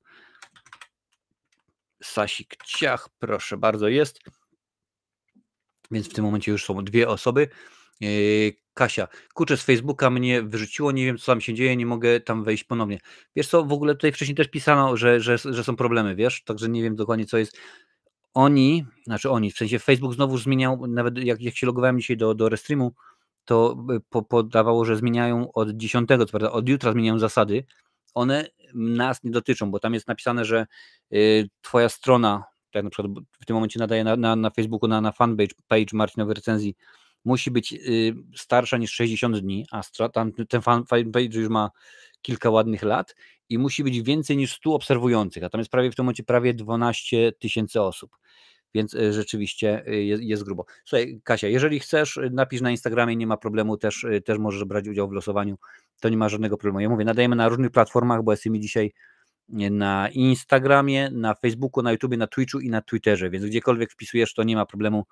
Sasik, ciach, proszę bardzo, jest. Więc w tym momencie już są 2 osoby. Kasia, kurczę, z Facebooka mnie wyrzuciło, nie wiem co tam się dzieje, nie mogę tam wejść ponownie. Wiesz co, w ogóle tutaj wcześniej też pisano, że są problemy, wiesz, także nie wiem dokładnie co jest. W sensie Facebook znowu zmieniał, nawet jak się logowałem dzisiaj do Restreamu, to podawało, że zmieniają od 10, co prawda od jutra zmieniają zasady. One nas nie dotyczą, bo tam jest napisane, że twoja strona, tak na przykład w tym momencie nadaje na Facebooku, na fanpage Marcinowej recenzji, musi być starsza niż 60 dni, a ten fanpage już ma kilka ładnych lat i musi być więcej niż 100 obserwujących, a tam jest w tym momencie prawie 12 000 osób. Więc rzeczywiście jest grubo. Słuchaj, Kasia, jeżeli chcesz, napisz na Instagramie, nie ma problemu, też możesz brać udział w losowaniu, to nie ma żadnego problemu. Ja mówię, nadajemy na różnych platformach, bo jestem dzisiaj na Instagramie, na Facebooku, na YouTubie, na Twitchu i na Twitterze, więc gdziekolwiek wpisujesz, to nie ma problemu,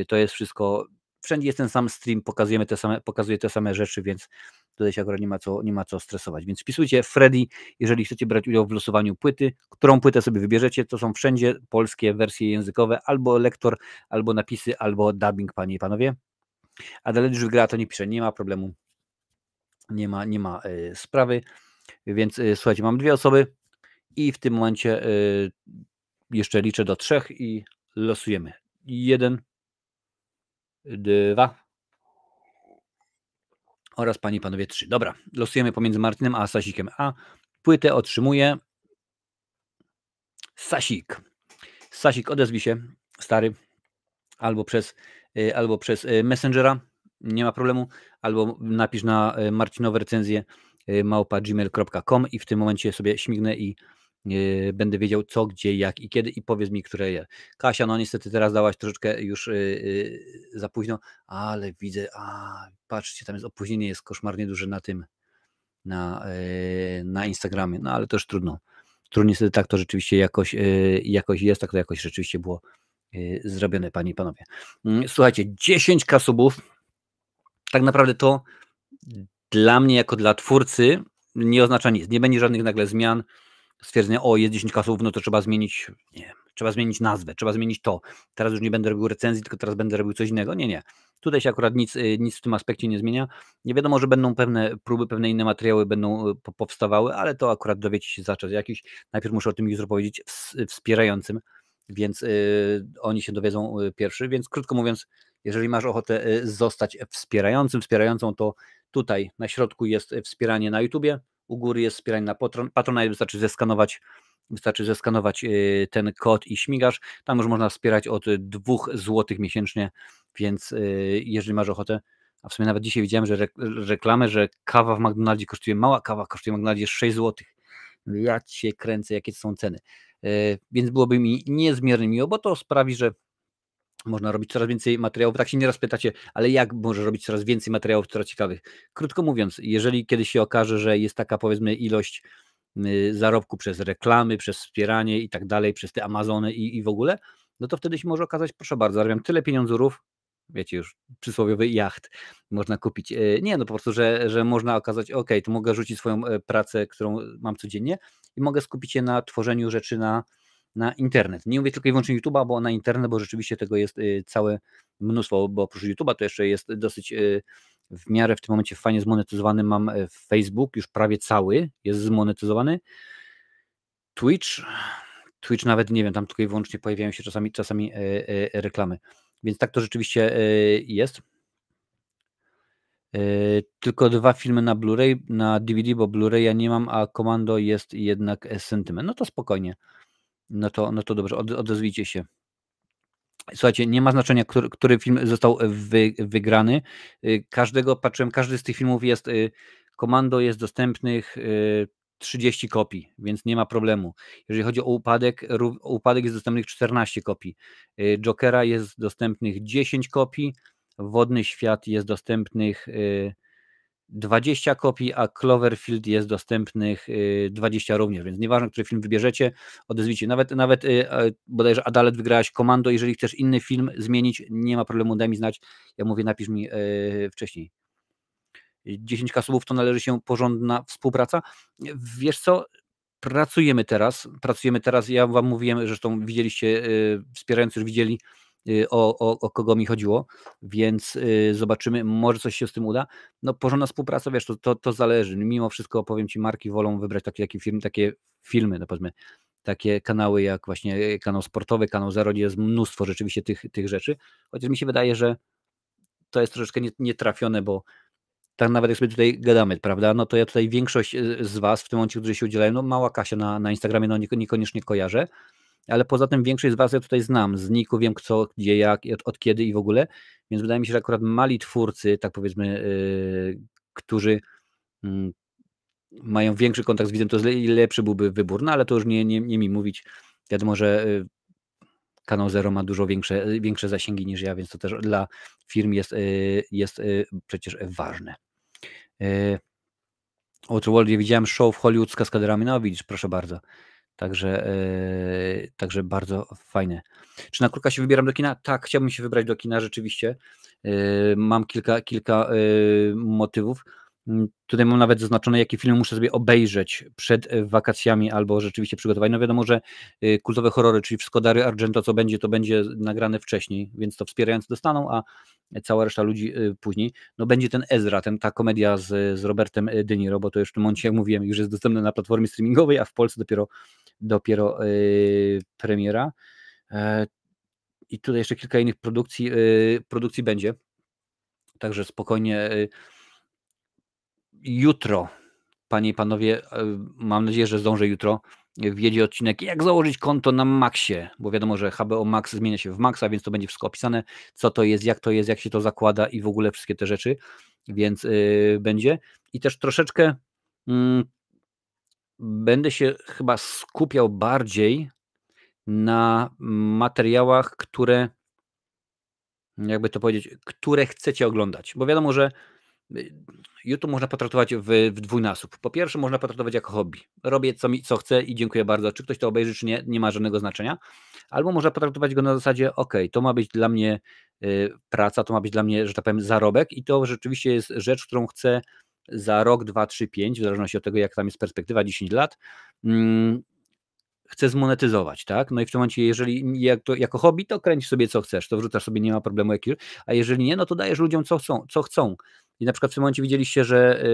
to jest wszystko, wszędzie jest ten sam stream, pokazuję te same rzeczy, więc tutaj się akurat nie ma co stresować. Więc wpisujcie Freddy, jeżeli chcecie brać udział w losowaniu płyty, którą płytę sobie wybierzecie, to są wszędzie polskie wersje językowe, albo lektor, albo napisy, albo dubbing, panie i panowie. Adelaide już wygrała, to nie pisze, nie ma problemu, nie ma sprawy, więc słuchajcie, mam 2 osoby i w tym momencie jeszcze liczę do 3 i losujemy. 1, 2 oraz panie i panowie 3. Dobra, losujemy pomiędzy Martinem a Sasikiem. A płytę otrzymuje Sasik. Sasik, odezwij się, stary, albo przez Messengera, nie ma problemu, albo napisz na Marcinowe recenzje @gmail.com i w tym momencie sobie śmignę i będę wiedział co, gdzie, jak i kiedy i powiedz mi, które je. Kasia, no niestety teraz dałaś troszeczkę już za późno, ale widzę, patrzcie, tam jest opóźnienie, jest koszmarnie duże na tym, na Instagramie, no ale to już trudno. Niestety tak to rzeczywiście jakoś jest, tak to jakoś rzeczywiście było zrobione, panie i panowie. Słuchajcie, 10K subów, tak naprawdę to dla mnie jako dla twórcy nie oznacza nic, nie będzie żadnych nagle zmian, stwierdzenia, jest 10K subów, no to trzeba zmienić, nie wiem, trzeba zmienić nazwę, trzeba zmienić to, teraz już nie będę robił recenzji, tylko teraz będę robił coś innego, nie, tutaj się akurat nic w tym aspekcie nie zmienia, nie wiadomo, że będą pewne próby, pewne inne materiały będą powstawały, ale to akurat dowiecie się za czas jakiś, najpierw muszę o tym jutro powiedzieć wspierającym, więc oni się dowiedzą pierwszy, więc krótko mówiąc, jeżeli masz ochotę zostać wspierającą, to tutaj na środku jest wspieranie na YouTubie, u góry jest wspieranie na Patronite, wystarczy zeskanować ten kod i śmigasz, tam już można wspierać od 2 zł miesięcznie, więc jeżeli masz ochotę, a w sumie nawet dzisiaj widziałem, że reklamę, że kawa w McDonaldzie kosztuje, mała kawa kosztuje w McDonaldzie 6 zł. Ja cię kręcę, jakie to są ceny. Więc byłoby mi niezmiernie miło, bo to sprawi, że można robić coraz więcej materiałów. Tak się nieraz pytacie, ale jak może robić coraz więcej materiałów, coraz ciekawych? Krótko mówiąc, jeżeli kiedyś się okaże, że jest taka powiedzmy ilość zarobku przez reklamy, przez wspieranie i tak dalej, przez te Amazony i w ogóle, no to wtedy się może okazać, proszę bardzo, zarabiam tyle pieniądzurów, wiecie już, przysłowiowy jacht można kupić. Nie, no po prostu, że można okazać, to mogę rzucić swoją pracę, którą mam codziennie i mogę skupić się na tworzeniu rzeczy na internet. Nie mówię tylko i wyłącznie YouTube'a, bo na internet, bo rzeczywiście tego jest całe mnóstwo, bo oprócz YouTube'a to jeszcze jest dosyć w miarę w tym momencie fajnie zmonetyzowany mam Facebook, już prawie cały jest zmonetyzowany. Twitch nawet nie wiem, tam tylko i wyłącznie pojawiają się czasami reklamy. Więc tak to rzeczywiście jest. Tylko 2 filmy na Blu-ray, na DVD, bo Blu-raya nie mam, a Komando jest jednak sentyment. No to spokojnie. No to dobrze, odezwijcie się. Słuchajcie, nie ma znaczenia, który film został wygrany. Patrzyłem, każdy z tych filmów jest, Komando jest dostępnych 30 kopii, więc nie ma problemu. Jeżeli chodzi o Upadek jest dostępnych 14 kopii. Jokera jest dostępnych 10 kopii. Wodny Świat jest dostępnych 20 kopii, a Cloverfield jest dostępnych 20 również, więc nieważne, który film wybierzecie, odezwijcie. Nawet bodajże Adalet wygrałaś Komando, jeżeli chcesz inny film zmienić, nie ma problemu, daj mi znać. Ja mówię, napisz mi wcześniej. 10 kasubów to należy się porządna współpraca. Wiesz co, pracujemy teraz, ja wam mówiłem, zresztą widzieliście, wspierający już widzieli, o kogo mi chodziło, więc zobaczymy, może coś się z tym uda. No porządna współpraca, wiesz, to zależy. Mimo wszystko, powiem ci, marki wolą wybrać takie filmy, no powiedzmy, takie kanały jak właśnie kanał sportowy, kanał Zero, gdzie jest mnóstwo rzeczywiście tych rzeczy, chociaż mi się wydaje, że to jest troszeczkę nietrafione, bo tak nawet jak sobie tutaj gadamy, prawda, no to ja tutaj większość z was w tym momencie, którzy się udzielają, no mała Kasia na Instagramie, no niekoniecznie kojarzę, ale poza tym większość z was ja tutaj znam, z niku wiem kto, gdzie, jak, od kiedy i w ogóle, więc wydaje mi się, że akurat mali twórcy, tak powiedzmy, którzy mają większy kontakt z widzem, to lepszy byłby wybór, no ale to już nie mi mówić. Wiadomo, że kanał Zero ma dużo większe zasięgi niż ja, więc to też dla firm jest przecież ważne. Waterworld, ja widziałem show w Hollywood z kaskaderami, no widzisz, proszę bardzo. Także bardzo fajne. Czy na krótka się wybieram do kina? Tak, chciałbym się wybrać do kina rzeczywiście. Mam kilka motywów. Tutaj mam nawet zaznaczone, jakie filmy muszę sobie obejrzeć przed wakacjami albo rzeczywiście przygotować. No wiadomo, że kultowe horrory, czyli wszystko Dario Argento, co będzie, to będzie nagrane wcześniej, więc to wspierający dostaną, a cała reszta ludzi później. No będzie ten Ezra, ta komedia z Robertem De Niro, bo to już w tym momencie, jak mówiłem, już jest dostępne na platformie streamingowej, a w Polsce dopiero premiera. I tutaj jeszcze kilka innych produkcji będzie. Także spokojnie. Jutro, panie i panowie, mam nadzieję, że zdążę jutro, wjedzie odcinek, jak założyć konto na Maxie, bo wiadomo, że HBO Max zmienia się w Maxa, więc to będzie wszystko opisane, co to jest, jak się to zakłada i w ogóle wszystkie te rzeczy, więc będzie. I też troszeczkę będę się chyba skupiał bardziej na materiałach, które, jakby to powiedzieć, które chcecie oglądać, bo wiadomo, że YouTube można potraktować w dwójnasób. Po pierwsze, można potraktować jako hobby. Robię co chcę i dziękuję bardzo. Czy ktoś to obejrzy, czy nie ma żadnego znaczenia. Albo można potraktować go na zasadzie, ok, to ma być dla mnie praca, to ma być dla mnie, że tak powiem, zarobek i to rzeczywiście jest rzecz, którą chcę za rok, 2, 3, 5, w zależności od tego, jak tam jest perspektywa, 10 lat, chcę zmonetyzować, tak? No i w tym momencie, jeżeli jako hobby, to kręć sobie co chcesz, to wrzucasz sobie, nie ma problemu jakiegoś, a jeżeli nie, no to dajesz ludziom co chcą. I na przykład w tym momencie widzieliście, że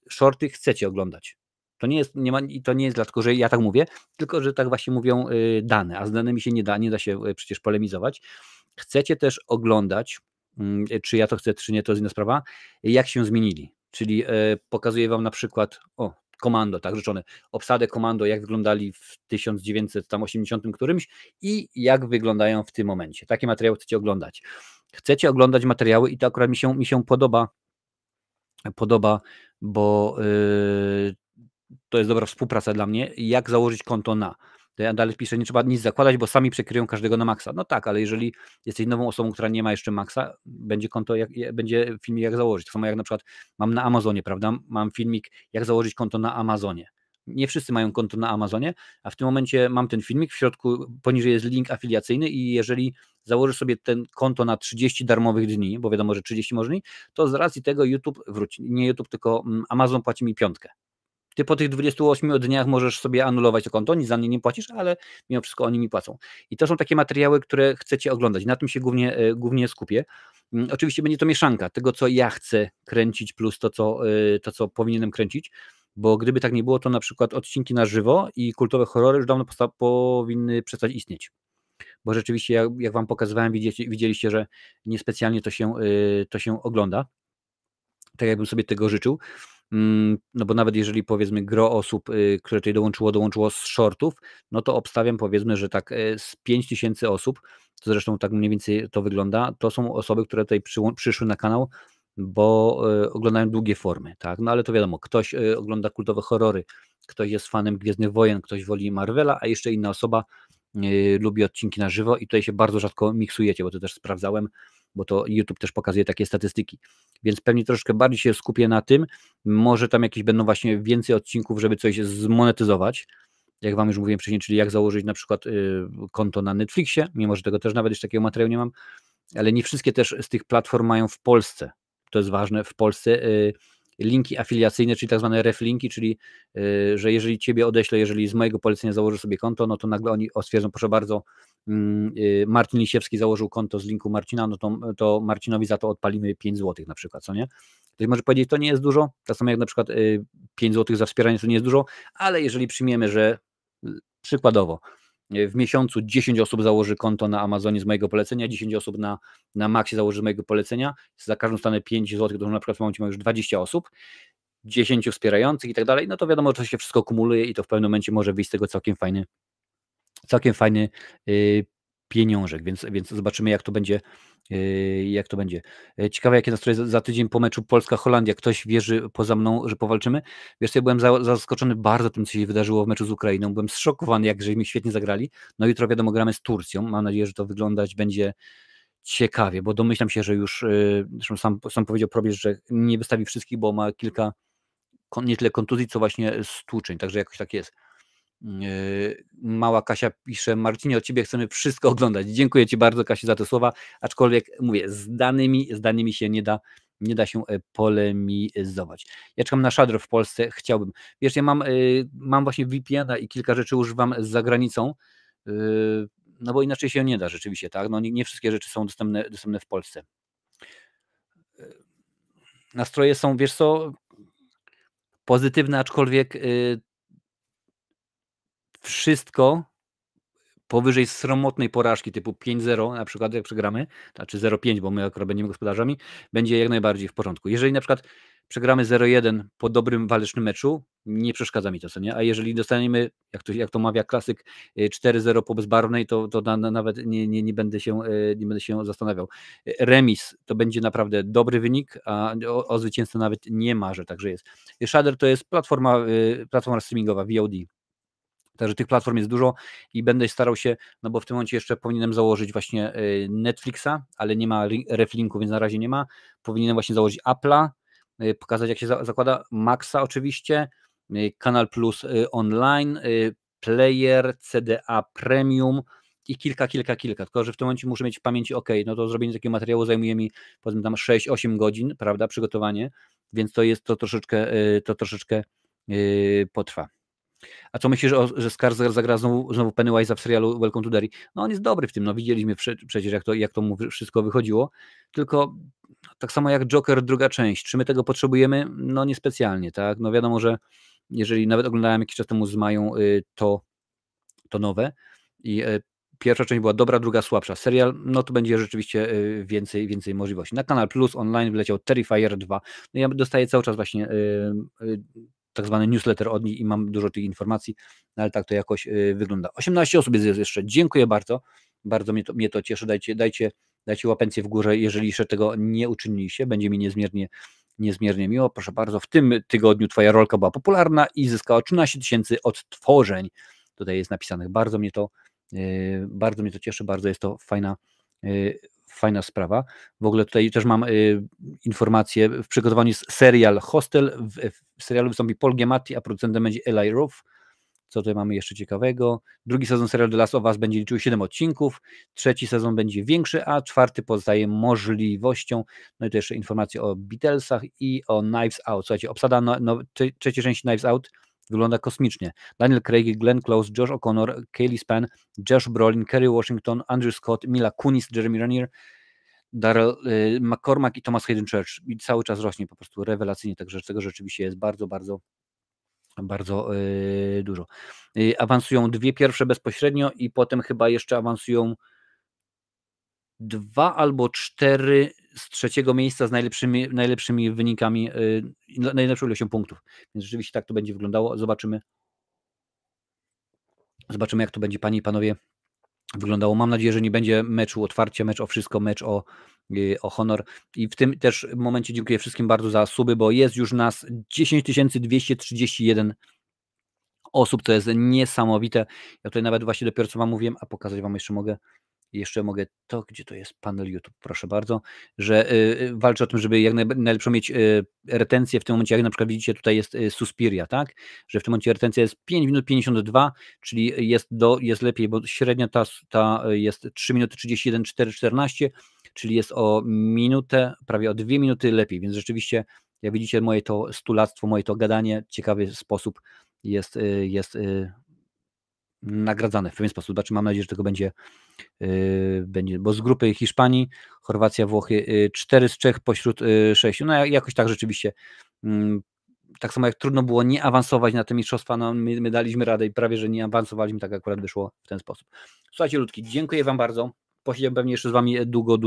shorty chcecie oglądać. To nie jest dlatego, że ja tak mówię, tylko że tak właśnie mówią dane, a z danymi się nie da się przecież polemizować. Chcecie też oglądać, czy ja to chcę, czy nie, to jest inna sprawa, jak się zmienili. Czyli pokazuję wam na przykład, Komando, tak rzeczone, obsadę Komando, jak wyglądali w 1980 którymś i jak wyglądają w tym momencie. Takie materiały chcecie oglądać. Chcecie oglądać materiały i to akurat mi się podoba, bo to jest dobra współpraca dla mnie, jak założyć konto na. To ja dalej piszę, nie trzeba nic zakładać, bo sami przekryją każdego na maksa. No tak, ale jeżeli jesteś nową osobą, która nie ma jeszcze maksa, będzie konto, będzie filmik jak założyć. Tak samo jak na przykład mam na Amazonie, prawda? Mam filmik jak założyć konto na Amazonie. Nie wszyscy mają konto na Amazonie, a w tym momencie mam ten filmik, w środku poniżej jest link afiliacyjny i jeżeli założysz sobie ten konto na 30 darmowych dni, bo wiadomo, że 30 można, to z racji tego nie YouTube, tylko Amazon płaci mi 5. Ty po tych 28 dniach możesz sobie anulować to konto, nic za mnie nie płacisz, ale mimo wszystko oni mi płacą. I to są takie materiały, które chcecie oglądać. Na tym się głównie skupię. Oczywiście będzie to mieszanka tego, co ja chcę kręcić, plus to, co powinienem kręcić, bo gdyby tak nie było, to na przykład odcinki na żywo i kultowe horrory już dawno powinny przestać istnieć. Bo rzeczywiście, jak wam pokazywałem, widzieliście, że niespecjalnie to się ogląda. Tak jakbym sobie tego życzył. No bo nawet jeżeli powiedzmy gro osób, które tutaj dołączyło z shortów, no to obstawiam powiedzmy, że tak z 5000 osób, to zresztą tak mniej więcej to wygląda, to są osoby, które tutaj przyszły na kanał, bo oglądają długie formy, tak? No ale to wiadomo, ktoś ogląda kultowe horrory, ktoś jest fanem Gwiezdnych Wojen, ktoś woli Marvela, a jeszcze inna osoba lubi odcinki na żywo i tutaj się bardzo rzadko miksujecie, bo to też sprawdzałem, bo to YouTube też pokazuje takie statystyki. Więc pewnie troszeczkę bardziej się skupię na tym, może tam jakieś będą właśnie więcej odcinków, żeby coś zmonetyzować, jak wam już mówiłem wcześniej, czyli jak założyć na przykład konto na Netflixie, mimo że tego też nawet jeszcze takiego materiału nie mam, ale nie wszystkie też z tych platform mają w Polsce, to jest ważne, w Polsce linki afiliacyjne, czyli tak zwane reflinki, czyli że jeżeli ciebie odeślę, jeżeli z mojego polecenia założysz sobie konto, no to nagle oni stwierdzą, proszę bardzo, Marcin Lisiewski założył konto z linku Marcina, no to Marcinowi za to odpalimy 5 zł na przykład, co nie? Ktoś może powiedzieć, to nie jest dużo, tak samo jak na przykład 5 zł za wspieranie to nie jest dużo, ale jeżeli przyjmiemy, że przykładowo w miesiącu 10 osób założy konto na Amazonie z mojego polecenia, 10 osób na Maxie założy z mojego polecenia, za każdą stanę 5 zł, to na przykład w momencie ma już 20 osób, 10 wspierających i tak dalej, no to wiadomo, że to się wszystko kumuluje i to w pewnym momencie może wyjść z tego całkiem fajny pieniążek, więc zobaczymy, jak to będzie. Ciekawe, jakie nastroje za tydzień po meczu Polska-Holandia. Ktoś wierzy poza mną, że powalczymy? Wiesz, ja byłem zaskoczony bardzo tym, co się wydarzyło w meczu z Ukrainą. Byłem zszokowany, jak żeśmy świetnie zagrali. No jutro wiadomo, gramy z Turcją. Mam nadzieję, że to wyglądać będzie ciekawie, bo domyślam się, że już, zresztą sam powiedział Probierz, że nie wystawi wszystkich, bo ma kilka nie tyle kontuzji, co właśnie stłuczeń, także jakoś tak jest. Mała Kasia pisze, Marcinie, od ciebie chcemy wszystko oglądać. Dziękuję ci bardzo, Kasiu, za te słowa, aczkolwiek mówię, z danymi się nie da się polemizować. Ja czekam na Shudder w Polsce, chciałbym. Wiesz, ja mam właśnie VPN-a i kilka rzeczy używam za granicą, no bo inaczej się nie da rzeczywiście, tak? No nie wszystkie rzeczy są dostępne w Polsce. Nastroje są, wiesz co, pozytywne, aczkolwiek wszystko powyżej sromotnej porażki typu 5-0, na przykład jak przegramy, znaczy 0-5, bo my akurat będziemy gospodarzami, będzie jak najbardziej w porządku. Jeżeli na przykład przegramy 0-1 po dobrym, walecznym meczu, nie przeszkadza mi to, co nie? A jeżeli dostaniemy, jak to mawia klasyk, 4-0 po bezbarwnej, to nawet nie będę się zastanawiał. Remis to będzie naprawdę dobry wynik, a o zwycięstwo nawet nie marzę, także jest. Shudder to jest platforma streamingowa, VOD. Także tych platform jest dużo i będę starał się, no bo w tym momencie jeszcze powinienem założyć właśnie Netflixa, ale nie ma reflinku, więc na razie nie ma. Powinienem właśnie założyć Apple'a, pokazać jak się zakłada, Maxa oczywiście, Kanal Plus Online, Player, CDA Premium i kilka, tylko że w tym momencie muszę mieć w pamięci, ok, no to zrobienie takiego materiału zajmuje mi powiedzmy tam 6-8 godzin, prawda, przygotowanie, więc to troszeczkę potrwa. A co myślisz, że Skarsgård zagra znowu Pennywise'a w serialu Welcome to Derry? No on jest dobry w tym, no widzieliśmy przecież jak to mu wszystko wychodziło, tylko tak samo jak Joker druga część, czy my tego potrzebujemy? No niespecjalnie, tak? No wiadomo, że jeżeli nawet oglądałem jakiś czas temu z Mają to nowe i pierwsza część była dobra, druga słabsza. Serial, no to będzie rzeczywiście więcej możliwości. Na Kanal Plus online wleciał Terrifier 2. No ja dostaję cały czas właśnie tak zwany newsletter od nich i mam dużo tych informacji, no ale tak to jakoś wygląda. 18 osób jest jeszcze. Dziękuję bardzo. Bardzo mnie to cieszy. Dajcie łapencję w górze, jeżeli jeszcze tego nie uczyniliście. Będzie mi niezmiernie miło. Proszę bardzo, w tym tygodniu twoja rolka była popularna i zyskała 13 000 odtworzeń. Tutaj jest napisanych. Bardzo mnie to cieszy, bardzo jest to fajna sprawa. W ogóle tutaj też mam informację, w przygotowaniu jest serial Hostel, w serialu wystąpi Paul Giamatti, a producentem będzie Eli Roth. Co tutaj mamy jeszcze ciekawego? Drugi sezon serialu The Last of Us będzie liczył 7 odcinków, trzeci sezon będzie większy, a czwarty pozostaje możliwością. No i to jeszcze informacje o Beatlesach i o Knives Out. Słuchajcie, obsada trzeciej części Knives Out wygląda kosmicznie. Daniel Craig, Glenn Close, Josh O'Connor, Kaylee Span, Josh Brolin, Kerry Washington, Andrew Scott, Mila Kunis, Jeremy Renner, Daryl McCormack i Thomas Hayden Church. I cały czas rośnie po prostu rewelacyjnie, także tego rzeczywiście jest bardzo dużo. Awansują 2 pierwsze bezpośrednio i potem chyba jeszcze awansują 2 albo 4 z trzeciego miejsca z najlepszymi wynikami, najlepszą ilością punktów. Więc rzeczywiście tak to będzie wyglądało. Zobaczymy, jak to będzie, panie i panowie, wyglądało. Mam nadzieję, że nie będzie meczu otwarcia, mecz o wszystko, mecz o honor. I w tym też momencie dziękuję wszystkim bardzo za suby, bo jest już nas 10 231 osób, to jest niesamowite. Ja tutaj nawet właśnie dopiero co wam mówiłem, a pokazać wam jeszcze mogę. jeszcze mogę to, gdzie to jest panel YouTube, proszę bardzo, że walczę o tym, żeby jak najlepszą mieć retencję w tym momencie, jak na przykład widzicie, tutaj jest Suspiria, tak? Że w tym momencie retencja jest 5 minut 52, czyli jest lepiej, bo średnia ta jest 3 minuty 31, 4, 14, czyli jest o minutę, prawie o 2 minuty lepiej, więc rzeczywiście, jak widzicie, moje to stulactwo, moje to gadanie w ciekawy sposób jest nagradzane w pewien sposób. Znaczy, mam nadzieję, że tego będzie, bo z grupy Hiszpanii, Chorwacja, Włochy 4 z 3 pośród 6. No jakoś tak rzeczywiście. Tak samo jak trudno było nie awansować na te mistrzostwa, no my daliśmy radę i prawie, że nie awansowaliśmy, tak akurat wyszło w ten sposób. Słuchajcie, ludki, dziękuję Wam bardzo. Posiedziałem pewnie jeszcze z Wami długo,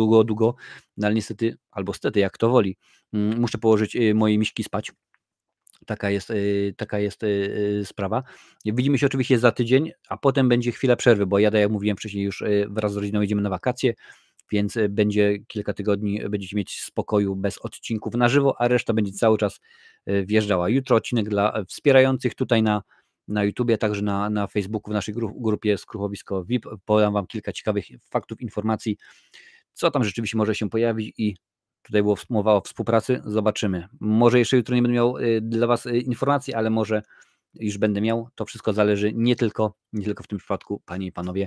no ale niestety, albo stety, jak to woli, muszę położyć moje miśki spać. Taka jest sprawa. Widzimy się oczywiście za tydzień, a potem będzie chwila przerwy, bo jadę, jak mówiłem wcześniej, już wraz z rodziną jedziemy na wakacje, więc będzie kilka tygodni, będziecie mieć spokoju bez odcinków na żywo, a reszta będzie cały czas wjeżdżała. Jutro odcinek dla wspierających tutaj na YouTubie, także na Facebooku, w naszej grupie Skruchowisko VIP. Podam Wam kilka ciekawych faktów, informacji, co tam rzeczywiście może się pojawić i tutaj było mowa o współpracy, zobaczymy. Może jeszcze jutro nie będę miał dla Was informacji, ale może już będę miał. To wszystko zależy nie tylko w tym przypadku, Panie i Panowie,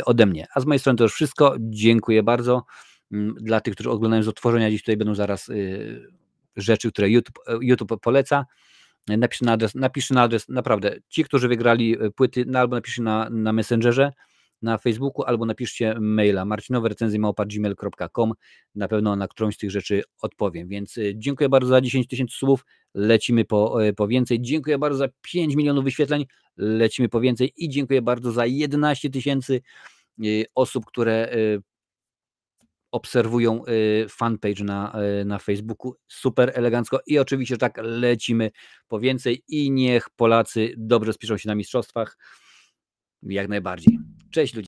ode mnie. A z mojej strony to już wszystko. Dziękuję bardzo. Dla tych, którzy oglądają z odtworzenia, dziś tutaj będą zaraz rzeczy, które YouTube poleca. Napiszcie na adres, naprawdę, ci, którzy wygrali płyty, albo napiszcie na Messengerze, na Facebooku, albo napiszcie maila marcinowerecenzje@gmail.com. Na pewno na którąś z tych rzeczy odpowiem. Więc dziękuję bardzo za 10 000 subów, lecimy po więcej. Dziękuję bardzo za 5 milionów wyświetleń, lecimy po więcej i dziękuję bardzo za 11 000 osób, które obserwują fanpage na Facebooku. Super elegancko i oczywiście tak lecimy po więcej i niech Polacy dobrze spiszą się na mistrzostwach. Jak najbardziej. Cześć ludzie.